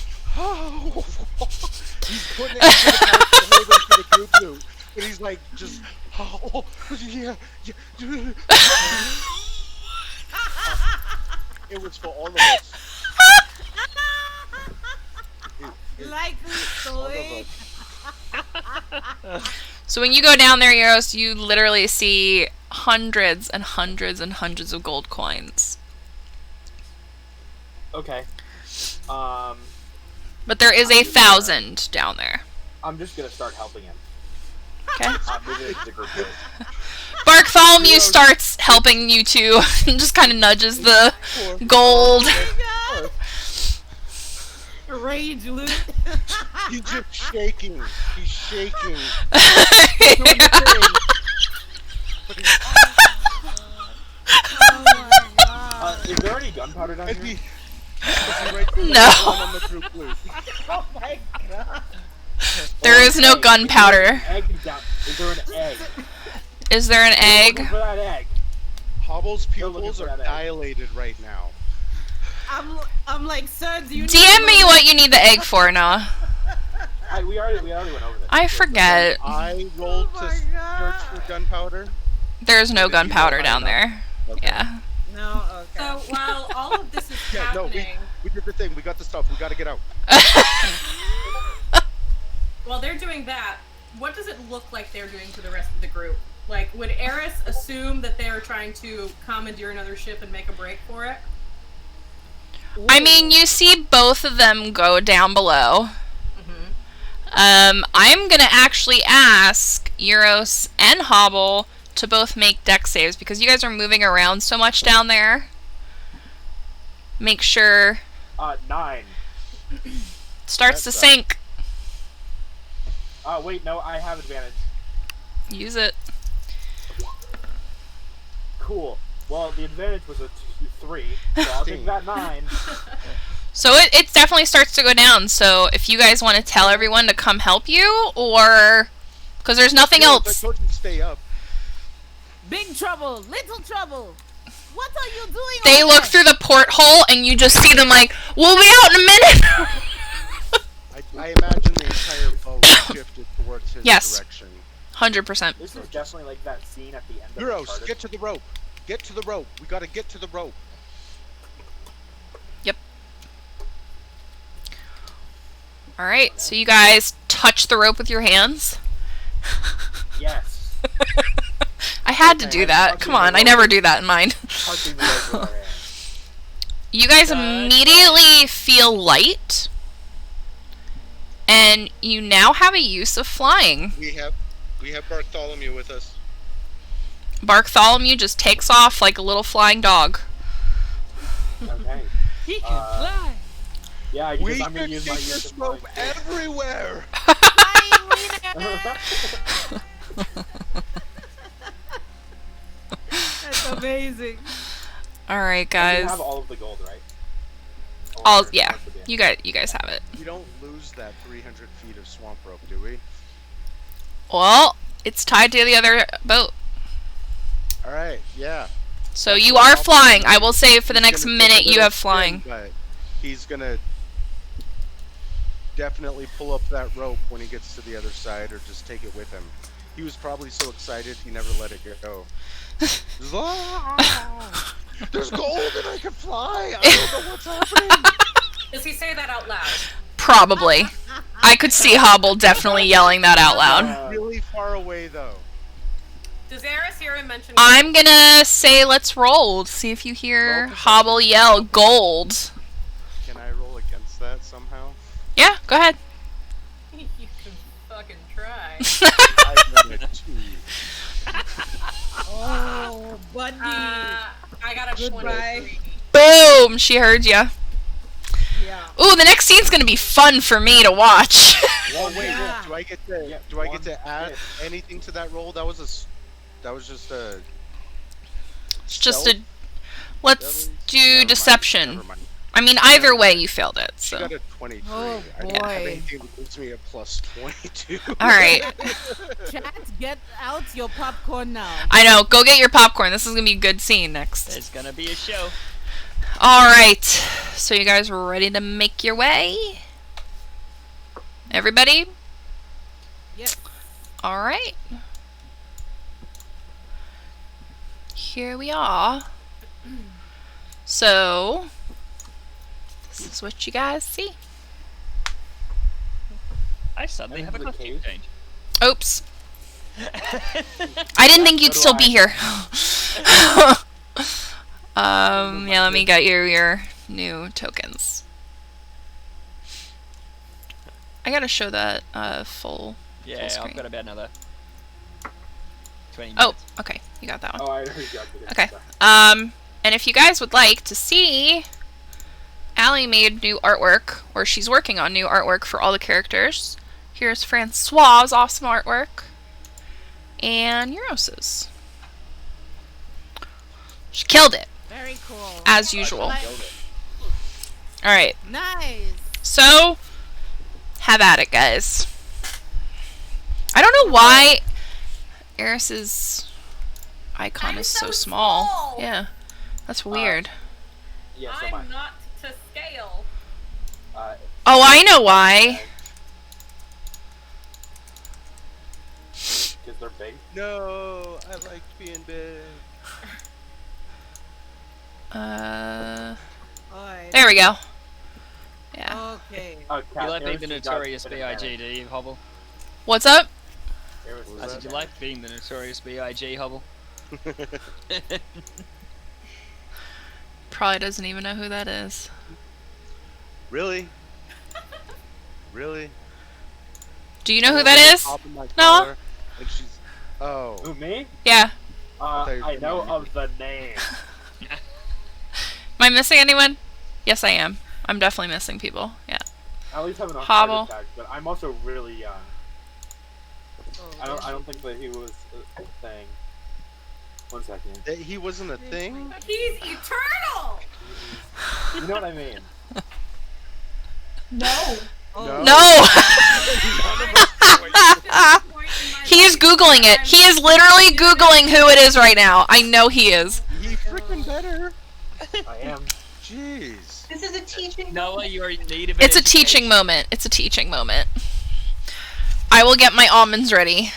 Speaker 6: he's putting it into the mouth to hold on to the group loot. And he's like, just, yeah. It was for all of us.
Speaker 4: Likely story.
Speaker 1: So when you go down there, Euros, you literally see hundreds and hundreds and hundreds of gold coins.
Speaker 2: Okay.
Speaker 1: But there is 1,000 down there.
Speaker 2: I'm just gonna start helping him.
Speaker 1: Okay.
Speaker 2: I'm moving into the group loot.
Speaker 1: Bartholomew starts helping you too, and just kind of nudges the gold.
Speaker 4: Rage loot.
Speaker 6: He's just shaking. He's shaking.
Speaker 4: Oh my god.
Speaker 2: Is there any gunpowder down
Speaker 6: And
Speaker 2: here?
Speaker 1: No.
Speaker 6: On the group loot.
Speaker 4: Oh my god.
Speaker 1: There is no gunpowder.
Speaker 2: Is there an egg?
Speaker 1: Is there an
Speaker 2: Looking
Speaker 1: egg?
Speaker 2: for that egg.
Speaker 6: Hobble's
Speaker 2: You're looking
Speaker 6: pupils
Speaker 2: for
Speaker 6: are
Speaker 2: that egg.
Speaker 6: dilated right now.
Speaker 4: I'm like, sir, do you need
Speaker 1: DM me
Speaker 4: to-
Speaker 1: what you need the egg for, Noah.
Speaker 2: We already went over this.
Speaker 1: I forget.
Speaker 6: I rolled
Speaker 4: Oh
Speaker 6: to
Speaker 4: my
Speaker 6: search
Speaker 4: God.
Speaker 6: for gunpowder.
Speaker 1: There's no
Speaker 6: Did you
Speaker 1: gunpowder
Speaker 6: find
Speaker 1: down
Speaker 6: out?
Speaker 1: there.
Speaker 6: Okay.
Speaker 1: Yeah.
Speaker 4: No, okay.
Speaker 3: So while all of this is
Speaker 6: Yeah, no,
Speaker 3: happening,
Speaker 6: we did the thing. We got the stuff. We got to get out.
Speaker 3: while they're doing that, what does it look like they're doing to the rest of the group? Like, would Eris assume that they're trying to commandeer another ship and make a break for it?
Speaker 1: I mean, you see both of them go down below.
Speaker 3: Mm-hmm.
Speaker 1: I'm gonna actually ask Euros and Hobble to both make deck saves because you guys are moving around so much down there. Make sure
Speaker 2: 9.
Speaker 1: starts to
Speaker 6: That's
Speaker 1: sink.
Speaker 2: Wait, no, I have advantage.
Speaker 1: Use it.
Speaker 2: Cool. Well, the advantage was a 3, so I'll take that 9.
Speaker 1: So it definitely starts to go down. So if you guys want to tell everyone to come help you, or because there's nothing
Speaker 6: I
Speaker 1: else.
Speaker 6: told you to stay up.
Speaker 4: Big trouble, little trouble. What are you doing?
Speaker 1: They
Speaker 4: over
Speaker 1: look
Speaker 4: there?
Speaker 1: through the porthole and you just see them like, we'll be out in a minute.
Speaker 6: I imagine the entire boat shifted towards his
Speaker 1: Yes.
Speaker 6: direction.
Speaker 1: 100%.
Speaker 2: This is definitely like that scene at the end of
Speaker 6: Euros,
Speaker 2: Uncharted.
Speaker 6: get to the rope. Get to the rope. We got to get to the rope.
Speaker 1: All right, so you guys touch the rope with your hands.
Speaker 2: Yes.
Speaker 1: I had to do that. Come on, I never do that in mine.
Speaker 2: Touching the rope with our hands.
Speaker 1: You guys immediately feel light, and you now have a use of flying.
Speaker 6: We have Bartholomew with us.
Speaker 1: Bartholomew just takes off like a little flying dog.
Speaker 2: Okay.
Speaker 4: He can fly.
Speaker 2: Yeah, I
Speaker 6: We
Speaker 2: guess I'm gonna
Speaker 6: can
Speaker 2: use
Speaker 6: take
Speaker 2: my
Speaker 6: this
Speaker 2: use of
Speaker 6: rope
Speaker 2: flying.
Speaker 6: everywhere.
Speaker 4: That's amazing.
Speaker 1: All right,
Speaker 2: You
Speaker 1: guys.
Speaker 2: have all of the gold, right?
Speaker 1: All
Speaker 2: Or
Speaker 1: yeah.
Speaker 2: most of it?
Speaker 1: You guys have it.
Speaker 6: We don't lose that 300 feet of swamp rope, do we?
Speaker 1: Well, it's tied to the other boat.
Speaker 6: All right, yeah.
Speaker 1: So
Speaker 6: That's
Speaker 1: you
Speaker 6: what
Speaker 1: are
Speaker 6: I'll
Speaker 1: flying.
Speaker 6: do.
Speaker 1: I will say for the
Speaker 6: He's
Speaker 1: next
Speaker 6: gonna take a
Speaker 1: minute you
Speaker 6: little
Speaker 1: have
Speaker 6: spin,
Speaker 1: flying.
Speaker 6: But he's gonna definitely pull up that rope when he gets to the other side, or just take it with him. He was probably so excited he never let it go. Ah, there's gold and I can fly. I don't know what's happening.
Speaker 3: Does he say that out loud?
Speaker 1: Probably. I could see Hobble definitely yelling that out loud.
Speaker 6: Really far away though.
Speaker 3: Does Eris hear him mention?
Speaker 1: I'm gonna say let's roll to see if you hear
Speaker 6: Roll.
Speaker 1: Hobble yell gold.
Speaker 6: Can I roll against that somehow?
Speaker 1: Yeah, go ahead.
Speaker 3: You can fucking try.
Speaker 6: I got a 2.
Speaker 4: Oh, buddy.
Speaker 3: I got a
Speaker 4: Goodbye.
Speaker 3: 23.
Speaker 1: Boom! She heard ya.
Speaker 4: Yeah.
Speaker 1: Ooh, the next scene's gonna be fun for me to watch.
Speaker 6: Oh wait,
Speaker 4: Yeah.
Speaker 6: do I get to
Speaker 2: Yeah,
Speaker 6: do I get
Speaker 2: one
Speaker 6: to add
Speaker 2: hit.
Speaker 6: anything to that roll? That was just a.
Speaker 1: It's just
Speaker 6: stealth?
Speaker 1: a. Let's
Speaker 6: Never
Speaker 1: do
Speaker 6: mind,
Speaker 1: deception.
Speaker 6: never mind.
Speaker 1: I mean, either way, you failed it.
Speaker 6: She
Speaker 1: So.
Speaker 6: got a 23.
Speaker 4: Oh,
Speaker 6: I don't have
Speaker 4: boy.
Speaker 6: anything that gives me a plus 22.
Speaker 1: All right.
Speaker 4: Chat, get out your popcorn now.
Speaker 1: I know. Go get your popcorn. This is gonna be a good scene next.
Speaker 5: There's gonna be a show.
Speaker 1: All right. So you guys ready to make your way? Everybody?
Speaker 4: Yes.
Speaker 1: All right. Here we are. So, this is what you guys see.
Speaker 5: I suddenly have a
Speaker 2: The
Speaker 5: costume
Speaker 2: cave?
Speaker 5: change.
Speaker 1: Oops. I didn't think you'd still be here. Yeah, let me get your new tokens. I gotta show that full
Speaker 5: Yeah,
Speaker 1: screen.
Speaker 5: I've got about another 20
Speaker 1: Oh,
Speaker 5: minutes.
Speaker 1: okay, you got that one.
Speaker 2: Oh, I already got it.
Speaker 1: Okay. And if you guys would like to see, Allie made new artwork, or she's working on new artwork for all the characters. Here's Francois's awesome artwork, and Euros's. She killed it,
Speaker 4: Very cool.
Speaker 1: as usual. Alright,
Speaker 4: Nice.
Speaker 1: so, have at it, guys. I don't know why Eris's icon
Speaker 3: I'm
Speaker 1: is
Speaker 3: so
Speaker 1: so small.
Speaker 3: small.
Speaker 1: Yeah, that's weird.
Speaker 2: Yeah, so am I.
Speaker 3: I'm not to scale.
Speaker 1: Oh, I know why.
Speaker 2: Because they're big.
Speaker 6: No, I like being big.
Speaker 4: Alright.
Speaker 1: There we go. Yeah.
Speaker 4: Okay.
Speaker 5: You like being the notorious B.I.G., do you, Hobble?
Speaker 1: What's up?
Speaker 5: I said, you like being the notorious B.I.G., Hobble?
Speaker 1: Probably doesn't even know who that is.
Speaker 6: Really? Really?
Speaker 1: Do you know who that is?
Speaker 6: Top of my
Speaker 1: Noah?
Speaker 6: collar, and she's. Oh.
Speaker 2: Who, me?
Speaker 1: Yeah.
Speaker 6: thought you were
Speaker 2: I know
Speaker 6: gonna
Speaker 2: of the name.
Speaker 1: Am I missing anyone? Yes, I am. I'm definitely missing people. Yeah.
Speaker 2: I at least have enough
Speaker 1: Hobble.
Speaker 2: heart attack, but I'm also really young.
Speaker 4: Oh,
Speaker 2: I don't think that he was a thing. 1 second.
Speaker 6: That he wasn't a thing?
Speaker 3: He's eternal.
Speaker 2: You know what I mean?
Speaker 7: No.
Speaker 4: Oh,
Speaker 1: No!
Speaker 3: Point in my
Speaker 1: He is
Speaker 3: life,
Speaker 1: Googling it.
Speaker 3: I'm-
Speaker 1: He is literally Googling who it is right now. I know he is.
Speaker 6: He freaking better.
Speaker 2: I am.
Speaker 6: Jeez.
Speaker 7: This is a teaching.
Speaker 5: Noah, you are in need of an
Speaker 1: It's a teaching
Speaker 5: education.
Speaker 1: moment. It's a teaching moment. I will get my almonds ready.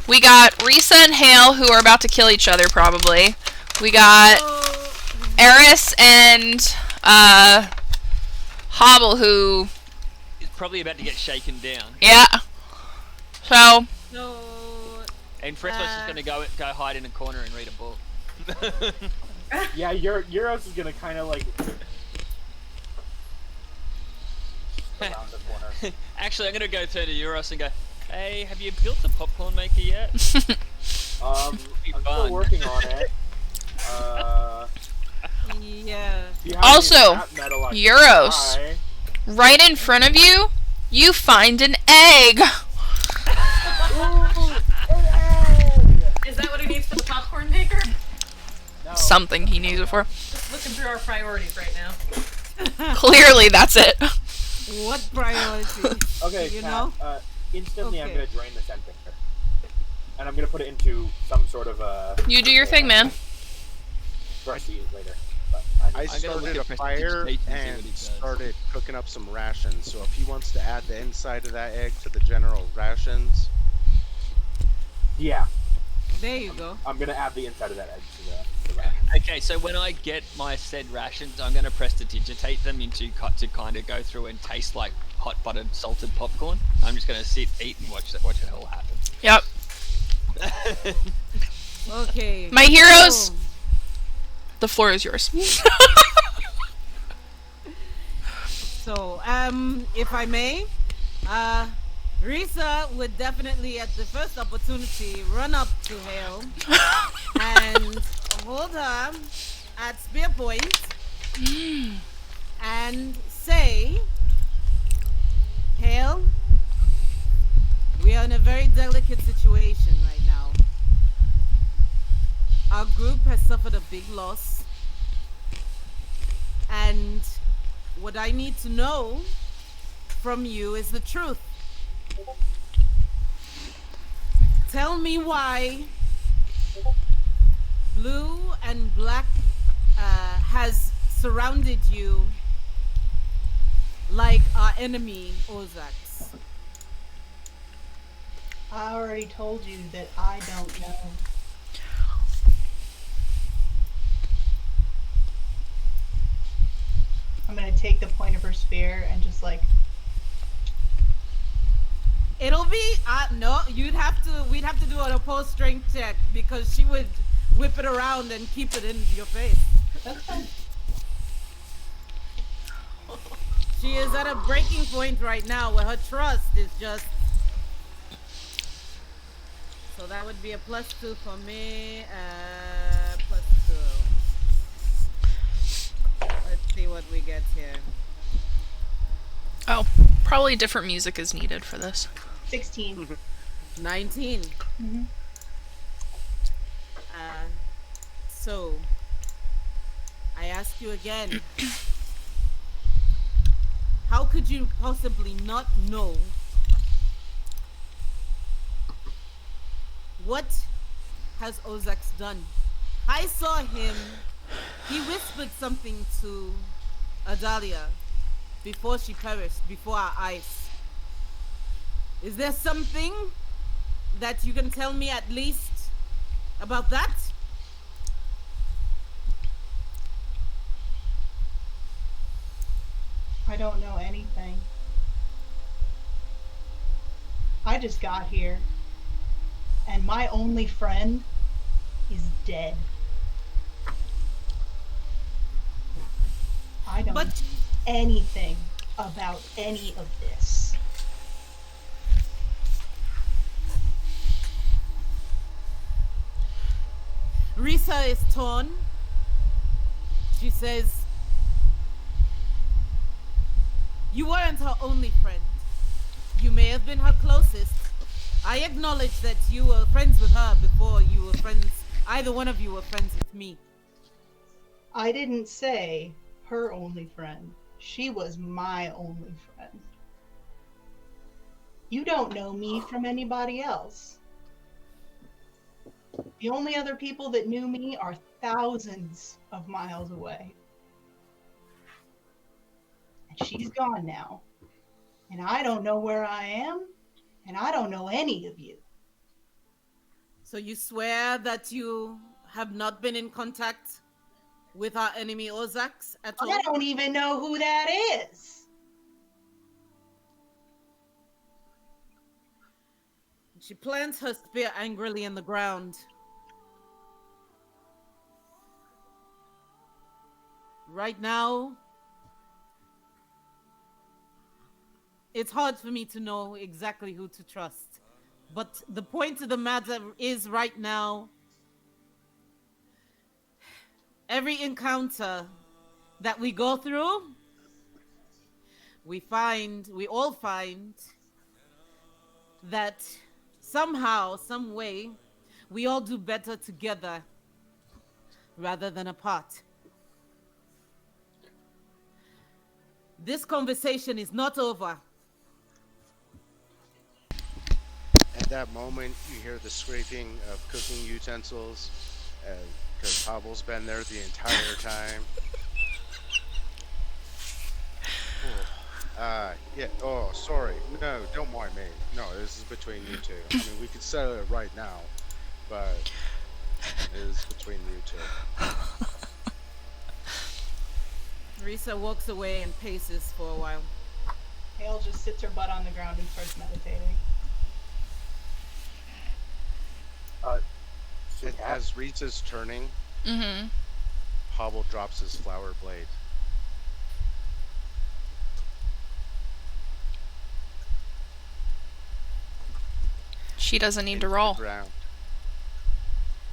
Speaker 1: We got Risa and Hale, who are about to kill each other, probably. We got Eris and Hobble, who...
Speaker 5: He's probably about to get shaken down.
Speaker 1: Yeah. So,
Speaker 4: So,
Speaker 5: And Fresco's just gonna go hide in a corner and read a book.
Speaker 2: Yeah, Euros is gonna kind of like around the corner.
Speaker 5: Actually, I'm gonna go turn to Euros and go, hey, have you built the popcorn maker yet? Be
Speaker 2: I'm
Speaker 5: fun.
Speaker 2: still working on it.
Speaker 4: Yeah.
Speaker 2: If you have
Speaker 1: Also,
Speaker 2: any scrap metal, I can
Speaker 1: Euros.
Speaker 2: try.
Speaker 1: Right in front of you, you find an egg.
Speaker 2: Ooh, an egg!
Speaker 3: Is that what he needs for the popcorn maker?
Speaker 2: No.
Speaker 1: Something he needs it for.
Speaker 3: Just looking through our priorities right now.
Speaker 1: Clearly, that's it.
Speaker 4: What priority?
Speaker 2: Okay,
Speaker 4: You
Speaker 2: Kat,
Speaker 4: know?
Speaker 2: instantly I'm
Speaker 4: Okay.
Speaker 2: gonna drain the center. And I'm gonna put it into some sort of
Speaker 1: You do your thing, man.
Speaker 2: I see it later. But
Speaker 6: I
Speaker 5: I'm gonna look
Speaker 6: started
Speaker 5: at
Speaker 6: a fire
Speaker 5: prestidigitation and see
Speaker 6: and
Speaker 5: what he does.
Speaker 6: started cooking up some rations. So if he wants to add the inside of that egg to the general rations,
Speaker 2: yeah,
Speaker 4: There you go.
Speaker 2: I'm gonna add the inside of that egg to the ration.
Speaker 5: Okay, so when I get my said rations, I'm going to prestidigitate them into to kind of go through and taste like hot buttered salted popcorn. I'm just going to sit, eat, and watch it all happen.
Speaker 1: Yep.
Speaker 4: Okay.
Speaker 1: My heroes.
Speaker 4: So,
Speaker 1: The floor is yours.
Speaker 4: if I may, Risa would definitely, at the first opportunity, run up to Hale and hold her at spear point and say, Hale, we are in a very delicate situation right now. Our group has suffered a big loss. And what I need to know from you is the truth. Tell me why blue and black has surrounded you like our enemy, Ozax.
Speaker 7: I already told you that I don't know. I'm gonna take the point of her spear and just like
Speaker 4: It'll be no, we'd have to do an opposed strength check because she would whip it around and keep it in your face.
Speaker 7: that's fine.
Speaker 4: She is at a breaking point right now where her trust is just. So that would be a +2 for me. +2. Let's see what we get here.
Speaker 1: Oh, probably different music is needed for this.
Speaker 7: 16.
Speaker 4: 19.
Speaker 7: Mhm.
Speaker 4: So I ask you again. How could you possibly not know what has Ozax done? I saw him. He whispered something to Adalia before she perished, before our eyes. Is there something that you can tell me at least about that?
Speaker 7: I don't know anything. I just got here. And my only friend is dead. I don't know
Speaker 4: But
Speaker 7: anything about any of this.
Speaker 4: Risa is torn. She says, you weren't her only friend. You may have been her closest. I acknowledge that you were friends with her before you were friends. Either one of you were friends with me.
Speaker 7: I didn't say her only friend. She was my only friend. You don't know me from anybody else. The only other people that knew me are thousands of miles away. And she's gone now. And I don't know where I am, and I don't know any of you.
Speaker 4: So you swear that you have not been in contact with our enemy Ozax at all?
Speaker 7: I don't even know who that is.
Speaker 4: She plants her spear angrily in the ground. Right now, it's hard for me to know exactly who to trust. But the point of the matter is right now, every encounter that we go through, we all find that somehow, some way, we all do better together rather than apart. This conversation is not over.
Speaker 6: At that moment, you hear the scraping of cooking utensils, because Hobble's been there the entire time. Yeah. Oh, sorry. No, don't mind me. No, this is between you two. I mean, we could settle it right now, but it is between you two.
Speaker 4: Risa walks away and paces for a while.
Speaker 7: Hale just sits her butt on the ground and starts meditating.
Speaker 6: And as Risa's turning,
Speaker 1: Mm-hmm.
Speaker 6: Hobble drops his flower blade.
Speaker 1: She doesn't need
Speaker 6: into
Speaker 1: to
Speaker 6: the
Speaker 1: roll.
Speaker 6: ground.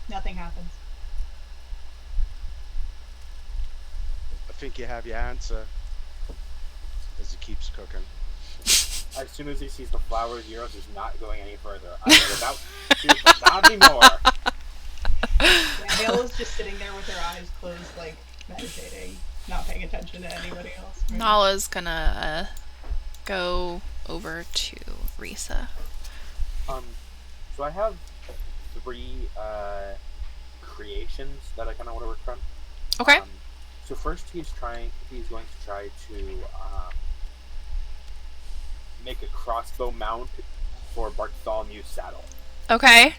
Speaker 7: Nothing happens.
Speaker 6: I think you have your answer. As he keeps cooking.
Speaker 2: As soon as he sees the flowers, Euros is not going any further. I was about to, but not anymore.
Speaker 7: Yeah, Hale is just sitting there with her eyes closed, like meditating, not paying attention to anybody else. Right?
Speaker 1: Nala's gonna go over to Risa.
Speaker 2: So I have 3 creations that I kind of want to work from.
Speaker 1: Okay.
Speaker 2: So first, he's going to try to make a crossbow mount for Bartholomew's saddle.
Speaker 1: Okay.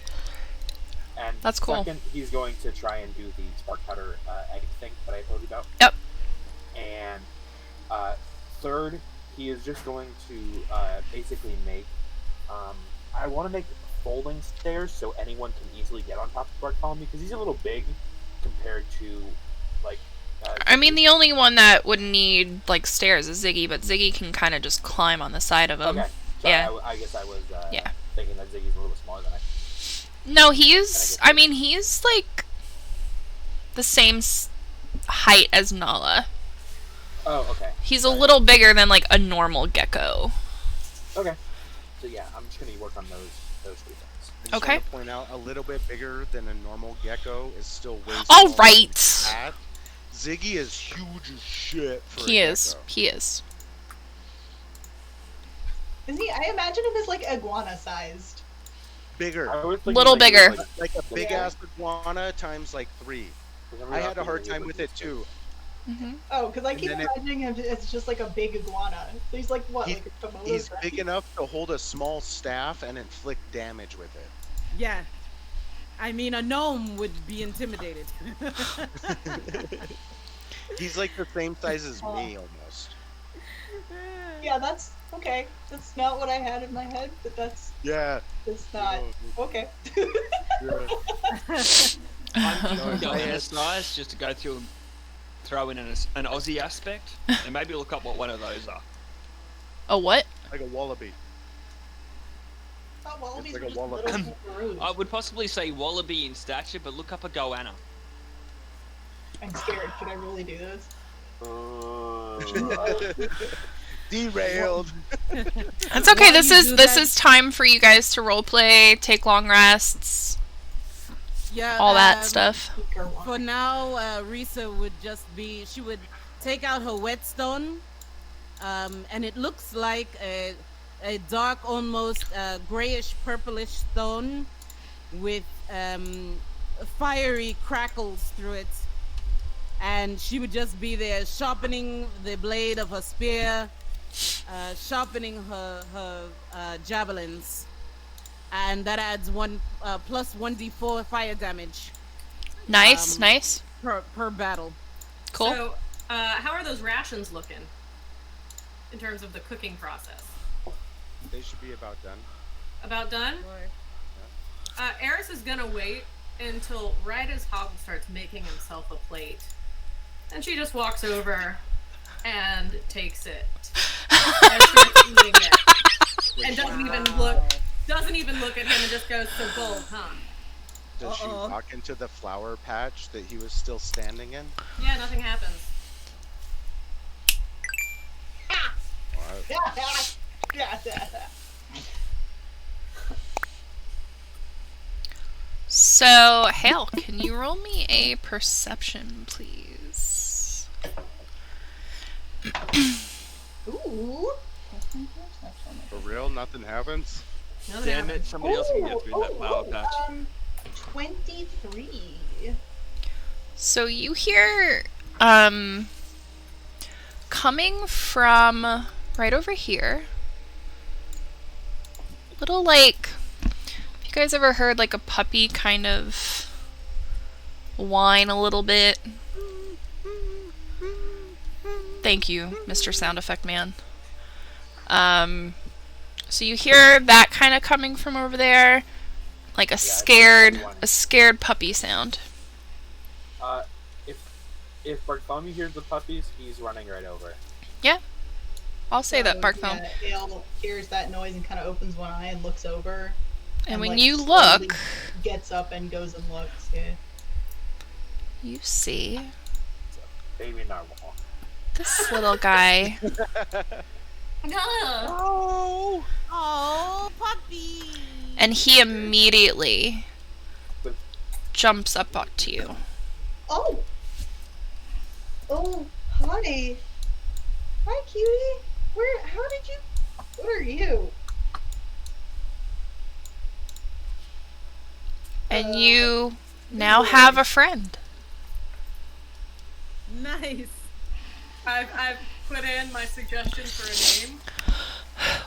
Speaker 2: And
Speaker 1: That's cool.
Speaker 2: second, he's going to try and do the spark powder egg thing that I told you about.
Speaker 1: Yep.
Speaker 2: And third, he is just going to basically make. I want to make folding stairs so anyone can easily get on top of Bartholomew because he's a little big compared to like.
Speaker 1: I mean, the only one that would need like stairs is Ziggy, but Ziggy can kind of just climb on the side of him.
Speaker 2: Okay. Sorry,
Speaker 1: Yeah.
Speaker 2: I guess I was
Speaker 1: Yeah.
Speaker 2: thinking that Ziggy's a little bit smaller than I.
Speaker 1: No, he's like the same height as Nala.
Speaker 2: Oh, okay.
Speaker 1: He's a little bigger than like a normal gecko.
Speaker 2: Okay. So yeah, I'm just gonna work on those 3 things.
Speaker 6: I just
Speaker 1: Okay.
Speaker 6: want to point out, a little bit bigger than a normal gecko is still way
Speaker 1: All
Speaker 6: smaller
Speaker 1: right.
Speaker 6: than a cat. Ziggy is huge as shit for
Speaker 1: He
Speaker 6: a
Speaker 1: is.
Speaker 6: gecko.
Speaker 1: He is.
Speaker 7: Is he? I imagine him as like iguana sized.
Speaker 6: Bigger.
Speaker 2: I was thinking
Speaker 1: Little
Speaker 2: like,
Speaker 1: bigger.
Speaker 6: Like a big
Speaker 7: Yeah.
Speaker 6: ass iguana times like 3.
Speaker 2: for some
Speaker 6: I
Speaker 2: reason
Speaker 6: had a
Speaker 2: was
Speaker 6: hard
Speaker 2: thinking
Speaker 6: time
Speaker 2: it
Speaker 6: with
Speaker 2: was
Speaker 6: it too.
Speaker 1: Mm-hmm.
Speaker 7: Oh, because I
Speaker 6: And
Speaker 7: keep
Speaker 6: then it-
Speaker 7: imagining him as just like a big iguana. He's like what,
Speaker 6: He-
Speaker 7: like a Komodo
Speaker 6: He's
Speaker 7: dragon?
Speaker 6: big enough to hold a small staff and inflict damage with it.
Speaker 4: Yeah. I mean, a gnome would be intimidated.
Speaker 6: He's like the same size as me almost.
Speaker 7: Yeah, that's okay. That's not what I had in my head, but that's
Speaker 6: Yeah.
Speaker 7: not
Speaker 6: No,
Speaker 7: okay.
Speaker 6: yeah.
Speaker 5: I'm
Speaker 6: No,
Speaker 5: thinking
Speaker 6: I
Speaker 5: going
Speaker 6: had-
Speaker 5: as nice just to go through and throw in an Aussie aspect and maybe look up what one of those are.
Speaker 1: A what?
Speaker 6: Like a wallaby.
Speaker 7: Oh, wallabies
Speaker 6: like
Speaker 7: are
Speaker 6: a
Speaker 7: just
Speaker 6: wallop.
Speaker 7: little kangaroos.
Speaker 5: I would possibly say wallaby in stature, but look up a goanna.
Speaker 7: I'm scared. Should I really do this?
Speaker 6: Derailed.
Speaker 1: That's okay.
Speaker 4: While
Speaker 1: This
Speaker 4: you
Speaker 1: is
Speaker 4: do
Speaker 1: this
Speaker 4: that-
Speaker 1: is time for you guys to roleplay, take long rests,
Speaker 4: Yeah.
Speaker 1: all that stuff.
Speaker 7: Or what?
Speaker 4: For now, Risa would she would take out her whetstone, and it looks like a dark, almost grayish purplish stone with fiery crackles through it. And she would just be there sharpening the blade of her spear, sharpening her javelins, and that adds plus 1d4 fire damage
Speaker 1: Nice,
Speaker 4: Um,
Speaker 1: nice,
Speaker 4: per battle.
Speaker 1: cool.
Speaker 3: So, how are those rations looking in terms of the cooking process?
Speaker 6: They should be about done.
Speaker 3: About done? Eris is gonna wait until right as Hobble starts making himself a plate. And she just walks over and takes it. And starts eating it. And doesn't even look doesn't even look at him and just goes, "So bold, huh?"
Speaker 6: Does she
Speaker 4: Uh-oh.
Speaker 6: walk into the flower patch that he was still standing in?
Speaker 3: Yeah, nothing happens.
Speaker 6: What?
Speaker 1: So, Hale, can you roll me a perception, please?
Speaker 7: Ooh.
Speaker 6: For real? Nothing happens?
Speaker 3: Nothing
Speaker 5: Damn
Speaker 3: happens.
Speaker 5: it! Somebody else can get through that flower patch.
Speaker 7: 23.
Speaker 1: So you hear, coming from right over here, little like, have you guys ever heard like a puppy kind of whine a little bit? Thank you, Mr. Sound Effect Man. So you hear that kind of coming from over there, like a scared puppy sound.
Speaker 2: If Bartholomew hears the puppies, he's running right over.
Speaker 1: I'll say that, Bartholomew.
Speaker 7: Yeah, Hale hears that noise and kind of opens one eye and looks over.
Speaker 1: And when
Speaker 7: like,
Speaker 1: you
Speaker 7: slowly
Speaker 1: look,
Speaker 7: gets up and goes and looks. Yeah.
Speaker 1: you see
Speaker 2: Baby narwhal.
Speaker 1: this little guy.
Speaker 3: No.
Speaker 6: Oh!
Speaker 4: Oh, puppy.
Speaker 1: And he immediately jumps up to you.
Speaker 7: Oh. Oh, hi. Hi, cutie. How did you? What are you?
Speaker 1: And you now have a friend.
Speaker 4: Nice.
Speaker 3: I've put in my suggestion for a name.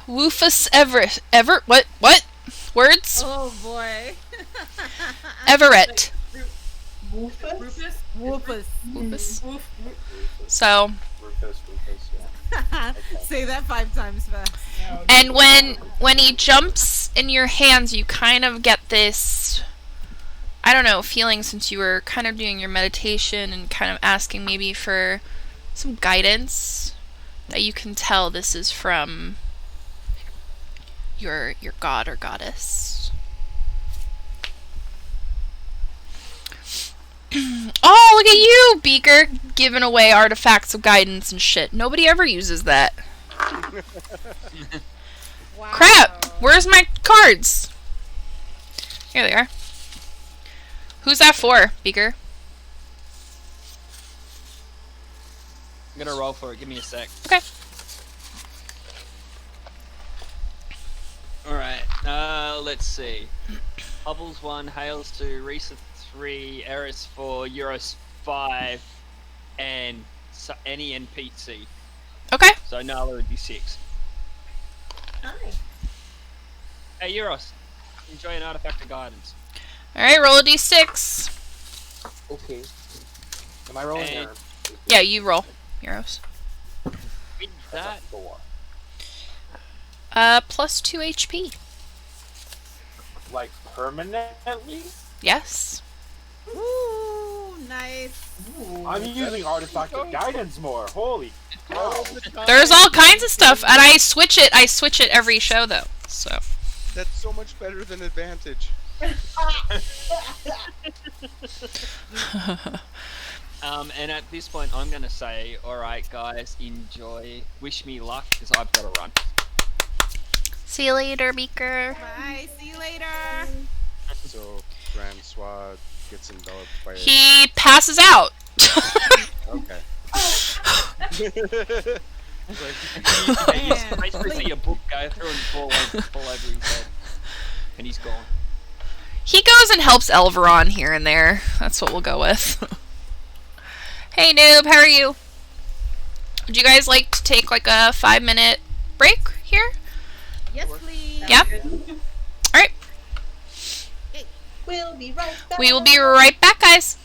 Speaker 1: Woofus Everett. What? Words?
Speaker 4: Oh boy.
Speaker 1: Everett.
Speaker 7: Woofus?
Speaker 3: Rufus?
Speaker 4: Woofus.
Speaker 1: Woofus.
Speaker 3: Woof.
Speaker 1: So,
Speaker 2: Rufus, yeah.
Speaker 4: Say that 5 times fast.
Speaker 7: No,
Speaker 1: and when he jumps in your hands, you kind of get this, I don't know, feeling, since you were kind of doing your meditation and kind of asking maybe for some guidance, that you can tell this is from your god or goddess. Oh, look at you, Beaker, giving away artifacts of guidance and shit. Nobody ever uses that.
Speaker 4: Wow.
Speaker 1: Crap! Where's my cards? Here they are. Who's that for, Beaker?
Speaker 5: I'm gonna roll for it. Give me a sec.
Speaker 1: Okay.
Speaker 5: Alright, let's see. Hubbles 1, Hales 2, Risa 3, Eris 4, Euros 5, and any NPC.
Speaker 1: Okay.
Speaker 5: So Nala would be 6.
Speaker 7: Hi.
Speaker 5: Hey Euros, enjoy an artifact of guidance.
Speaker 1: Alright, roll a d6.
Speaker 2: Okay. Am I rolling
Speaker 5: And-
Speaker 2: or?
Speaker 1: Yeah, you roll. Euros.
Speaker 5: With
Speaker 2: That's
Speaker 5: that,
Speaker 2: a 4.
Speaker 1: Plus 2 HP.
Speaker 2: Like permanently?
Speaker 1: Yes.
Speaker 4: Ooh, nice.
Speaker 7: Ooh.
Speaker 2: I'm using artifact of guidance more. Holy cow!
Speaker 1: There's all kinds of stuff, and I switch it every show, though, so.
Speaker 6: That's so much better than advantage.
Speaker 5: and at this point I'm gonna say, alright guys, enjoy. Wish me luck, because I've got to run.
Speaker 1: See you later, Beaker.
Speaker 4: Bye. See you later.
Speaker 6: So Francois gets enveloped by
Speaker 1: He passes out.
Speaker 6: Okay.
Speaker 5: You basically see a book go through and fall over his head. And he's gone.
Speaker 1: He goes and helps Elveron here and there. That's what we'll go with. Hey, noob, how are you? Would you guys like to take like a 5-minute break here?
Speaker 4: Yes, please.
Speaker 1: Yeah. Alright.
Speaker 7: We'll be right back.
Speaker 1: We will be right back, guys.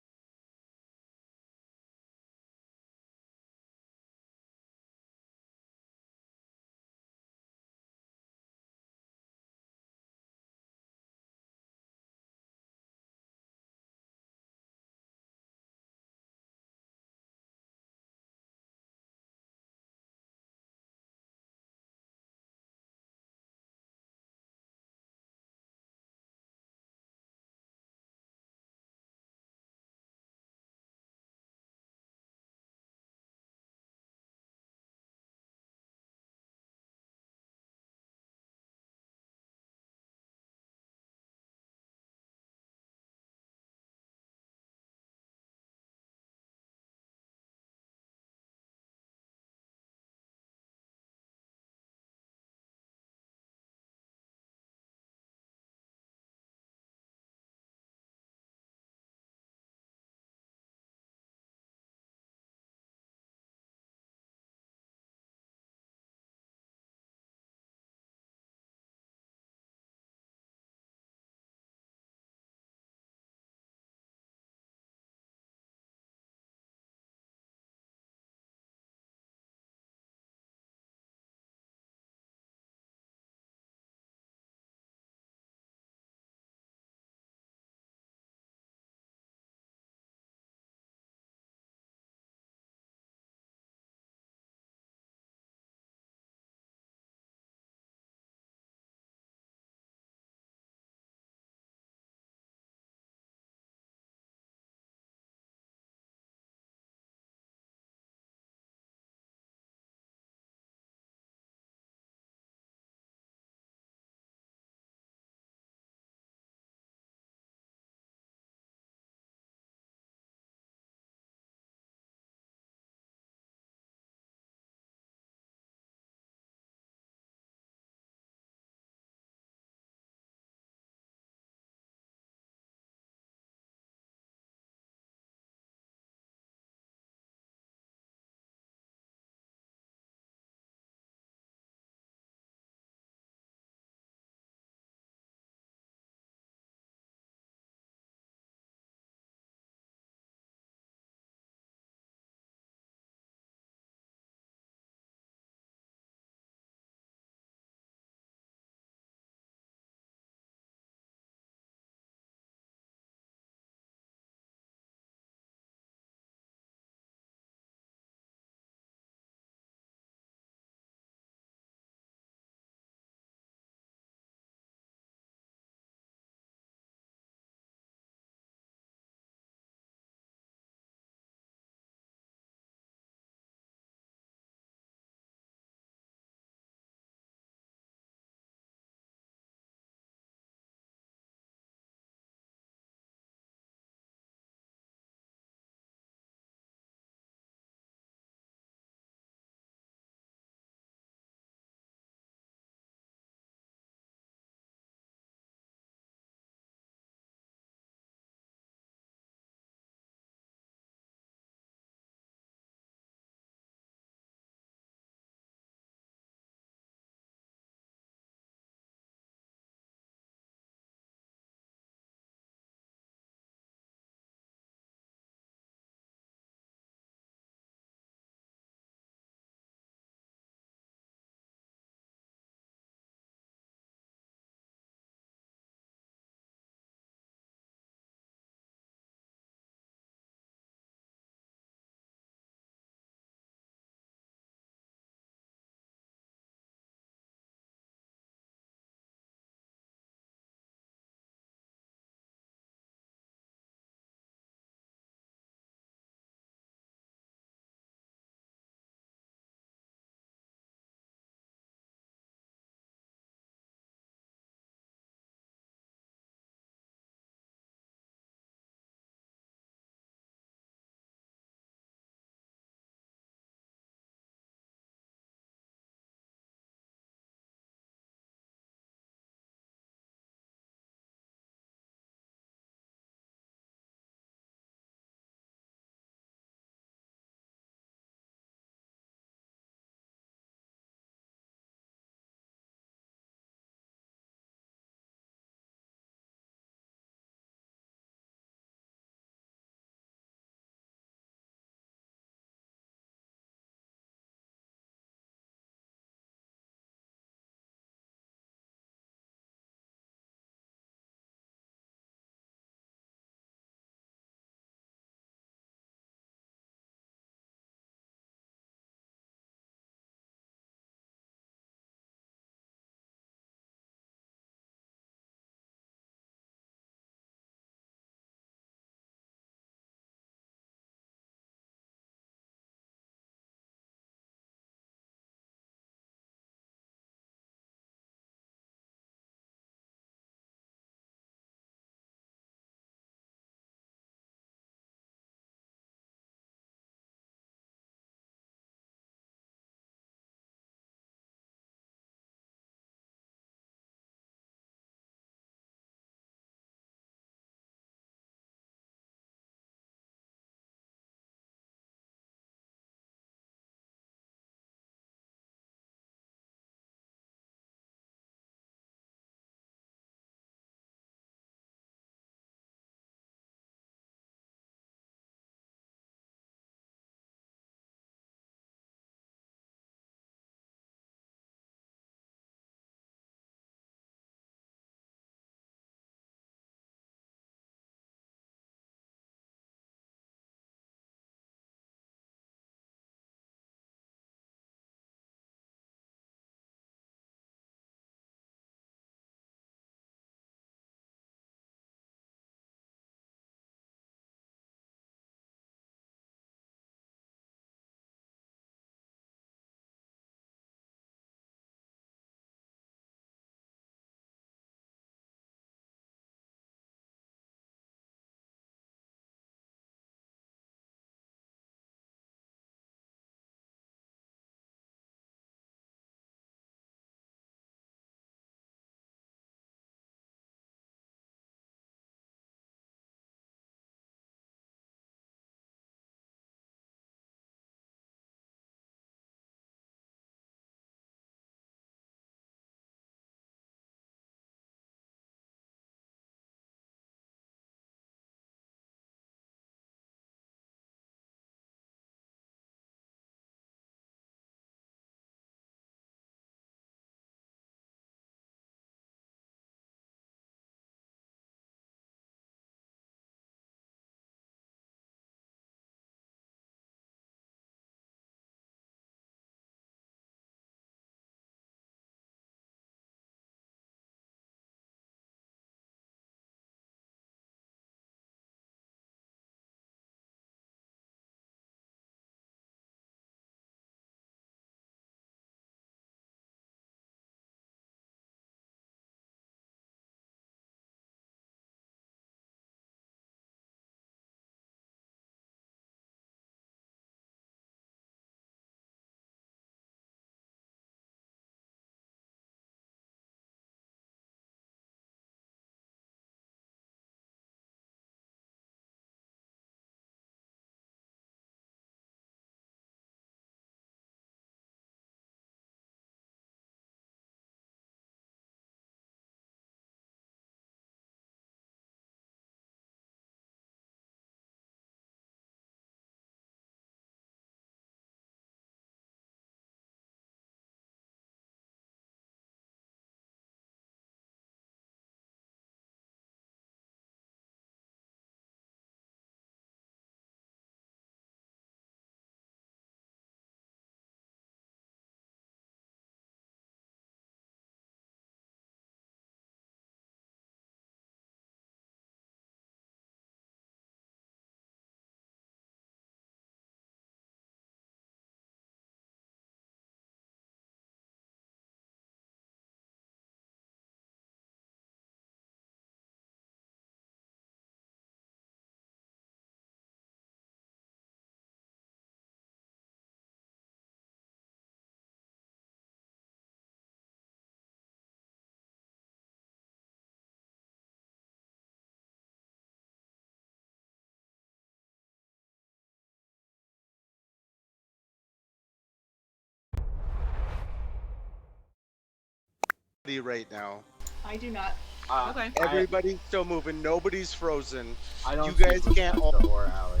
Speaker 6: right now.
Speaker 7: I do not.
Speaker 4: Okay.
Speaker 6: Everybody's still moving. Nobody's frozen.
Speaker 2: I don't
Speaker 6: You
Speaker 2: see
Speaker 6: guys can't
Speaker 2: Bethesda or Allie.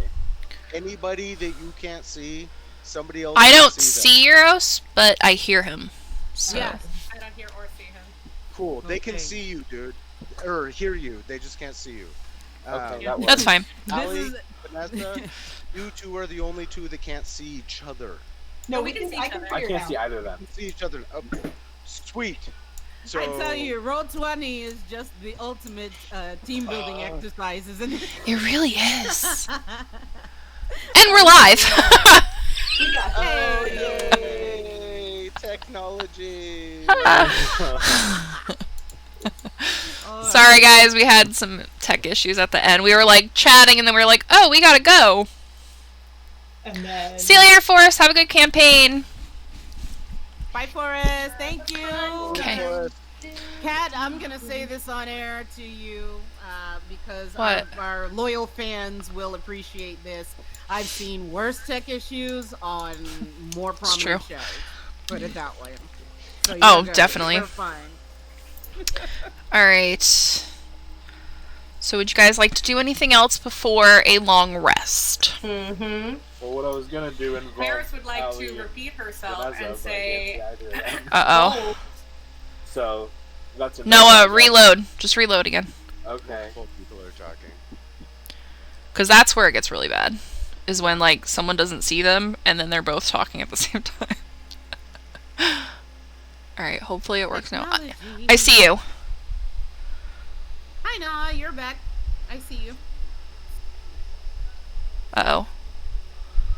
Speaker 6: Anybody that you can't see, somebody else.
Speaker 1: I
Speaker 6: can
Speaker 1: don't
Speaker 6: see them.
Speaker 1: see Euros, but I hear him. So.
Speaker 4: Yes.
Speaker 3: I don't hear or see him.
Speaker 6: Cool. They can
Speaker 4: Okay.
Speaker 6: see you, dude, or hear you. They just can't see you.
Speaker 2: Okay,
Speaker 3: Yeah.
Speaker 2: that
Speaker 1: That's
Speaker 2: works.
Speaker 1: fine.
Speaker 4: This
Speaker 6: Allie,
Speaker 4: is
Speaker 6: Vanessa, you two are the only two that can't see each other.
Speaker 7: No,
Speaker 3: we can see
Speaker 7: I
Speaker 3: each
Speaker 7: can
Speaker 3: other.
Speaker 2: I
Speaker 7: figure
Speaker 2: can't
Speaker 7: it
Speaker 2: see
Speaker 7: out.
Speaker 2: either of them.
Speaker 6: You can see each other. Okay. Sweet. So
Speaker 4: I tell you, Roll 20 is just the ultimate team building exercise, isn't it?
Speaker 1: It really is. And we're live.
Speaker 7: We got
Speaker 6: Oh,
Speaker 7: this.
Speaker 6: yay! Technology.
Speaker 4: Oh,
Speaker 1: Sorry, guys. We had some tech issues at the end. We were like chatting, and then we were like, "Oh, we gotta go."
Speaker 7: And then
Speaker 1: See you later, Forrest. Have a good campaign.
Speaker 4: Bye, Forrest. Thank you.
Speaker 1: Okay.
Speaker 4: Kat, I'm gonna say this on air to you because
Speaker 1: What?
Speaker 4: our loyal fans will appreciate this. I've seen worse tech issues on more
Speaker 1: It's true.
Speaker 4: prominent shows. Put it that way. So
Speaker 1: Oh,
Speaker 4: you're good.
Speaker 1: definitely.
Speaker 4: We're fine.
Speaker 1: All right. So, would you guys like to do anything else before a long rest?
Speaker 3: Mm-hmm.
Speaker 2: Well, what I was gonna do involved
Speaker 3: Paris would like
Speaker 2: Allie
Speaker 3: to
Speaker 2: and
Speaker 3: repeat herself
Speaker 2: Vanessa,
Speaker 3: and
Speaker 2: but
Speaker 3: say,
Speaker 2: I can't see either of them.
Speaker 1: Uh
Speaker 2: So that's
Speaker 1: oh.
Speaker 2: enough,
Speaker 1: Noah,
Speaker 2: I guess.
Speaker 1: reload. Just reload again.
Speaker 2: Okay.
Speaker 6: Both people are talking.
Speaker 1: Because that's where it gets really bad. Is when, like, someone doesn't see them, and then they're both talking at the same time. Alright, hopefully it works now. I see you.
Speaker 4: Hi, Noah. You're back. I see you.
Speaker 1: Uh-oh.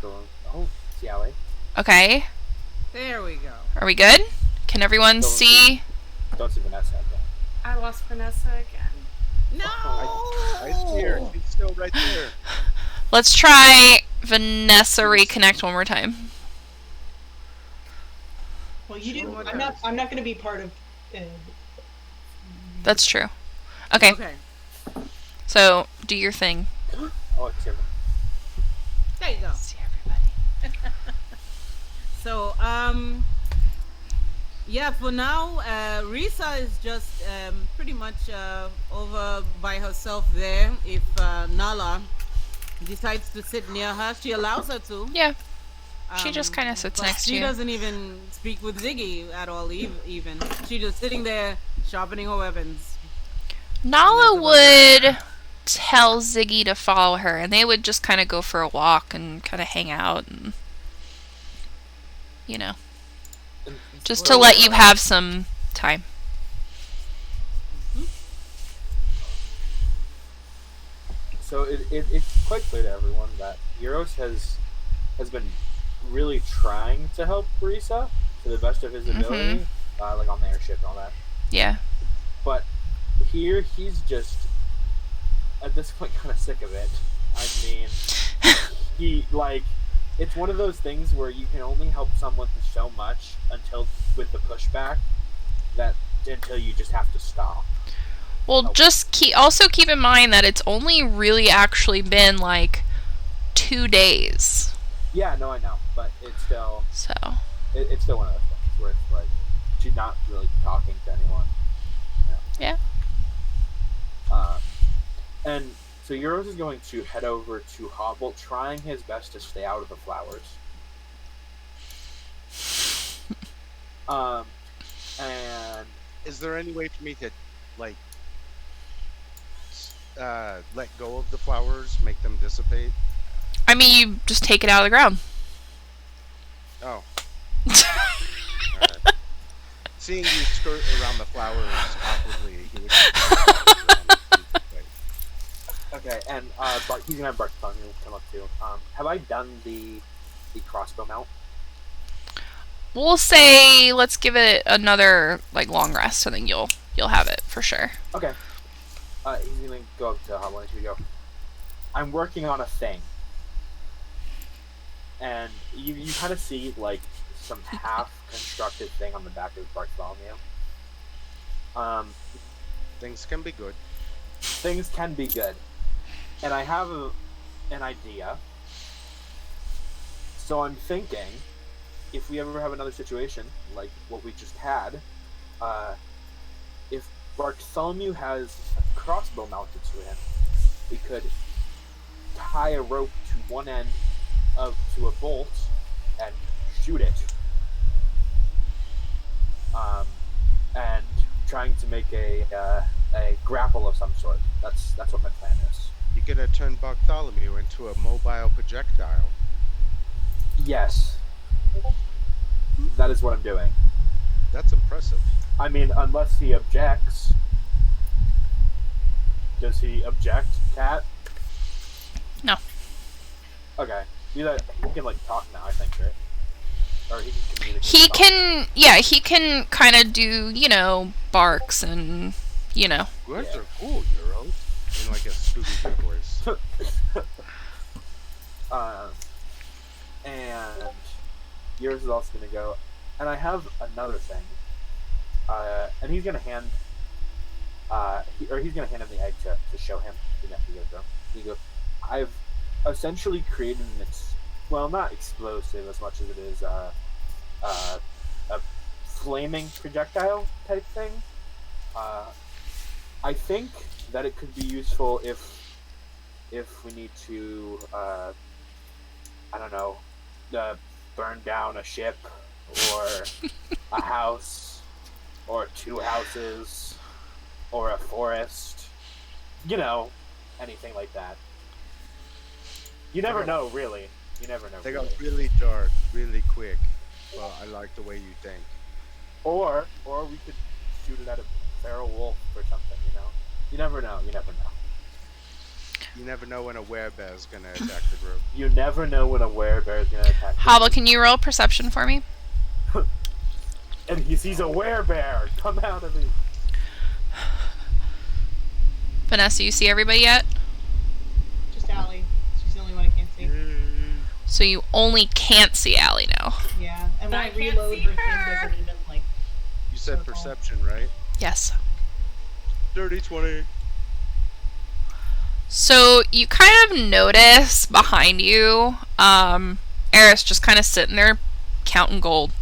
Speaker 2: Oh, see Allie.
Speaker 1: Okay.
Speaker 4: There we go.
Speaker 1: Are we good? Can everyone
Speaker 2: Don't
Speaker 1: see?
Speaker 2: Don't see Vanessa. Okay.
Speaker 3: I lost Vanessa again.
Speaker 4: No.
Speaker 6: I see her. She's still right there.
Speaker 1: Let's try Vanessa reconnect one more time.
Speaker 7: Well, you do.
Speaker 4: Sure.
Speaker 7: I'm not going to be part of.
Speaker 1: That's true. Okay,
Speaker 4: Okay.
Speaker 1: so do your thing.
Speaker 2: Oh, it's here.
Speaker 4: There you go.
Speaker 1: See everybody.
Speaker 4: So, yeah, for now, Risa is just pretty much over by herself there. If Nala decides to sit near her, she allows her to.
Speaker 1: Yeah, she just kind of sits
Speaker 4: But
Speaker 1: next to
Speaker 4: she
Speaker 1: you.
Speaker 4: doesn't even speak with Ziggy at all, even. She's just sitting there sharpening her weapons.
Speaker 1: Nala would tell Ziggy to follow her, and they would just kind of go for a walk and kind of hang out, and you know, just to let you have some time.
Speaker 2: So it's quite clear to everyone that Euros has been really trying to help Risa to the best of his ability, like on the airship and all that.
Speaker 1: Yeah.
Speaker 2: But here he's just at this point kind of sick of it. I mean, he like it's one of those things where you can only help someone so much until with the pushback until you just have to stop.
Speaker 1: Well, just also keep in mind that it's only really actually been like 2 days.
Speaker 2: Yeah, no, I know, but it's still
Speaker 1: So.
Speaker 2: it's still one of those things where it's like she's not really talking to anyone.
Speaker 1: Yeah.
Speaker 2: And so Euros is going to head over to Hobble, trying his best to stay out of the flowers. And
Speaker 6: Is there any way for me to, like, let go of the flowers, make them dissipate?
Speaker 1: I mean, you just take it out of the ground.
Speaker 6: Oh. Alright. Seeing you skirt around the flowers awkwardly, he would.
Speaker 2: okay, and he's gonna have Bart come up too. Have I done the crossbow mount?
Speaker 1: We'll say let's give it another like long rest, and then you'll have it for sure.
Speaker 2: Okay. He's gonna go up to Hobble and he's gonna go, I'm working on a thing. And you kind of see like some half-constructed thing on the back of Bartholomew.
Speaker 6: Things can be good.
Speaker 2: Things can be good. And I have an idea. So I'm thinking, if we ever have another situation like what we just had, Bartholomew has a crossbow mounted to him. We could tie a rope to one end to a bolt and shoot it. And trying to make a grapple of some sort. That's what my plan is.
Speaker 6: You're gonna turn Bartholomew into a mobile projectile.
Speaker 2: Yes. That is what I'm doing.
Speaker 6: That's impressive.
Speaker 2: I mean, unless he objects. Does he object, Cat?
Speaker 1: No.
Speaker 2: Okay. He can like talk now, I think, right? Or he can communicate.
Speaker 1: He can kind of do, barks and,
Speaker 6: Words are cool, Euro. In like a Scooby-Doo voice.
Speaker 2: And yours is also gonna go. And I have another thing. And he's gonna hand. He's gonna hand him the egg to show him. He goes, I've essentially created not explosive as much as it is a flaming projectile type thing. I think that it could be useful if we need to burn down a ship or a house or 2 houses or a forest, anything like that. You never know, really. You never know.
Speaker 6: They
Speaker 2: really.
Speaker 6: got really dark, really quick. Well, I like the way you think.
Speaker 2: Or we could shoot it at a feral wolf or something, You never know.
Speaker 6: You never know when a werebear is gonna attack the group.
Speaker 2: You never know when a werebear is gonna attack.
Speaker 1: Hobble, can you roll perception for me?
Speaker 2: And he sees a werebear. Come out of me.
Speaker 1: Vanessa, you see everybody yet?
Speaker 7: Just Allie. She's the only one I can't see.
Speaker 1: So you only can't see Allie now.
Speaker 7: Yeah, and when
Speaker 3: I
Speaker 7: I
Speaker 3: can't
Speaker 7: reload,
Speaker 3: see
Speaker 7: her
Speaker 3: her.
Speaker 7: thing doesn't even like.
Speaker 6: You said
Speaker 7: circle.
Speaker 6: perception, right?
Speaker 1: Yes.
Speaker 6: Dirty 20.
Speaker 1: So you kind of notice behind you, Eris just kind of sitting there counting gold.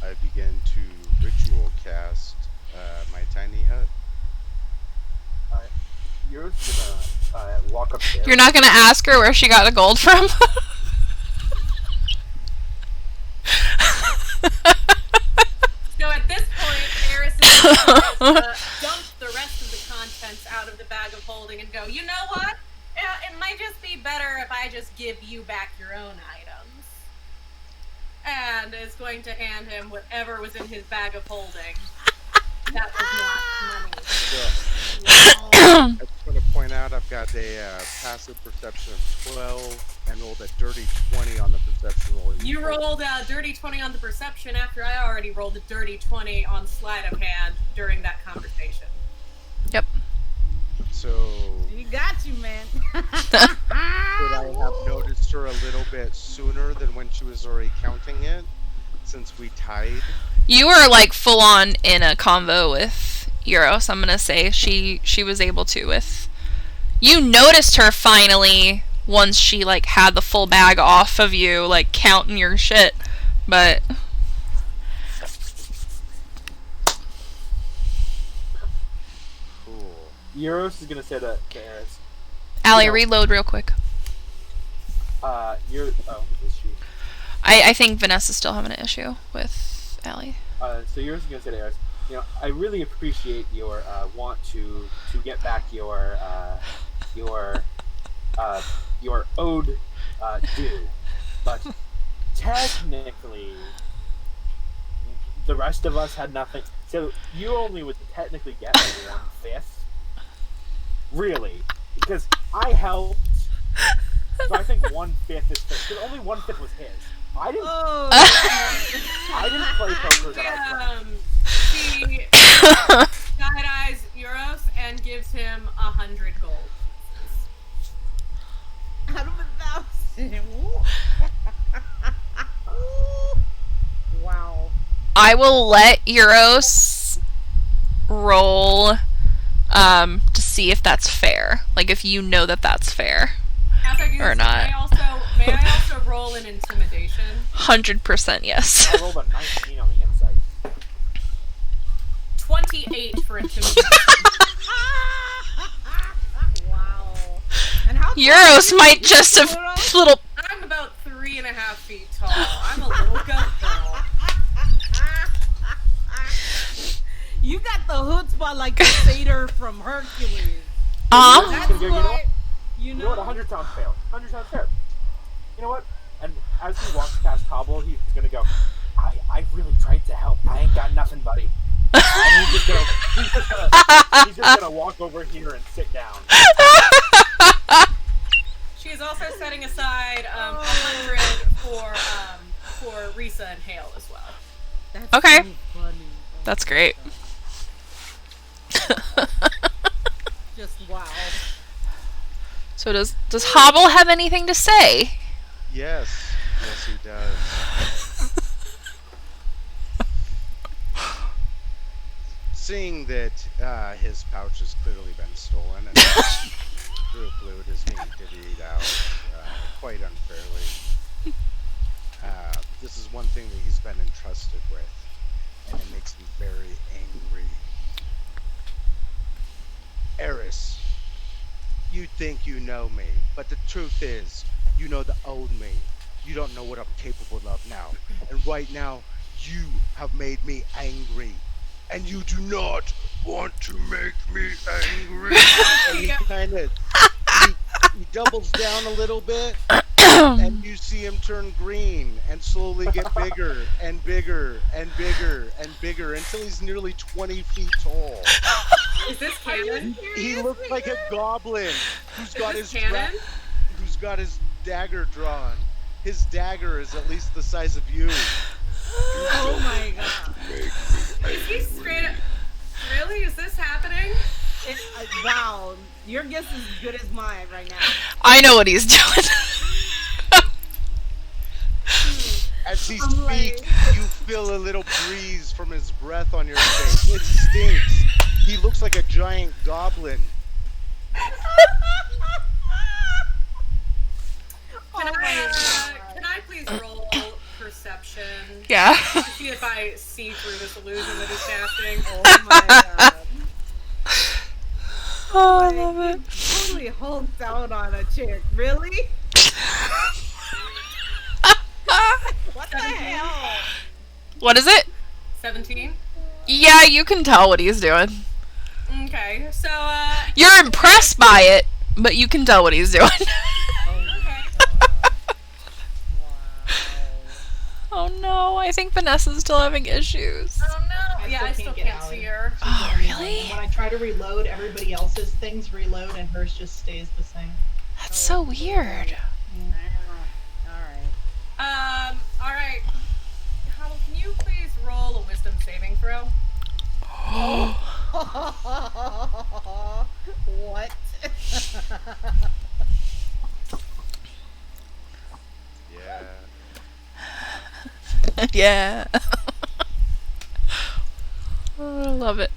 Speaker 6: I begin to ritual cast my tiny hut.
Speaker 2: You're gonna walk upstairs.
Speaker 1: You're not gonna ask her where she got the gold from?
Speaker 3: So at this point, Eris is going to dump the rest of the contents out of the bag of holding and go, you know what? It might just be better if I just give you back your own items. And is going to hand him whatever was in his bag of holding. That was not money.
Speaker 6: I just want to point out I've got a passive perception of 12 and rolled a dirty 20 on the perception roll.
Speaker 3: You rolled a dirty 20 on the perception after I already rolled a dirty 20 on sleight of hand during that conversation.
Speaker 1: Yep.
Speaker 6: So
Speaker 4: You got you, man.
Speaker 6: could I have noticed her a little bit sooner than when she was already counting it, since we tied?
Speaker 1: You were like full on in a convo with Euro, so I'm gonna say she was able to with. You noticed her finally once she like had the full bag off of you, like counting your shit, but.
Speaker 6: Cool.
Speaker 2: Euros is gonna say to Eris.
Speaker 1: Allie,
Speaker 2: Yeah.
Speaker 1: reload real quick.
Speaker 2: Is she?
Speaker 1: I think Vanessa's still having an issue with Allie.
Speaker 2: So yours is gonna say to Eris, I really appreciate your want to get back your owed due, but technically the rest of us had nothing. So you only would technically get like 1/5, really, because I helped. So I think 1/5 is fair, because only 1/5 was his. I didn't.
Speaker 4: Oh,
Speaker 2: I didn't play poker that I played.
Speaker 3: She side eyes Euros and gives him 100 gold.
Speaker 4: out of 1,000. Wow.
Speaker 1: I will let Euros roll to see if that's fair. Like if you know that that's fair.
Speaker 3: As I do
Speaker 1: Or
Speaker 3: this,
Speaker 1: not.
Speaker 3: may I also roll an intimidation?
Speaker 1: 100% yes.
Speaker 2: I rolled a 19 on the inside.
Speaker 3: 28 for intimidation.
Speaker 4: Wow. And how tall
Speaker 1: Euros
Speaker 4: are
Speaker 1: might
Speaker 4: you,
Speaker 1: just have
Speaker 4: Euros?
Speaker 1: little.
Speaker 3: I'm about 3.5 feet tall. I'm a little goat girl.
Speaker 4: You got the chutzpah like the satyr from Hercules.
Speaker 3: That's
Speaker 2: You know what?
Speaker 3: what.
Speaker 4: You
Speaker 2: You know what?
Speaker 4: know?
Speaker 2: 100 sounds fair. 100 sounds fair. You know what? And as he walks past Hobble, he's gonna go, I really tried to help. I ain't got nothing, buddy. And he's just gonna walk over here and sit down.
Speaker 3: She's also setting aside 100 for Risa and Hale as well.
Speaker 4: That's
Speaker 1: Okay.
Speaker 4: so funny.
Speaker 1: That's great.
Speaker 4: Just wow.
Speaker 1: So does Hobble have anything to say?
Speaker 6: Yes, he does. Seeing that his pouch has clearly been stolen and group loot is being divvied out quite unfairly, this is one thing that he's been entrusted with, and it makes him very angry. Eris, you think you know me, but the truth is, you know the old me. You don't know what I'm capable of now. And right now, you have made me angry. And you do not want to make me angry. And he kind of, he doubles down a little bit, and you see him turn green and slowly get bigger and bigger and bigger and bigger until he's nearly 20 feet tall.
Speaker 3: Is this canon?
Speaker 6: He looks like a goblin who's got
Speaker 3: this
Speaker 6: his
Speaker 3: canon?
Speaker 6: who's got his dagger drawn. His dagger is at least the size of you.
Speaker 4: Oh my god.
Speaker 3: Is he straight up? Really? Is this happening?
Speaker 4: Wow. Your guess is as good as mine right now.
Speaker 1: I know what he's doing.
Speaker 6: As he
Speaker 4: I'm
Speaker 6: speaks,
Speaker 4: like-
Speaker 6: you feel a little breeze from his breath on your face. It stinks. He looks like a giant goblin.
Speaker 3: Can I please roll perception?
Speaker 1: Yeah.
Speaker 3: To see if I see through this illusion that he's casting.
Speaker 4: Oh my god.
Speaker 1: Oh, I love it.
Speaker 4: Totally hulked out on a chick. Really? What the hell?
Speaker 1: What is it?
Speaker 3: 17.
Speaker 1: Yeah, you can tell what he's doing.
Speaker 3: Okay, so
Speaker 1: You're impressed by it, but you can tell what he's doing.
Speaker 3: okay.
Speaker 1: Oh no, I think Vanessa's still having issues.
Speaker 3: Oh no. Yeah, I still
Speaker 7: get
Speaker 3: can't
Speaker 7: out.
Speaker 3: see her.
Speaker 1: Oh, really?
Speaker 7: When I try to reload, everybody else's things reload and hers just stays the same.
Speaker 1: That's so weird.
Speaker 4: Alright.
Speaker 3: Alright. Hobble, can you please roll a wisdom saving throw?
Speaker 4: What?
Speaker 6: Yeah.
Speaker 1: Yeah. Oh, I love it.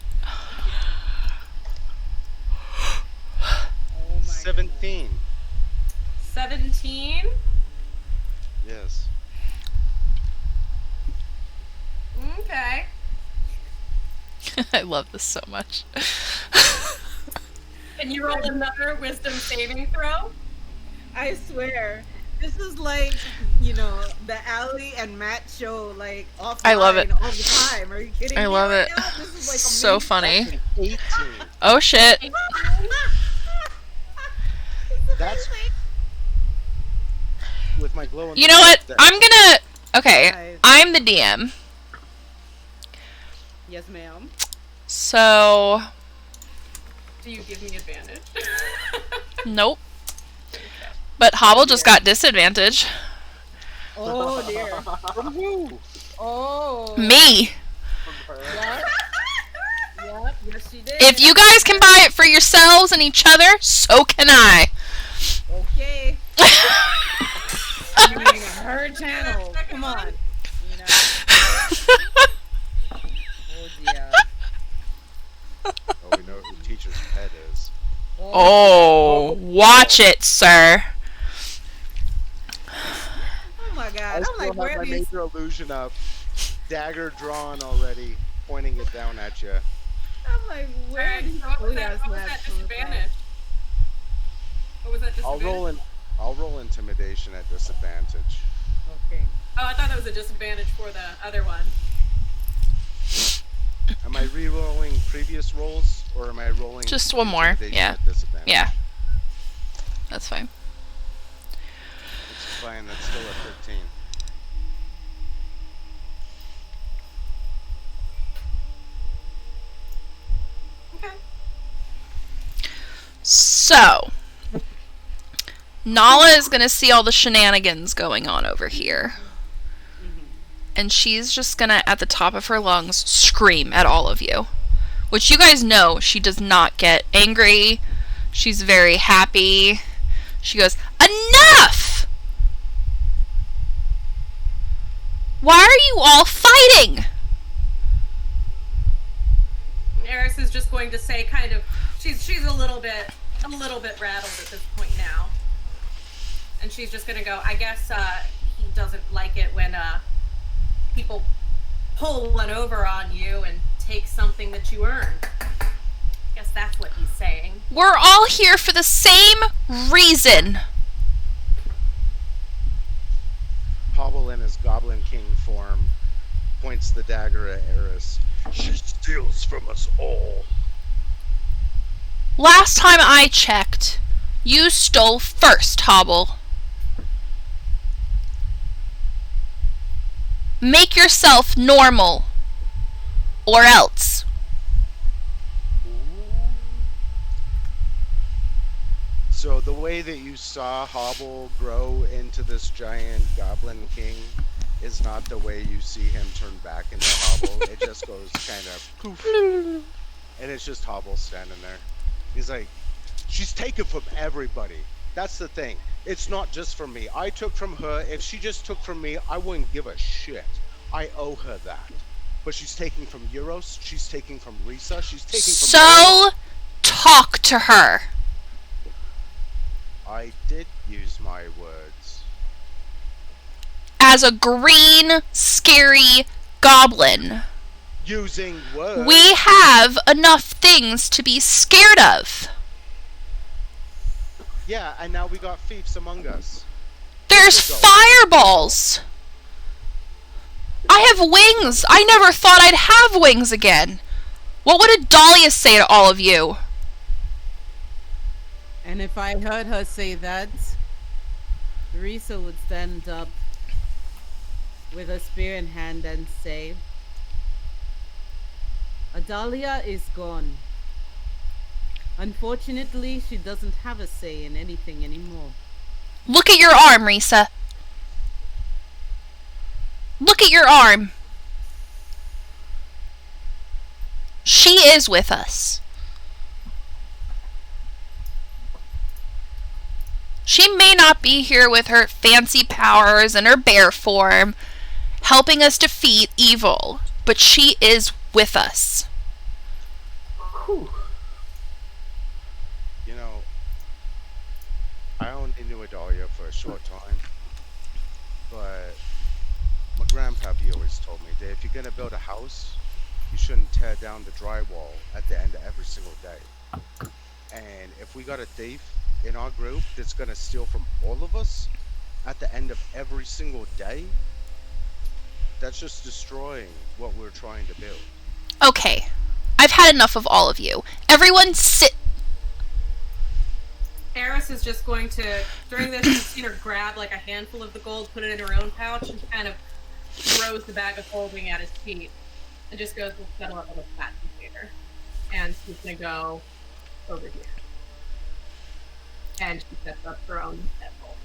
Speaker 4: Oh my
Speaker 6: 17.
Speaker 3: 17?
Speaker 6: Yes.
Speaker 3: Okay.
Speaker 1: I love this so much.
Speaker 3: Can you roll another wisdom saving throw?
Speaker 4: I swear, this is like, you know, the Allie and Matt show, like, offline
Speaker 1: I love it.
Speaker 4: all the time. Are you kidding
Speaker 1: I
Speaker 4: me
Speaker 1: love
Speaker 4: right
Speaker 1: it.
Speaker 4: now? This is like
Speaker 1: So
Speaker 4: amazing.
Speaker 1: funny.
Speaker 6: 18.
Speaker 1: Oh shit.
Speaker 6: That's with my glow in
Speaker 1: You
Speaker 6: the
Speaker 1: know what?
Speaker 6: dark
Speaker 1: I'm gonna. Okay,
Speaker 4: Guys.
Speaker 1: I'm the DM.
Speaker 4: Yes, ma'am.
Speaker 1: So.
Speaker 3: Do you give me advantage?
Speaker 1: Nope. But Hobble just got disadvantage.
Speaker 4: Oh, dear.
Speaker 6: From who?
Speaker 4: Oh.
Speaker 1: Me.
Speaker 4: Yep. Yep. Yes, she did.
Speaker 1: If you guys can buy it for yourselves and each other, so can I.
Speaker 4: Okay. I mean, her channel. Come on. You know. Oh, dear.
Speaker 6: Oh, we know who teacher's pet is.
Speaker 1: Oh, watch it, sir.
Speaker 4: Oh my god.
Speaker 6: I
Speaker 4: I'm
Speaker 6: still
Speaker 4: like,
Speaker 6: have
Speaker 4: where
Speaker 6: my
Speaker 4: are these?
Speaker 6: major illusion up, dagger drawn already, pointing it down at you.
Speaker 4: I'm like, where are
Speaker 3: Alright,
Speaker 4: these
Speaker 3: so what was
Speaker 4: booyah
Speaker 3: that
Speaker 4: snaps coming from?
Speaker 3: disadvantage? What was that disadvantage?
Speaker 6: I'll roll intimidation at disadvantage.
Speaker 4: Okay.
Speaker 3: Oh, I thought that was a disadvantage for the other one.
Speaker 6: Am I re-rolling previous rolls, or am I rolling
Speaker 1: Just one more,
Speaker 6: intimidation
Speaker 1: yeah.
Speaker 6: at disadvantage?
Speaker 1: Yeah. That's fine.
Speaker 6: Which is fine. That's still a 13.
Speaker 3: Okay.
Speaker 1: So, Nala is gonna see all the shenanigans going on over here. And she's just gonna, at the top of her lungs, scream at all of you. Which you guys know she does not get angry. She's very happy. She goes, "Enough! Why are you all fighting?"
Speaker 3: Eris is just going to say kind of she's a little bit rattled at this point now. And she's just gonna go, I guess he doesn't like it when people pull one over on you and take something that you earned. Guess that's what he's saying.
Speaker 1: We're all here for the same reason.
Speaker 6: Hobble in his Goblin King form points the dagger at Eris. She steals from us all.
Speaker 1: Last time I checked, you stole first, Hobble. Make yourself normal. Or else.
Speaker 6: So the way that you saw Hobble grow into this giant Goblin King is not the way you see him turn back into Hobble. It just goes kind of poof. And it's just Hobble standing there. He's like, she's taken from everybody. That's the thing. It's not just from me. I took from her. If she just took from me, I wouldn't give a shit. I owe her that. But she's taking from Euros. She's taking from Risa. She's taking from...
Speaker 1: So, talk to her.
Speaker 6: I did use my words.
Speaker 1: As a green, scary goblin,
Speaker 6: Using words?
Speaker 1: we have enough things to be scared of.
Speaker 6: Yeah, and now we got thieves among us.
Speaker 1: There's fireballs. I have wings. I never thought I'd have wings again. What would Adalia say to all of you?
Speaker 4: And if I heard her say that, Risa would stand up with a spear in hand and say, Adalia is gone. Unfortunately, she doesn't have a say in anything anymore.
Speaker 1: Look at your arm, Risa. Look at your arm. She is with us. She may not be here with her fancy powers and her bear form, helping us defeat evil, but she is with us.
Speaker 2: Whew.
Speaker 6: You know, I only knew Adalia for a short time, but my grandpappy always told me that if you're gonna build a house, you shouldn't tear down the drywall at the end of every single day. And if we got a thief in our group that's gonna steal from all of us at the end of every single day, that's just destroying what we're trying to build.
Speaker 1: Okay, I've had enough of all of you. Everyone sit.
Speaker 3: Eris is just going to, during this, you've seen her grab like a handful of the gold, put it in her own pouch, and kind of throws the bag of holding at his feet, and just goes, we'll settle up on the flat container. And she's gonna go over here. And she sets up her own vessel.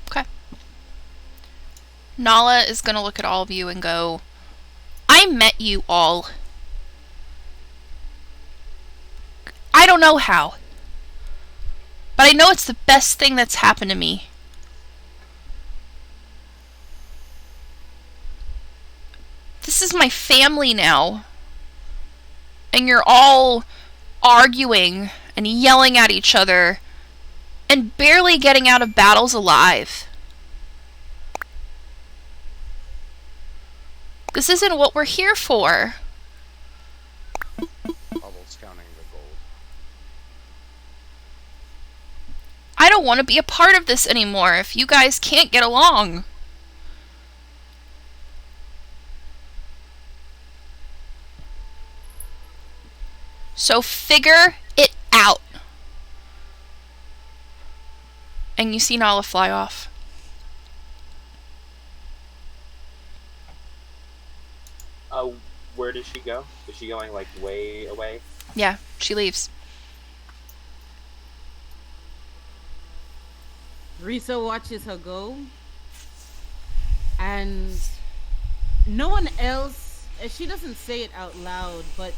Speaker 1: Okay. Nala is going to look at all of you and go, I met you all. I don't know how. But I know it's the best thing that's happened to me. This is my family now. And you're all arguing and yelling at each other and barely getting out of battles alive. This isn't what we're here for.
Speaker 6: Bubbles counting the gold.
Speaker 1: I don't want to be a part of this anymore if you guys can't get along. So figure it out. And you see Nala fly off.
Speaker 2: Where did she go? Is she going like way away?
Speaker 1: Yeah, she leaves.
Speaker 4: Risa watches her go, and no one else, she doesn't say it out loud, but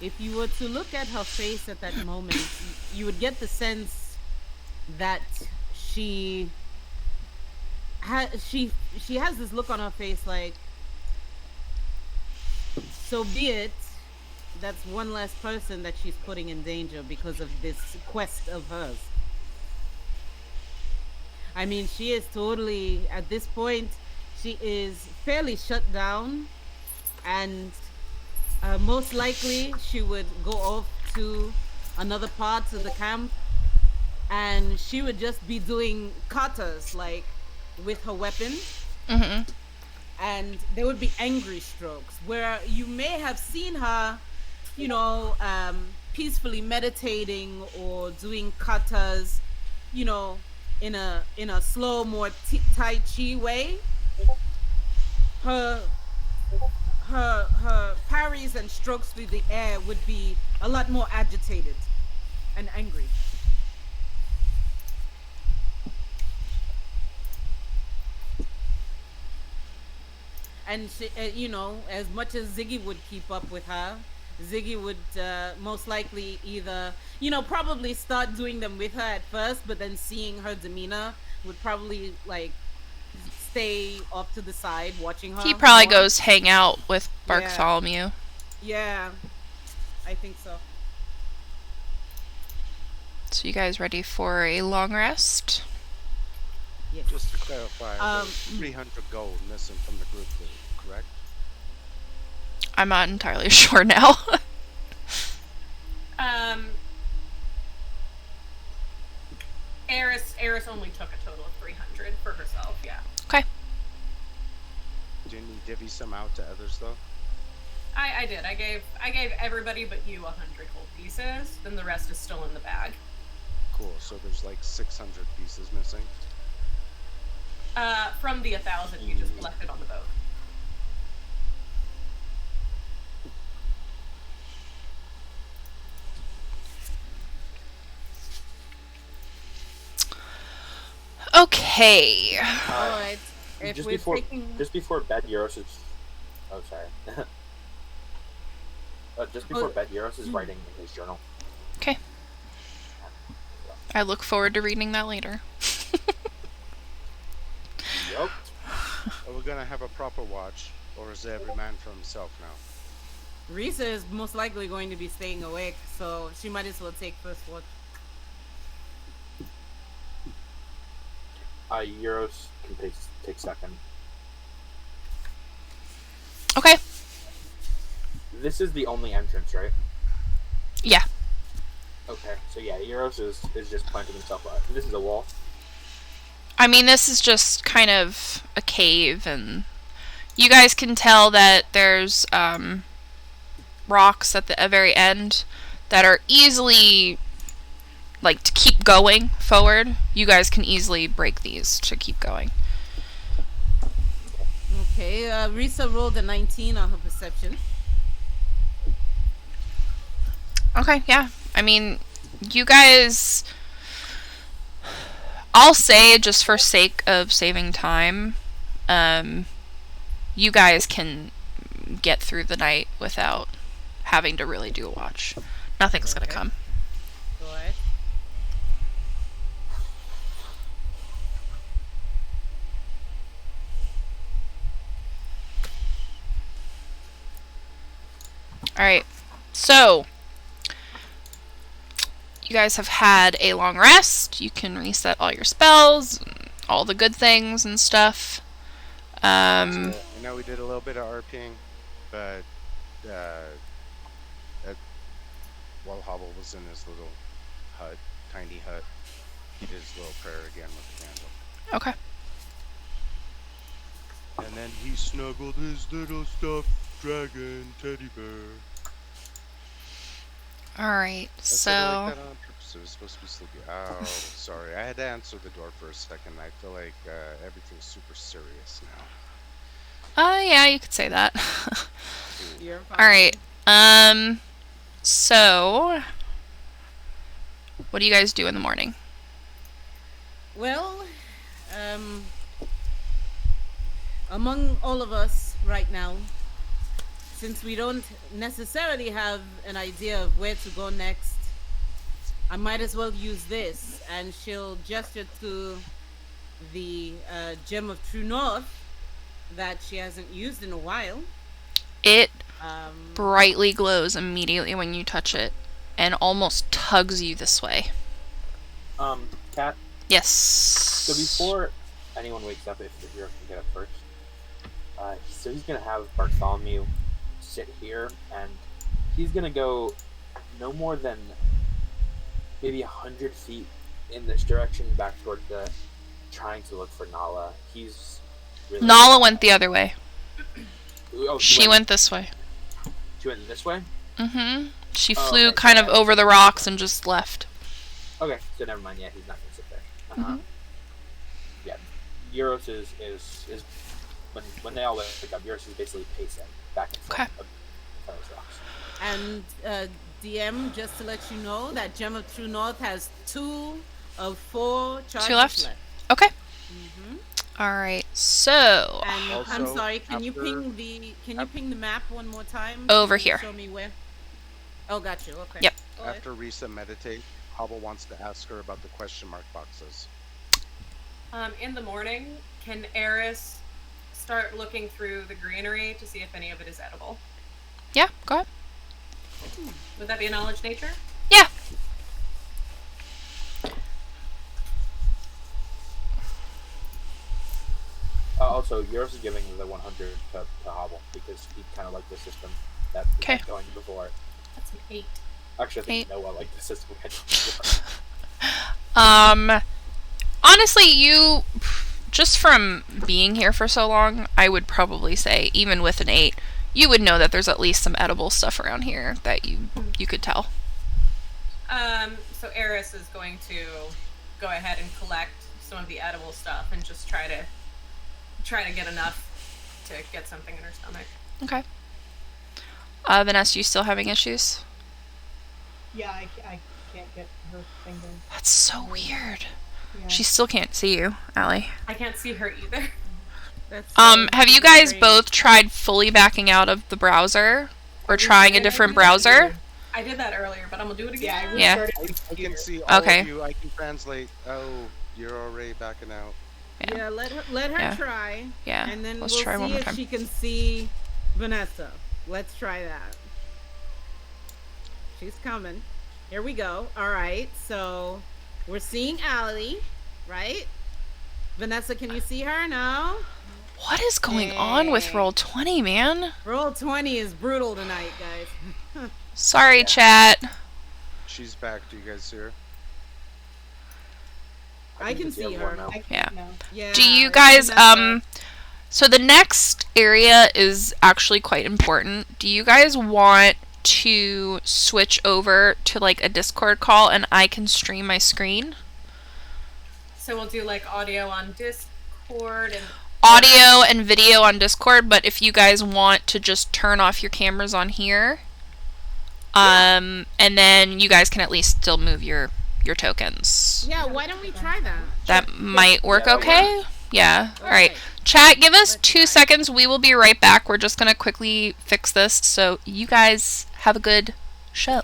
Speaker 4: if you were to look at her face at that moment, you would get the sense that she has this look on her face like, so be it. That's one less person that she's putting in danger because of this quest of hers. I mean, she is totally, at this point, she is fairly shut down, and most likely she would go off to another part of the camp, and she would just be doing katas, like, with her weapon.
Speaker 1: Mm-hmm.
Speaker 4: And there would be angry strokes where you may have seen her, you know, peacefully meditating or doing katas, you know, in a slow, more tai chi way. Her parries and strokes through the air would be a lot more agitated and angry. And she, you know, as much as Ziggy would keep up with her, Ziggy would most likely either, you know, probably start doing them with her at first, but then seeing her demeanor would probably like stay off to the side watching her.
Speaker 1: He probably
Speaker 4: more.
Speaker 1: goes hang out with Bartholomew.
Speaker 4: Yeah, I think so.
Speaker 1: So you guys ready for a long rest?
Speaker 4: Yes.
Speaker 6: Just to clarify, there's 300 gold missing from the group loot, correct?
Speaker 1: I'm not entirely sure now.
Speaker 3: Eris only took a total of 300 for herself, yeah.
Speaker 1: Okay.
Speaker 6: Didn't you divvy some out to others though?
Speaker 3: I did. I gave everybody but you 100 gold pieces, then the rest is still in the bag.
Speaker 6: Cool, so there's like 600 pieces missing.
Speaker 3: From the 1,000 you just collected on the boat.
Speaker 1: Okay.
Speaker 4: All right. If
Speaker 2: Just
Speaker 4: we're
Speaker 2: before,
Speaker 4: taking...
Speaker 2: just before bed, Euros is. Oh, sorry. Just before bed, Euros is writing in his journal.
Speaker 1: Okay. I look forward to reading that later.
Speaker 2: Yup.
Speaker 6: Are we gonna have a proper watch, or is every man for himself now?
Speaker 4: Risa is most likely going to be staying awake, so she might as well take first watch.
Speaker 2: Euros can take second.
Speaker 1: Okay.
Speaker 2: This is the only entrance, right?
Speaker 1: Yeah.
Speaker 2: Okay, so yeah, Euros is just planting himself up. This is a wall.
Speaker 1: I mean, this is just kind of a cave, and you guys can tell that there's rocks at the very end that are easily, like, to keep going forward. You guys can easily break these to keep going.
Speaker 4: Okay, Risa rolled a 19 on her perception.
Speaker 1: Okay, yeah. I mean, you guys... I'll say, just for sake of saving time, you guys can get through the night without having to really do a watch. Nothing's gonna come.
Speaker 4: Go ahead.
Speaker 1: Alright, so... You guys have had a long rest. You can reset all your spells, all the good things and stuff.
Speaker 6: I know we did a little bit of RPing, but uh, at, while Hobble was in his little hut, tiny hut, he did his little prayer again with the candle.
Speaker 1: Okay.
Speaker 6: And then he snuggled his little stuffed dragon teddy bear.
Speaker 1: Alright,
Speaker 6: I said it like
Speaker 1: so...
Speaker 6: that on purpose. It was supposed to be sleepy. Oh, sorry. I had to answer the door for a second. I feel like everything's super serious now.
Speaker 1: Yeah, you could say that.
Speaker 4: You're fine.
Speaker 1: Alright, so... What do you guys do in the morning?
Speaker 4: Well, among all of us right now, since we don't necessarily have an idea of where to go next, I might as well use this. And she'll gesture to the Gem of True North that she hasn't used in a while.
Speaker 1: It
Speaker 4: Um,
Speaker 1: brightly glows immediately when you touch it, and almost tugs you this way.
Speaker 2: Cat.
Speaker 1: Yes.
Speaker 2: So before anyone wakes up, if the hero can get up first, so he's gonna have Bartholomew sit here, and he's gonna go no more than maybe 100 feet in this direction, back toward the, trying to look for Nala. He's really,
Speaker 1: Nala went the other way.
Speaker 2: Oh,
Speaker 1: She went this way.
Speaker 2: She went this way.
Speaker 1: Mm-hmm. She
Speaker 2: Oh,
Speaker 1: flew
Speaker 2: okay.
Speaker 1: kind of over the rocks and just left.
Speaker 2: Okay, so never mind. Yeah, he's not gonna sit there.
Speaker 1: Mhm.
Speaker 2: Yeah, Euros is when they all wake up, Euros is basically pacing back and forth
Speaker 1: Okay.
Speaker 2: of those rocks.
Speaker 4: And DM, just to let you know that Gem of True North has 2 of 4 charges
Speaker 1: 2 left? Okay. Alright, so...
Speaker 4: And I'm
Speaker 6: Also,
Speaker 4: sorry, can you
Speaker 6: after-
Speaker 4: ping the map one more time?
Speaker 1: Over
Speaker 4: to
Speaker 1: here.
Speaker 4: Show me where. Oh, got you. Okay.
Speaker 1: Yep.
Speaker 4: Go ahead.
Speaker 6: After Risa meditate, Hobble wants to ask her about the question mark boxes.
Speaker 3: In the morning, can Eris start looking through the greenery to see if any of it is edible?
Speaker 1: Yeah, go ahead.
Speaker 3: Would that be a knowledge nature?
Speaker 1: Yeah.
Speaker 2: Also, Euros is giving the 100 to Hobble because he kind of liked the system that we had going before.
Speaker 3: That's an 8.
Speaker 2: Actually, I think
Speaker 1: 8.
Speaker 2: Noah liked the system we had before.
Speaker 1: Honestly, you, just from being here for so long, I would probably say, even with an 8, you would know that there's at least some edible stuff around here that you could tell.
Speaker 3: So Eris is going to go ahead and collect some of the edible stuff and just try to get enough to get something in her stomach.
Speaker 1: Okay. Vanessa, you still having issues?
Speaker 7: Yeah, I can't get her thing going.
Speaker 1: That's so weird.
Speaker 7: Yeah.
Speaker 1: She still can't see you, Allie.
Speaker 3: I can't see her either.
Speaker 4: That's
Speaker 1: Have you guys
Speaker 4: great.
Speaker 1: both tried fully backing out of the browser? Or trying a different browser?
Speaker 3: I did that earlier, but I'm gonna do it again.
Speaker 1: Yeah.
Speaker 6: I can see all
Speaker 1: Okay.
Speaker 6: of you. I can translate. Oh, you're already backing out.
Speaker 4: Yeah, let her
Speaker 1: Yeah.
Speaker 4: try.
Speaker 1: Yeah,
Speaker 4: And then
Speaker 1: let's
Speaker 4: we'll
Speaker 1: try
Speaker 4: see
Speaker 1: one more
Speaker 4: if
Speaker 1: time.
Speaker 4: she can see Vanessa. Let's try that. She's coming. Here we go. All right, so we're seeing Allie, right? Vanessa, can you see her now?
Speaker 1: What is going on with
Speaker 4: Hey.
Speaker 1: Roll20, man?
Speaker 4: Roll 20 is brutal tonight, guys.
Speaker 1: Sorry, chat.
Speaker 6: She's back. Do you guys see her?
Speaker 4: I can see her.
Speaker 7: I
Speaker 1: Yeah.
Speaker 7: can't know.
Speaker 4: Yeah.
Speaker 1: Do you
Speaker 4: it's
Speaker 1: guys,
Speaker 4: Vanessa.
Speaker 1: so the next area is actually quite important. Do you guys want to switch over to like a Discord call and I can stream my screen?
Speaker 3: So we'll do like audio on Discord and
Speaker 1: Audio and video on Discord, but if you guys want to just turn off your cameras on here, and then you guys can at least still move your tokens.
Speaker 4: Yeah, why don't we try that?
Speaker 1: That might work
Speaker 2: Yeah,
Speaker 1: okay? Yeah. Alright.
Speaker 4: Okay.
Speaker 1: Chat, give us
Speaker 4: Let's
Speaker 1: 2
Speaker 4: try.
Speaker 1: seconds. We will be right back. We're just gonna quickly fix this, so you guys have a good show.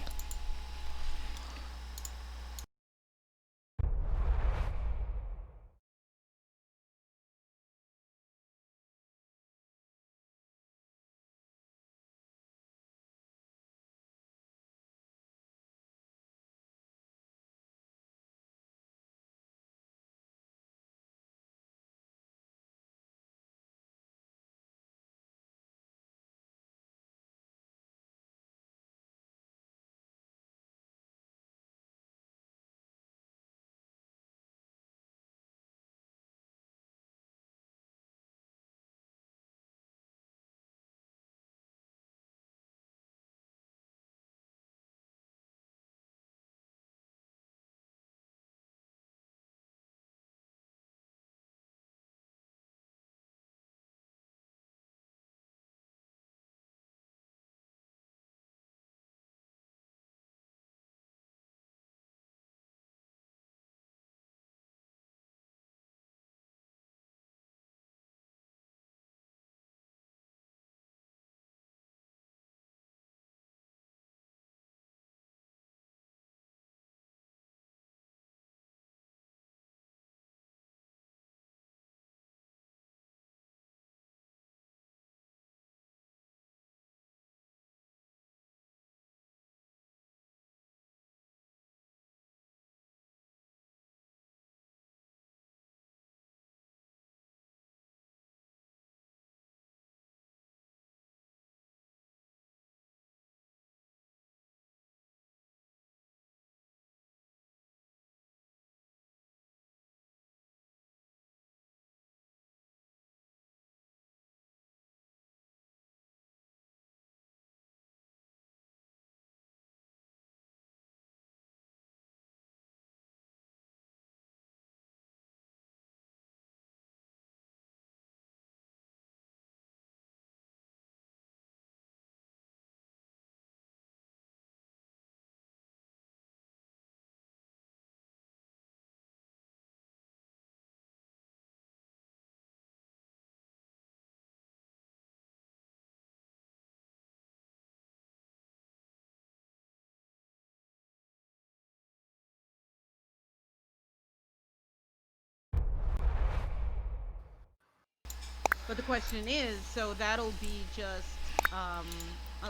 Speaker 4: But the question is, so that'll be just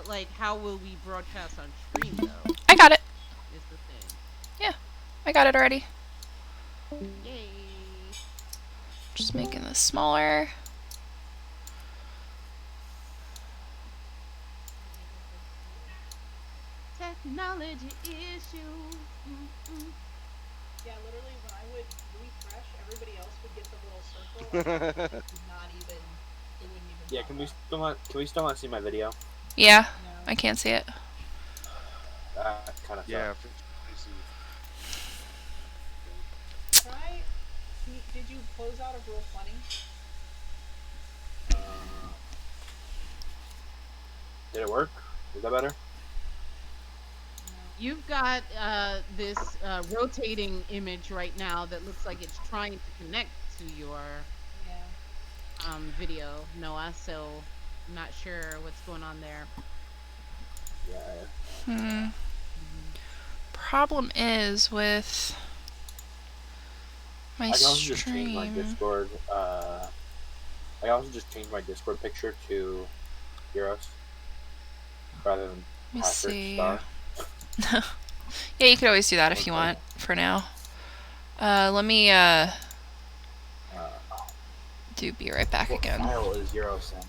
Speaker 4: like how will we broadcast on stream though?
Speaker 1: I got it.
Speaker 4: Is the thing.
Speaker 1: Yeah, I got it already.
Speaker 4: Yay!
Speaker 1: Just making this smaller.
Speaker 4: Technology issues. Mm-mm.
Speaker 7: Yeah, literally, when I would refresh, everybody else would get the little circle. And I would not even. It wouldn't even.
Speaker 2: Yeah,
Speaker 7: pop
Speaker 2: can we still not see my video?
Speaker 1: Yeah,
Speaker 7: up. No.
Speaker 1: I can't see it.
Speaker 2: That kind of
Speaker 6: Yeah,
Speaker 2: sucks.
Speaker 6: I see.
Speaker 7: Try. Did you close out of Roll20?
Speaker 2: Did it work? Is that better?
Speaker 7: No.
Speaker 4: You've got this rotating image right now that looks like it's trying to connect to your
Speaker 7: Yeah.
Speaker 4: video, Noah. So I'm not sure what's going on there.
Speaker 2: Yeah.
Speaker 1: Problem is with my
Speaker 2: I can also just change my
Speaker 1: stream.
Speaker 2: Discord. I can also just change my Discord picture to Heroes rather than
Speaker 1: Let me
Speaker 2: Patrick
Speaker 1: see.
Speaker 2: Star.
Speaker 1: Yeah, you could always do that if you want for now. Let me be right back
Speaker 2: What
Speaker 1: again.
Speaker 2: file is Heroes in?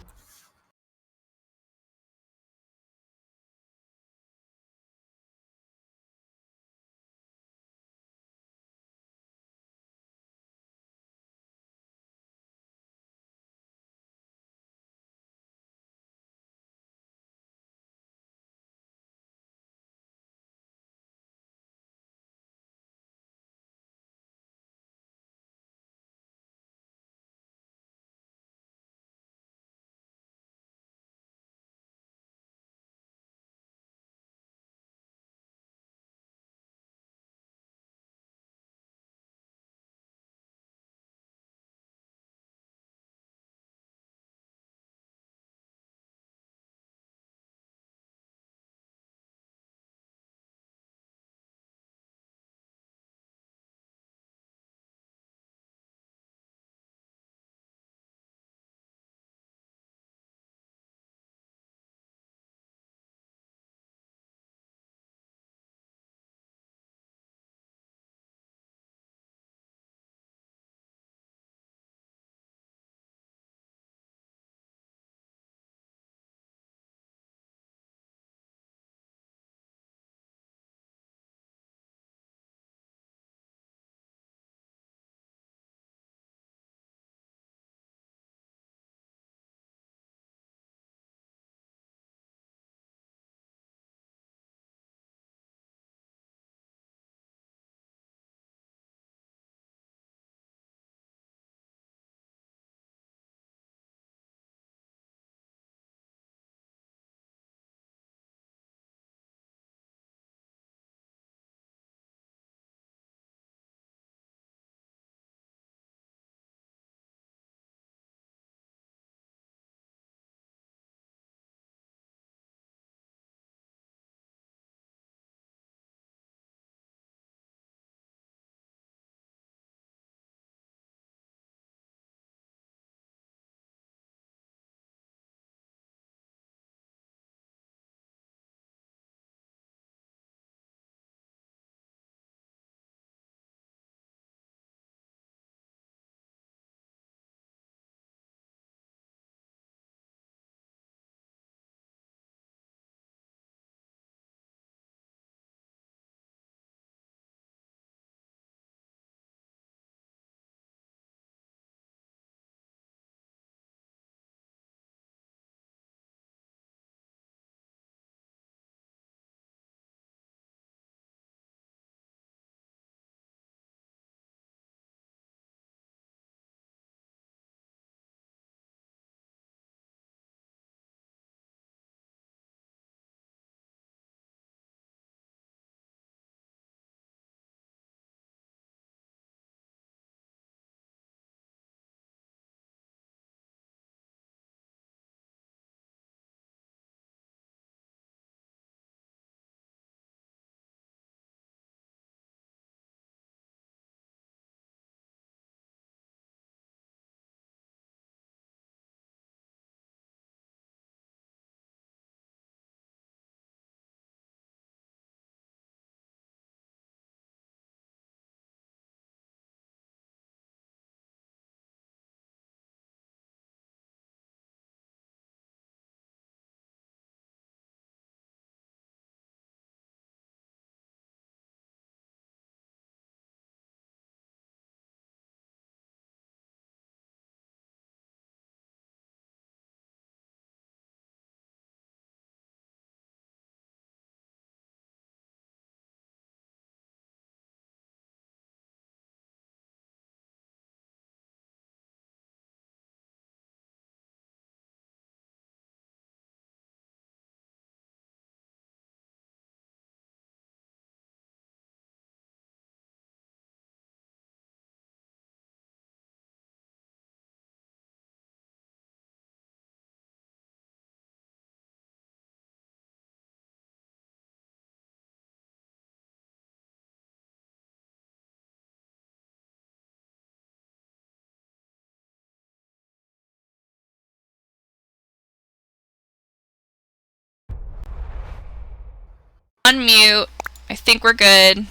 Speaker 1: unmute. I think we're good.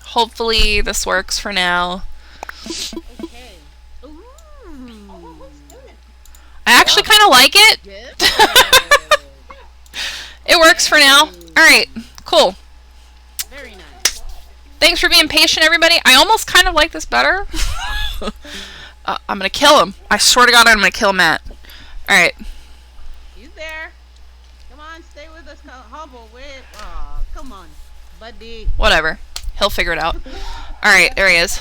Speaker 1: Hopefully this works for now.
Speaker 4: Okay. Ooh.
Speaker 1: I actually kind of like it.
Speaker 4: Good.
Speaker 1: It works for now. Alright, cool.
Speaker 4: Very nice.
Speaker 1: Thanks for being patient, everybody. I almost kind of like this better. I'm gonna kill him. I swear to God, I'm gonna kill Matt. Alright.
Speaker 4: He's there. Come on, stay with us, Hubble. Wait. Aw, come on, buddy.
Speaker 1: Whatever. He'll figure it out. Alright, there he is.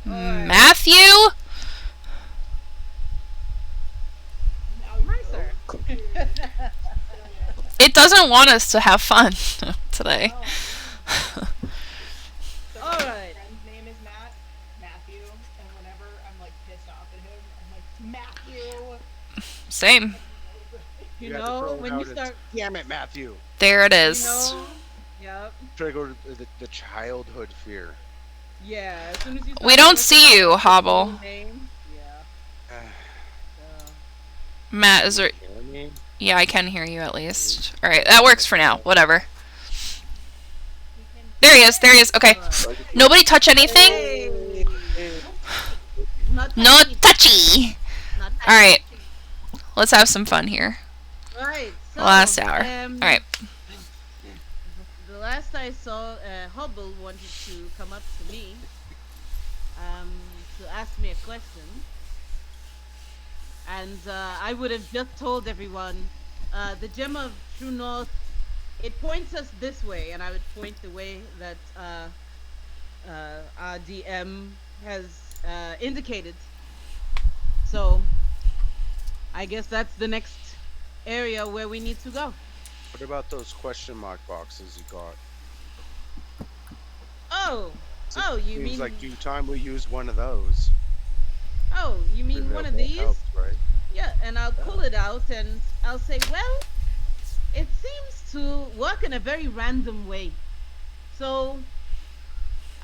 Speaker 1: Matthew?
Speaker 4: My sir.
Speaker 1: It doesn't want us to have fun today.
Speaker 4: All right.
Speaker 7: Friend's name is Matthew, and whenever I'm like pissed off at him, I'm like, Matthew.
Speaker 1: Same.
Speaker 4: You
Speaker 6: have to
Speaker 4: know,
Speaker 6: throw
Speaker 4: when
Speaker 6: out
Speaker 4: you
Speaker 6: it's,
Speaker 4: start,
Speaker 6: Damn it, Matthew.
Speaker 1: There it
Speaker 4: you
Speaker 1: is.
Speaker 4: know, yep,
Speaker 6: Trigger the childhood fear.
Speaker 4: yeah. As soon as you
Speaker 1: We
Speaker 4: start
Speaker 1: don't
Speaker 4: talking
Speaker 1: see you,
Speaker 4: about his
Speaker 1: Hobble.
Speaker 4: full name, yeah.
Speaker 1: Matt, is there...
Speaker 2: You know what I mean?
Speaker 1: Yeah, I can hear you at least. Alright, that works for now. Whatever. There he is. There he is. Okay. Nobody touch anything.
Speaker 4: Hey. Not
Speaker 1: No
Speaker 4: touchy.
Speaker 1: touchy.
Speaker 4: Not touchy.
Speaker 1: Alright. Let's have some fun here.
Speaker 4: Right. So,
Speaker 1: Last hour. Alright.
Speaker 4: The last I saw, Hubble wanted to come up to me, to ask me a question, and I would have just told everyone, the gem of true north, it points us this way, and I would point the way that our DM has indicated. So, I guess that's the next area where we need to go.
Speaker 6: What about those question mark boxes you got?
Speaker 4: Oh,
Speaker 6: So
Speaker 4: oh, you
Speaker 6: seems
Speaker 4: mean
Speaker 6: like due time we use one of those.
Speaker 4: oh, you mean one of
Speaker 6: That
Speaker 4: these?
Speaker 6: helps, right?
Speaker 4: Yeah, and I'll pull it out and I'll say, well, it seems to work in a very random way. So,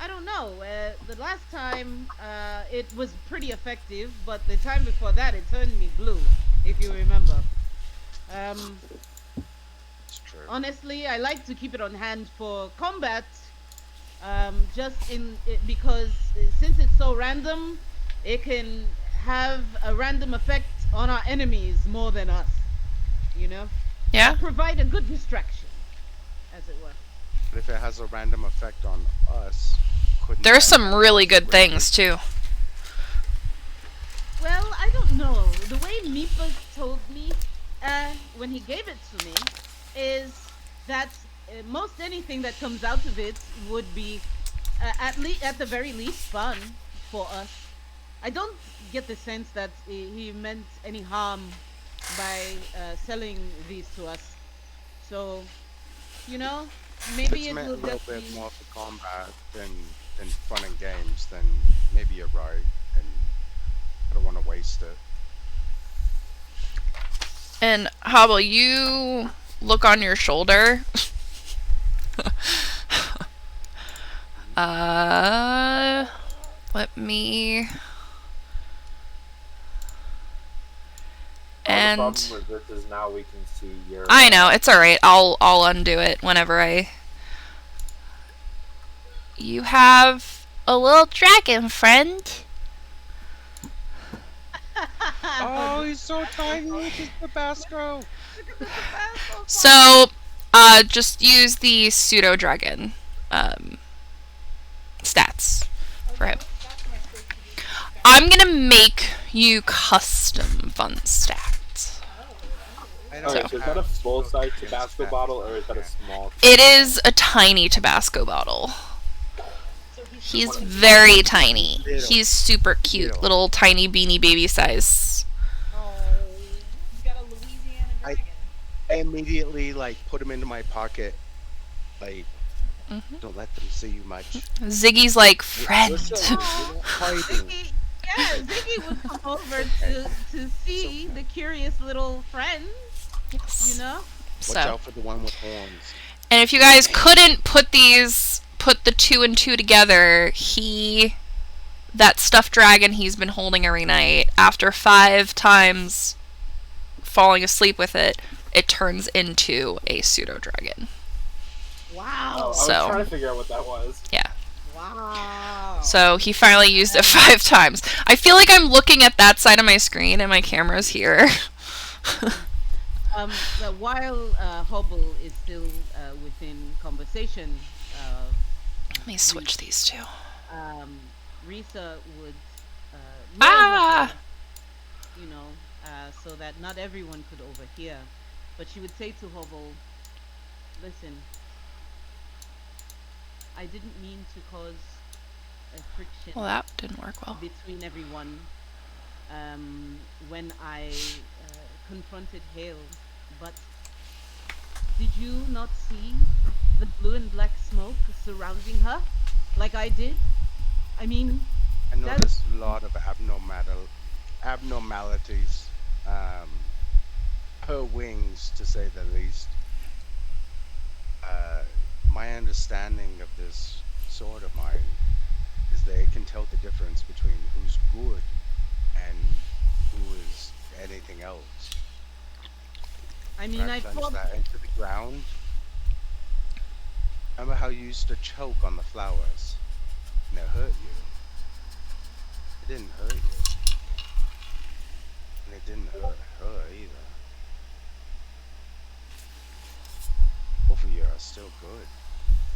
Speaker 4: I don't know. The last time it was pretty effective, but the time before that it turned me blue, if you remember.
Speaker 6: It's true.
Speaker 4: Honestly, I like to keep it on hand for combat, just because since it's so random, it can have a random effect on our enemies more than us. You know,
Speaker 1: Yeah?
Speaker 4: provide a good distraction, as it were.
Speaker 6: But if it has a random effect on us, couldn't
Speaker 1: There's
Speaker 6: that
Speaker 1: some
Speaker 6: be
Speaker 1: really good
Speaker 6: random?
Speaker 1: things, too.
Speaker 4: Well, I don't know. The way Meepa told me when he gave it to me is that most anything that comes out of it would be at the very least fun for us. I don't get the sense that he meant any harm by selling these to us. So, you know, maybe
Speaker 6: It's
Speaker 4: it
Speaker 6: meant a
Speaker 4: will
Speaker 6: little
Speaker 4: just
Speaker 6: bit
Speaker 4: be.
Speaker 6: more for combat than fun and games, then maybe you're right, and I don't want to waste it.
Speaker 1: And Hobble, you look on your shoulder. Let me...
Speaker 2: The
Speaker 1: And...
Speaker 2: problem with this is now we can see your.
Speaker 1: I know, it's alright. I'll undo it whenever I... You have a little dragon friend.
Speaker 6: Oh, he's so tiny with his Tabasco.
Speaker 1: So, just use the pseudo dragon stats for him. I'm gonna make you custom fun stats.
Speaker 6: I
Speaker 2: Okay,
Speaker 6: don't
Speaker 2: so is
Speaker 6: have
Speaker 2: that a full size
Speaker 6: those
Speaker 2: Tabasco
Speaker 6: stats
Speaker 2: bottle or is that a
Speaker 6: yet.
Speaker 2: small?
Speaker 1: It is a tiny Tabasco bottle. He's very tiny. He's super cute, little tiny beanie baby size.
Speaker 7: Oh, he's got a Louisiana
Speaker 6: I-
Speaker 7: dragon.
Speaker 6: I immediately put him into my pocket.
Speaker 1: Mhm.
Speaker 6: Don't let them see you much.
Speaker 1: Ziggy's like, friend.
Speaker 6: Listen, you're not fighting.
Speaker 4: Ziggy, yeah, Ziggy would come over to see the curious little friends,
Speaker 1: Yes.
Speaker 4: you know?
Speaker 6: Watch
Speaker 1: So,
Speaker 6: out for the one with horns.
Speaker 1: and if you guys couldn't put the 2 and 2 together, that stuffed dragon he's been holding every night, after 5 times falling asleep with it, it turns into a pseudo dragon.
Speaker 4: Wow.
Speaker 2: I was
Speaker 1: So-
Speaker 2: trying to figure out what that was.
Speaker 1: Yeah.
Speaker 4: Wow.
Speaker 1: So he finally used it 5 times. I feel like I'm looking at that side of my screen and my camera's here.
Speaker 4: So while Hubble is still within conversation,
Speaker 1: Let me switch these two.
Speaker 4: Risa would lower
Speaker 1: Ah!
Speaker 4: her, you know, so that not everyone could overhear. But she would say to Hubble, "Listen, I didn't mean to cause a friction
Speaker 1: Well, that didn't work well.
Speaker 4: between everyone when I confronted Hale, but did you not see the blue and black smoke surrounding her like I did? I mean,
Speaker 6: I noticed a lot of abnormalities. Her wings, to say the least. My understanding of this sword of mine is that it can tell the difference between who's good and who is anything else.
Speaker 4: I mean,
Speaker 6: When
Speaker 4: I
Speaker 6: plunged
Speaker 4: thought
Speaker 6: that into the ground. Remember how you used to choke on the flowers and it hurt you? It didn't hurt you. And it didn't hurt her either. Both of you are still good.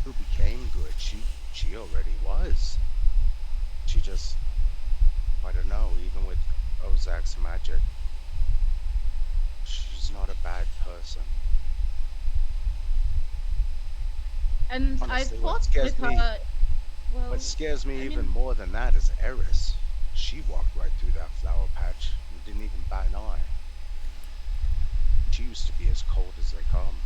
Speaker 6: Who became good? She already was. She just, I don't know, even with Ozak's magic, she's not a bad person.
Speaker 4: and
Speaker 6: Honestly,
Speaker 4: I
Speaker 6: what
Speaker 4: fought
Speaker 6: scares
Speaker 4: with
Speaker 6: me-
Speaker 4: her. Well,
Speaker 6: What scares me
Speaker 4: I
Speaker 6: even
Speaker 4: mean-
Speaker 6: more than that is Eris. She walked right through that flower patch and didn't even bat an eye. She used to be as cold as they come.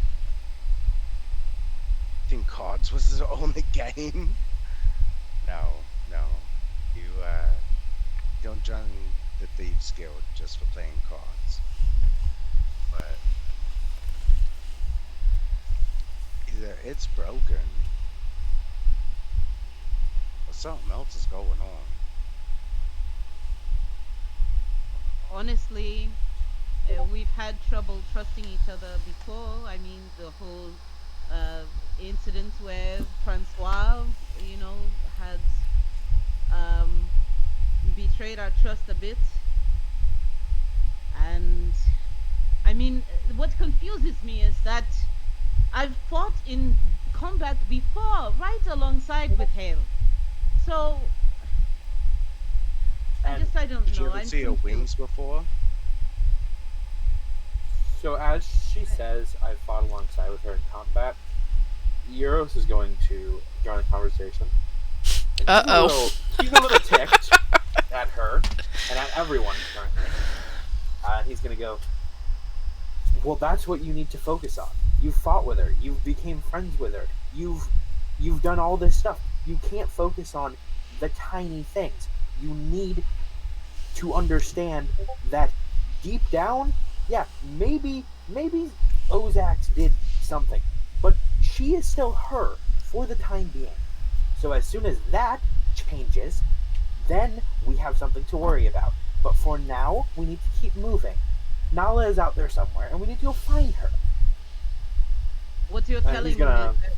Speaker 6: Think cards was the only game? No. You don't join the Thieves Guild just for playing cards. But either it's broken or something else is going on.
Speaker 4: Honestly, we've had trouble trusting each other before. I mean, the whole incident where Francois, you know, had betrayed our trust a bit. And I mean, what confuses me is that I've fought in combat before, right alongside with Hale. So
Speaker 2: And
Speaker 4: I don't
Speaker 6: Did you
Speaker 4: know.
Speaker 6: ever
Speaker 4: I'm
Speaker 6: see her
Speaker 4: confused.
Speaker 6: wings before?
Speaker 2: so as she says, I fought alongside with her in combat. Euros is going to join the conversation. And
Speaker 1: Uh-oh.
Speaker 2: He's a little ticked at her and at everyone currently. And he's going to go, well, that's what you need to focus on. You fought with her. You became friends with her. You've done all this stuff. You can't focus on the tiny things. You need to understand that deep down, yeah, maybe Ozax did something, but she is still her for the time being. So as soon as that changes, then we have something to worry about. But for now, we need to keep moving. Nala is out there somewhere, and we need to go find her.
Speaker 4: What you're
Speaker 2: And
Speaker 4: telling
Speaker 2: he's gonna-
Speaker 4: me is that...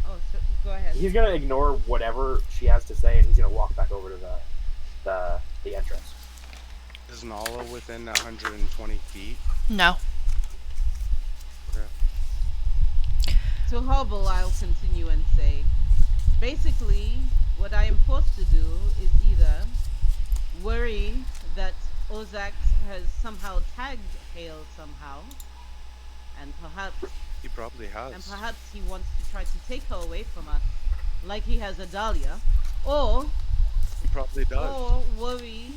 Speaker 4: Oh, go ahead.
Speaker 2: He's gonna ignore whatever she has to say, and he's gonna walk back over to the entrance.
Speaker 6: Is Nala within 120 feet?
Speaker 1: No.
Speaker 6: Okay.
Speaker 4: To Hubble, I'll continue and say, basically, what I am forced to do is either worry that Ozax has somehow tagged Hale somehow, and
Speaker 6: He probably has.
Speaker 4: perhaps he wants to try to take her away from us, like he has Adalia, or
Speaker 6: He probably does.
Speaker 4: or worry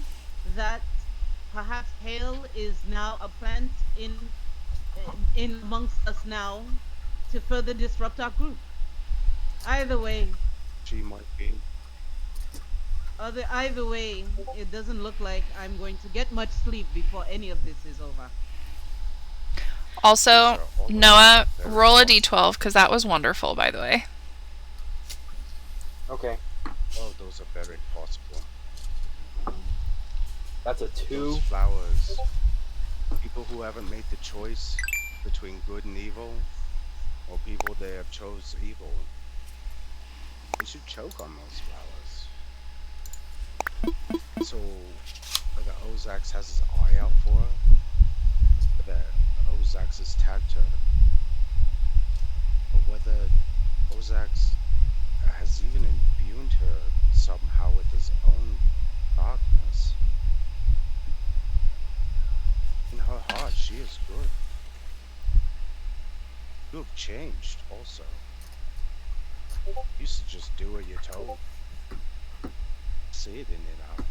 Speaker 4: that perhaps Hale is now a plant in amongst us now to further disrupt our group. Either way,
Speaker 6: She might be.
Speaker 4: either way, it doesn't look like I'm going to get much sleep before any of this is over.
Speaker 1: Also,
Speaker 6: These are all
Speaker 1: Noah,
Speaker 6: very
Speaker 1: roll a
Speaker 6: close.
Speaker 1: d12 because that was wonderful, by the way.
Speaker 2: Okay,
Speaker 6: Oh, those are very possible.
Speaker 2: that's a 2.
Speaker 6: Those flowers. People who haven't made the choice between good and evil, or people they have chose evil. They should choke on those flowers. So whether Ozax has his eye out for her, whether Ozax has tagged her, or whether Ozax has even imbued her somehow with his own darkness. In her heart, she is good. You have changed, also. You used to just do what you're told. See it in it now.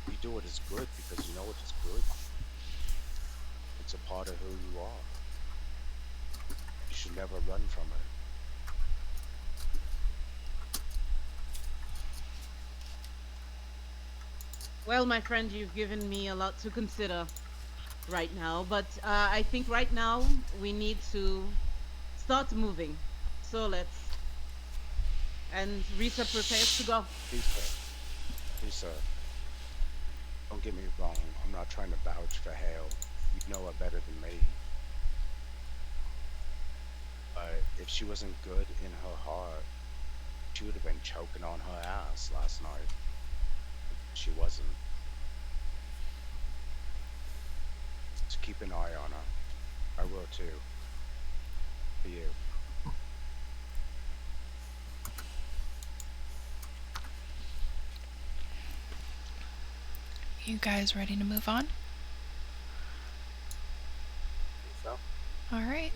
Speaker 6: You do what is good because you know what is good. It's a part of who you are. You should never run from it.
Speaker 4: Well, my friend, you've given me a lot to consider right now, but I think right now we need to start moving. So let's. And Risa prepares to go.
Speaker 6: Lisa, don't get me wrong. I'm not trying to vouch for Hale. You know her better than me. But if she wasn't good in her heart, she would have been choking on her ass last night. She wasn't. So keep an eye on her. I will too. For you.
Speaker 1: You guys ready to move on?
Speaker 2: So,
Speaker 1: Alright.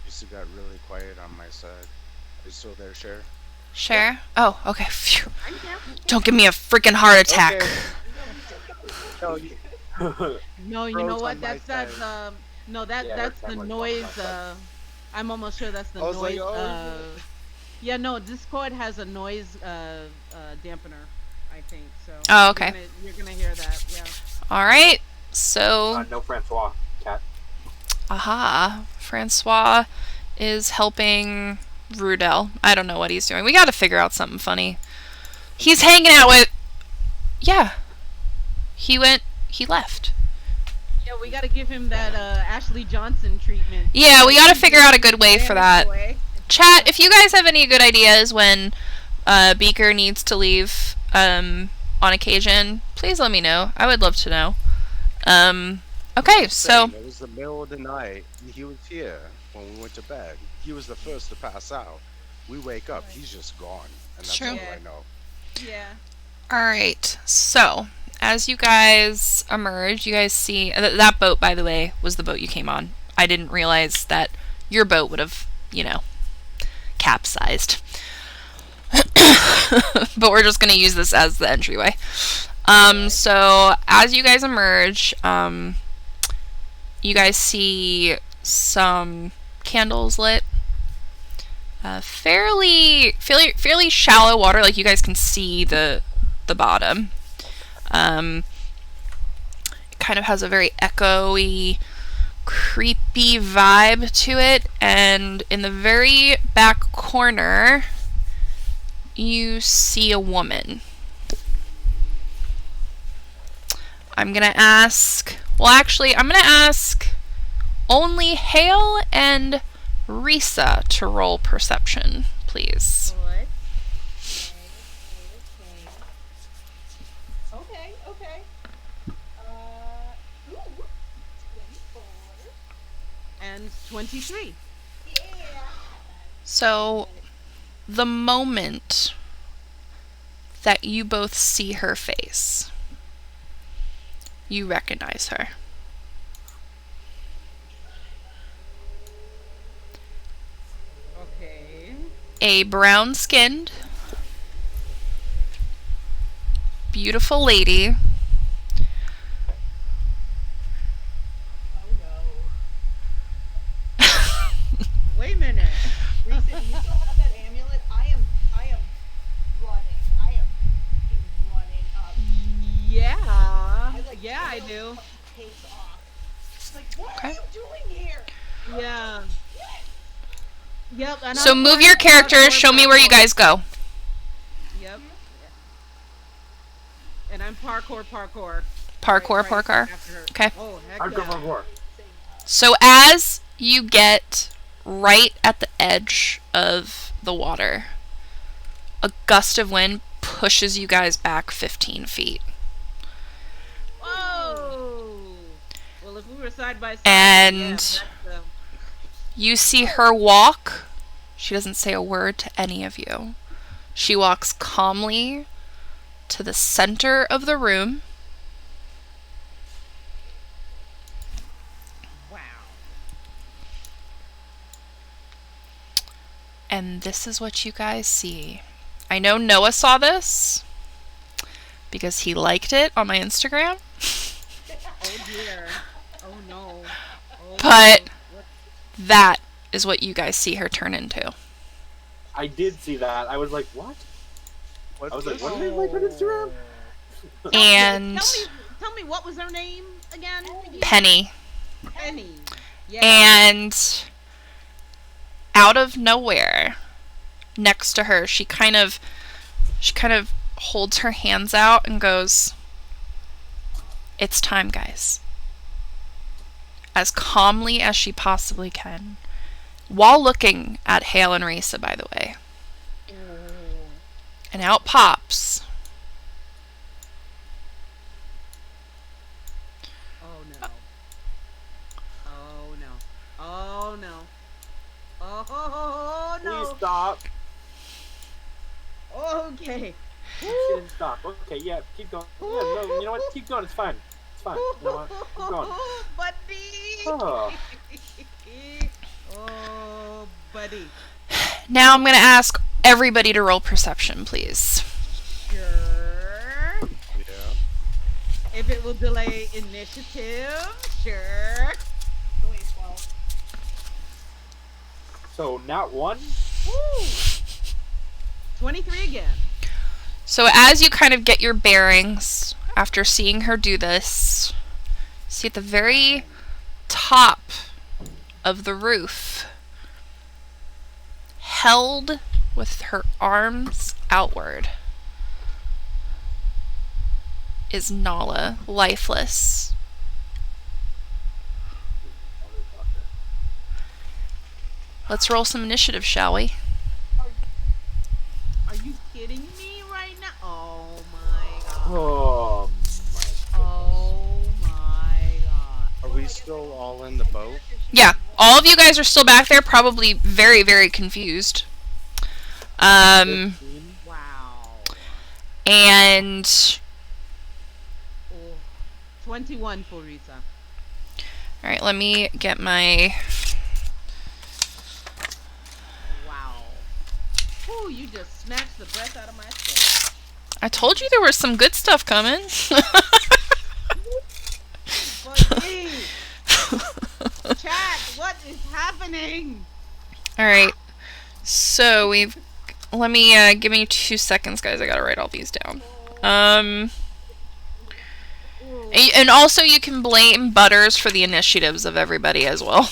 Speaker 6: You still got really quiet on my side. Are you still there, Cher?
Speaker 1: Share? Oh, okay. Phew. Don't give me a freaking heart attack.
Speaker 6: Okay.
Speaker 4: No, you
Speaker 6: Bros
Speaker 4: know
Speaker 6: on
Speaker 4: what?
Speaker 6: my
Speaker 4: That's
Speaker 6: side.
Speaker 4: no,
Speaker 2: Yeah,
Speaker 4: that's
Speaker 2: we're
Speaker 4: the
Speaker 2: like
Speaker 4: noise.
Speaker 2: on my side.
Speaker 4: I'm almost sure that's the
Speaker 6: I was like,
Speaker 4: noise.
Speaker 6: oh.
Speaker 4: Yeah, no, Discord has a noise dampener, I think. So.
Speaker 1: Oh, okay.
Speaker 4: You're gonna hear that. Yeah.
Speaker 1: Alright. So,
Speaker 2: no Francois, cat.
Speaker 1: aha. Francois is helping Rudel. I don't know what he's doing. We gotta figure out something funny. He's hanging out with... Yeah. He left.
Speaker 4: Yeah, we gotta give him that Ashley Johnson treatment.
Speaker 1: Yeah, we gotta figure out a good way for that. Chat, if you guys have any good ideas when Beaker needs to leave on occasion, please let me know. I would love to know. Okay, so...
Speaker 6: It was the middle of the night, and he was here when we went to bed. He was the first to pass out. We wake up, he's just gone. And that's
Speaker 1: True.
Speaker 6: all
Speaker 4: Yeah.
Speaker 6: I know.
Speaker 4: Yeah.
Speaker 1: Alright, so... As you guys emerge, you guys see... that boat, by the way, was the boat you came on. I didn't realize that your boat would have, capsized. But we're just going to use this as the entryway. So, as you guys emerge, you guys see some candles lit. Fairly shallow water, like you guys can see the bottom. It kind of has a very echoey, creepy vibe to it, and in the very back corner, you see a woman. I'm gonna ask only Hale and Risa to roll perception, please.
Speaker 7: What? Okay. Ooh, 24.
Speaker 4: And 23.
Speaker 7: Yeah.
Speaker 1: So, the moment that you both see her face, you recognize her.
Speaker 4: Okay.
Speaker 1: A brown-skinned, beautiful lady.
Speaker 7: Oh no.
Speaker 4: Wait a minute.
Speaker 7: Reese, do you still have that amulet? I am running. I am running up.
Speaker 4: Yeah.
Speaker 7: Like,
Speaker 4: Yeah, I do.
Speaker 7: Takes off. It's like, what
Speaker 1: Okay.
Speaker 7: are you doing here?
Speaker 4: Yeah. Yep. And
Speaker 1: So
Speaker 4: I'm
Speaker 1: move
Speaker 4: parkour,
Speaker 1: your characters, show me where you
Speaker 4: parkour.
Speaker 1: guys go.
Speaker 4: Yep. And I'm parkour.
Speaker 1: Parkour,
Speaker 4: right
Speaker 1: parkour.
Speaker 4: after her.
Speaker 1: Okay.
Speaker 4: Oh, heck
Speaker 2: Hardcore,
Speaker 4: yeah.
Speaker 2: hardcore.
Speaker 1: So as you get right at the edge of the water, a gust of wind pushes you guys back 15 feet.
Speaker 4: Whoa! Well, if we were side by side,
Speaker 1: And
Speaker 4: yeah, that's,
Speaker 1: you see her walk. She doesn't say a word to any of you. She walks calmly to the center of the room.
Speaker 4: wow.
Speaker 1: And this is what you guys see. I know Noah saw this because he liked it on my Instagram.
Speaker 4: Oh dear. Oh no. Oh,
Speaker 1: But
Speaker 4: no. What?
Speaker 1: that is what you guys see her turn into.
Speaker 2: I did see that. I was like, what?
Speaker 6: What's
Speaker 2: I was like,
Speaker 6: this?
Speaker 2: what did I like on Instagram?
Speaker 1: And
Speaker 4: Tell me what was her name again?
Speaker 1: Penny.
Speaker 4: Penny. Yeah.
Speaker 1: And out of nowhere, next to her, she kind of holds her hands out and goes, "It's time, guys." As calmly as she possibly can, while looking at Hale and Risa, by the way. And out pops
Speaker 4: Oh no. Oh no. Oh no. Oh no.
Speaker 2: Please stop.
Speaker 4: Okay.
Speaker 2: She didn't stop. Okay, yeah, keep going. Yeah, no, you know what? Keep going. It's fine. It's fine. You know what? Keep going.
Speaker 4: Buddy.
Speaker 2: Oh.
Speaker 4: Oh, buddy.
Speaker 1: Now I'm going to ask everybody to roll perception, please.
Speaker 4: Sure.
Speaker 6: Yeah.
Speaker 4: If it will delay initiative, sure.
Speaker 7: Only 12.
Speaker 2: So, not one?
Speaker 4: Woo. 23 again.
Speaker 1: So as you kind of get your bearings after seeing her do this, see at the very top of the roof, held with her arms outward, is Nala, lifeless. Let's roll some initiative, shall we?
Speaker 4: Are you kidding me right now? Oh my god.
Speaker 2: Oh, my
Speaker 4: Oh my god.
Speaker 6: Are we still all in the boat?
Speaker 1: Yeah, all of you guys are still back there, probably very, very confused.
Speaker 2: goodness. 15?
Speaker 4: Wow.
Speaker 1: And
Speaker 4: Oh. 21 for Rita.
Speaker 1: all right, let me get my.
Speaker 4: Wow. Ooh, you just snatched the breath out of my throat.
Speaker 1: I told you there was some good stuff coming.
Speaker 4: Buddy! Chat, what is happening?
Speaker 1: All right, so we've. Let me give me 2 seconds, guys. I gotta write all these down.
Speaker 4: Ooh.
Speaker 1: And also you can blame Butters for the initiatives of everybody as well.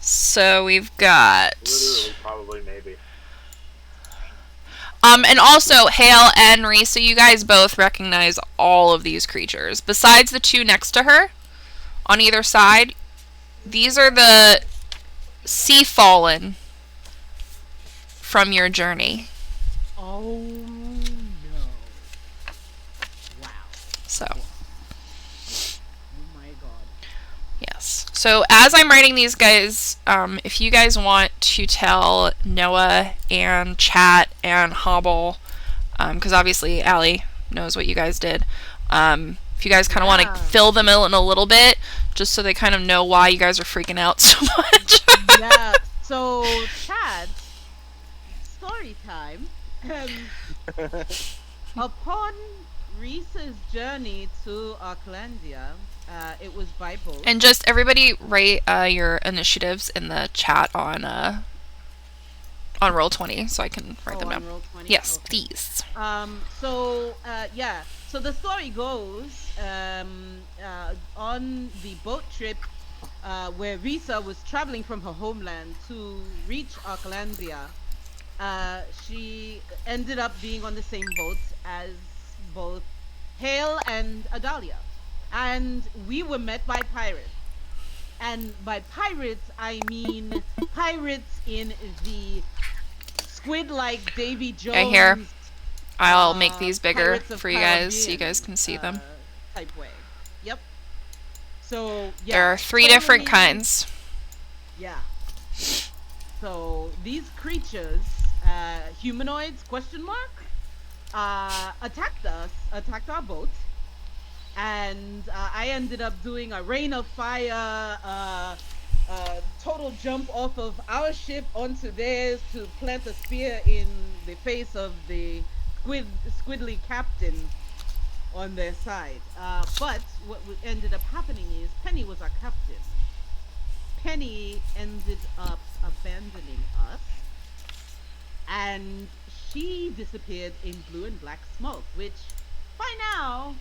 Speaker 1: So we've got.
Speaker 2: Literally, probably, maybe.
Speaker 1: And also, Hale and Risa, you guys both recognize all of these creatures. Besides the two next to her, on either side, these are the sea fallen from your journey.
Speaker 4: Oh no. Wow.
Speaker 1: So,
Speaker 4: Oh my god.
Speaker 1: yes. So, as I'm writing these guys, if you guys want to tell Noah and Chat and Hobble, because obviously Allie knows what you guys did, if you guys kind of want to
Speaker 4: Yeah.
Speaker 1: fill them in a little bit, just so they kind of know why you guys are freaking out so much.
Speaker 4: Yeah. So, Chad, story time. Upon Risa's journey to Arklandia, it was by boat.
Speaker 1: And just everybody write your initiatives in the chat on Roll20 so I can write them
Speaker 4: on
Speaker 1: down.
Speaker 4: Roll20?
Speaker 1: Yes,
Speaker 4: Okay.
Speaker 1: please.
Speaker 4: Yeah. So the story goes, on the boat trip, where Risa was traveling from her homeland to reach Arklandia, she ended up being on the same boat as both Hale and Adalia. And we were met by pirates. And by pirates, I mean pirates in the squid-like Davy Jones.
Speaker 1: Okay, here. I'll make these bigger
Speaker 4: Pirates of
Speaker 1: for you guys so you
Speaker 4: Caribbean,
Speaker 1: guys can see them.
Speaker 4: Type way. Yep. So yeah.
Speaker 1: There are 3 different
Speaker 4: totally-
Speaker 1: kinds.
Speaker 4: Yeah. So these creatures, humanoids, question mark, attacked our boat, and I ended up doing a rain of fire, total jump off of our ship onto theirs to plant a spear in the face of the squidly captain on their side. But what ended up happening is Penny was our captain. Penny ended up abandoning us, and she disappeared in blue and black smoke, which by now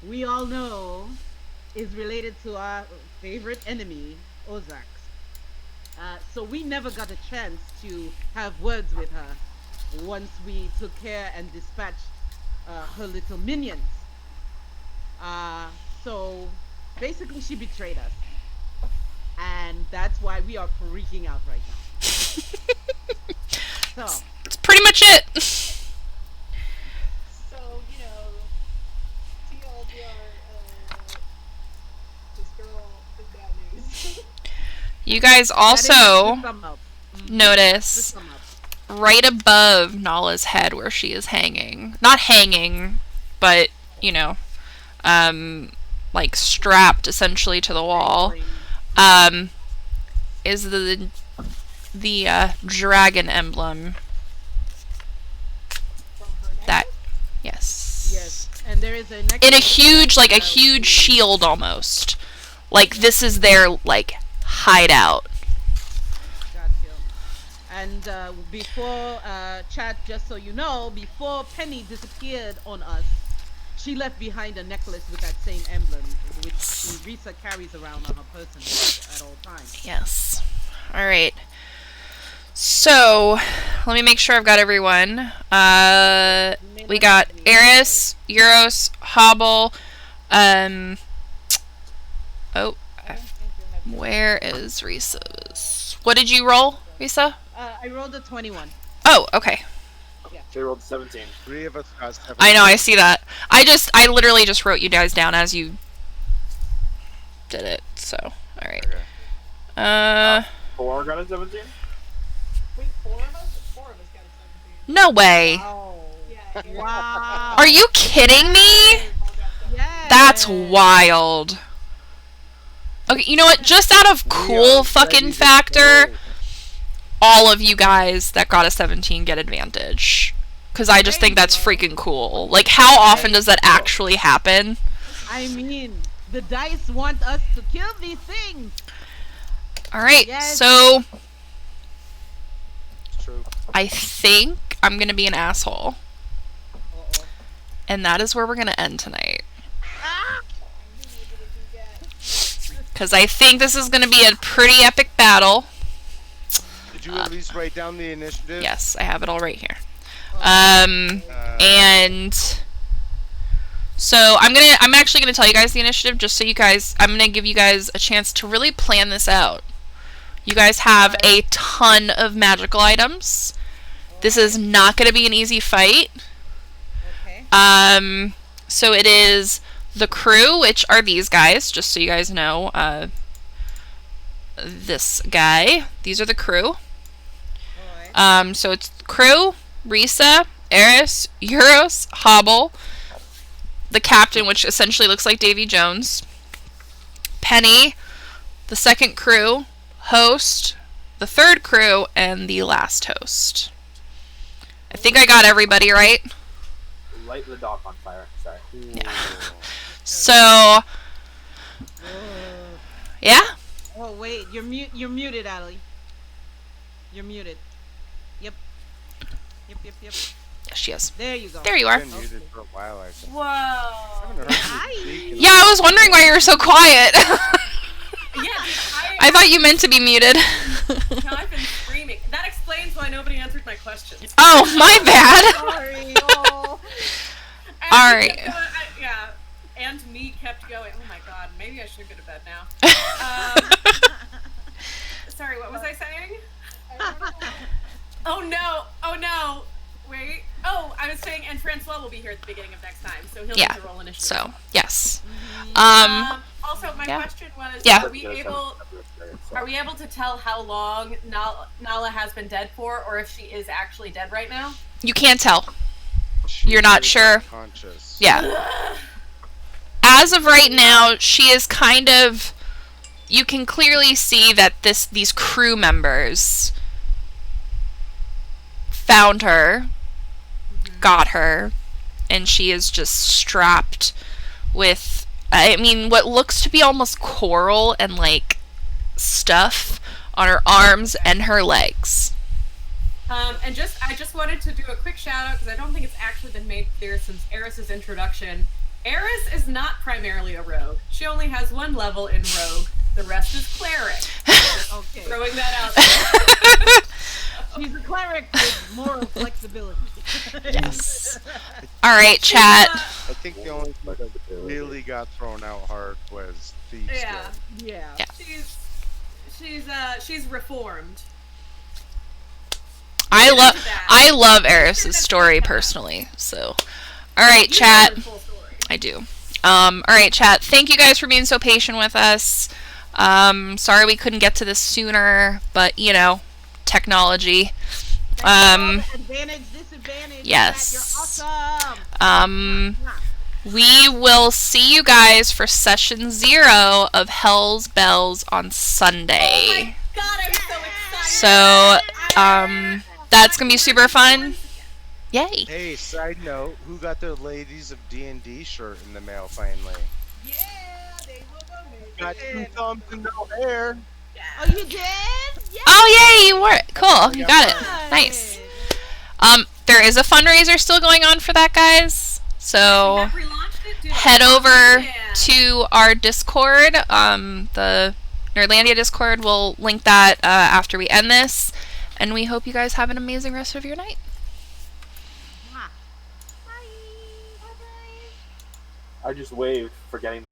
Speaker 4: we all know is related to our favorite enemy, Ozarks. So we never got a chance to have words with her once we took care and dispatched her little minions. So basically she betrayed us. And that's why we are freaking out right now. So,
Speaker 1: That's pretty much it.
Speaker 7: So, TLDR, this girl is bad news.
Speaker 1: You guys
Speaker 4: that is
Speaker 1: also
Speaker 4: the sum up. The
Speaker 1: notice
Speaker 4: sum up.
Speaker 1: right above Nala's head where she is hanging. Not hanging, but, like strapped essentially to the wall. Is the dragon emblem
Speaker 7: From her neck.
Speaker 1: that yes
Speaker 4: Yes, and there is a
Speaker 1: in a huge like a huge shield almost, like this is their like hideout.
Speaker 4: Gotcha. And before chat, just so you know, before Penny disappeared on us, she left behind a necklace with that same emblem, which Risa carries around on her person at all times.
Speaker 1: Yes. All right, so let me make sure I've got everyone. We got Eris, Euros, Hobble. Where is Risa's? What did you roll, Risa?
Speaker 4: I rolled a 21.
Speaker 1: Oh, okay.
Speaker 2: She rolled 17.
Speaker 6: 3 of us got 7.
Speaker 1: I know, I see that. I literally just wrote you guys down as you did it. So, all right.
Speaker 6: Okay.
Speaker 2: 4 got a 17?
Speaker 7: Wait, 4 of us? 4 of us got a 17.
Speaker 1: No way.
Speaker 4: Oh.
Speaker 7: Yeah.
Speaker 4: Wow.
Speaker 1: Are you kidding me?
Speaker 4: Yes.
Speaker 1: That's wild. Okay, you know what? Just out of cool fucking factor, all of you guys that got a 17 get advantage. Because I just think that's freaking cool. Like, how often does that actually happen?
Speaker 4: I mean, the dice want us to kill these things.
Speaker 1: Alright,
Speaker 4: Yes.
Speaker 1: so
Speaker 6: It's true.
Speaker 1: I think I'm gonna be an asshole.
Speaker 4: Uh-oh.
Speaker 1: And that is where we're gonna end tonight. Because I think this is gonna be a pretty epic battle.
Speaker 6: Did you at least write down the initiative?
Speaker 1: Yes, I have it all right here.
Speaker 6: Uh,
Speaker 1: And so I'm actually gonna tell you guys the initiative just so I'm gonna give you guys a chance to really plan this out. You guys have a ton of magical items. This is not gonna be an easy fight.
Speaker 4: Okay.
Speaker 1: So it is the crew, which are these guys, just so you guys know. This guy. These are the crew.
Speaker 4: Alright.
Speaker 1: So it's crew, Risa, Eris, Euros, Hobble, the captain, which essentially looks like Davy Jones, Penny, the second crew, host, the third crew, and the last host. I think I got everybody right.
Speaker 2: Light the dock on fire. Sorry.
Speaker 1: So, yeah.
Speaker 4: Oh wait, you're muted, Ali. You're muted. Yep. Yep.
Speaker 1: Yes, she is.
Speaker 4: There you go.
Speaker 1: There you are.
Speaker 6: Been muted for a while, I think.
Speaker 3: Whoa.
Speaker 6: I haven't heard you speak in a
Speaker 1: Yeah, I was wondering why you were so quiet.
Speaker 3: Yeah,
Speaker 1: I thought you meant to be muted.
Speaker 3: I've been screaming. That explains why nobody answered my questions.
Speaker 1: Oh, my bad.
Speaker 4: Sorry. Oh.
Speaker 3: And
Speaker 1: All
Speaker 3: he
Speaker 1: right.
Speaker 3: kept going- yeah. And me kept going. Oh my god, maybe I should go to bed now. Sorry, what was I saying? Oh no! Oh no! Wait. Oh, I was saying, and Francois will be here at the beginning of next time, so he'll
Speaker 1: Yeah.
Speaker 3: need to roll initiative.
Speaker 1: So, yes.
Speaker 3: Also, my
Speaker 1: yeah.
Speaker 3: question was:
Speaker 1: Yeah.
Speaker 3: Are we able to tell how long Nala has been dead for, or if she is actually dead right now?
Speaker 1: You can't tell.
Speaker 6: She
Speaker 1: You're not
Speaker 6: is
Speaker 1: sure.
Speaker 6: unconscious.
Speaker 1: Yeah. As of right now, she is kind of. You can clearly see that these crew members found her, got her, and she is just strapped with, I mean, what looks to be almost coral and like stuff on her arms and her legs.
Speaker 3: And I just wanted to do a quick shout out because I don't think it's actually been made clear since Eris's introduction. Eris is not primarily a rogue. She only has one level in rogue. The rest is cleric.
Speaker 4: Okay.
Speaker 3: Throwing that out there.
Speaker 4: She's a cleric with moral flexibility.
Speaker 1: Yes. All right, chat.
Speaker 6: I think the only thing that really got thrown out hard was Thieves
Speaker 3: Yeah.
Speaker 6: Guild.
Speaker 1: Yeah.
Speaker 3: She's reformed.
Speaker 1: I love Eris's story personally. So, all right,
Speaker 3: You
Speaker 1: chat.
Speaker 3: know her full story.
Speaker 1: I do. All right, chat. Thank you guys for being so patient with us. Sorry we couldn't get to this sooner, but you know, technology.
Speaker 4: Advantage, disadvantage.
Speaker 1: Yes.
Speaker 4: You're awesome.
Speaker 1: We will see you guys for session 0 of Hell's Bells on Sunday.
Speaker 3: Oh my god, I'm so excited!
Speaker 1: So, that's gonna be super fun. Yay!
Speaker 6: Hey, side note, who got their Ladies of D&D shirt in the mail finally?
Speaker 4: Yeah, they will go.
Speaker 6: Got 2 thumbs and no hair.
Speaker 4: Oh, you did? Yeah.
Speaker 1: Oh yay, you were cool. You got it. Nice. There is a fundraiser still going on for that, guys. So
Speaker 3: Have relaunched it? Dude,
Speaker 1: head
Speaker 3: oh,
Speaker 1: over
Speaker 3: man.
Speaker 1: to our Discord. The Nerdlandia Discord. We'll link that after we end this. And we hope you guys have an amazing rest of your night.
Speaker 2: I just waved, forgetting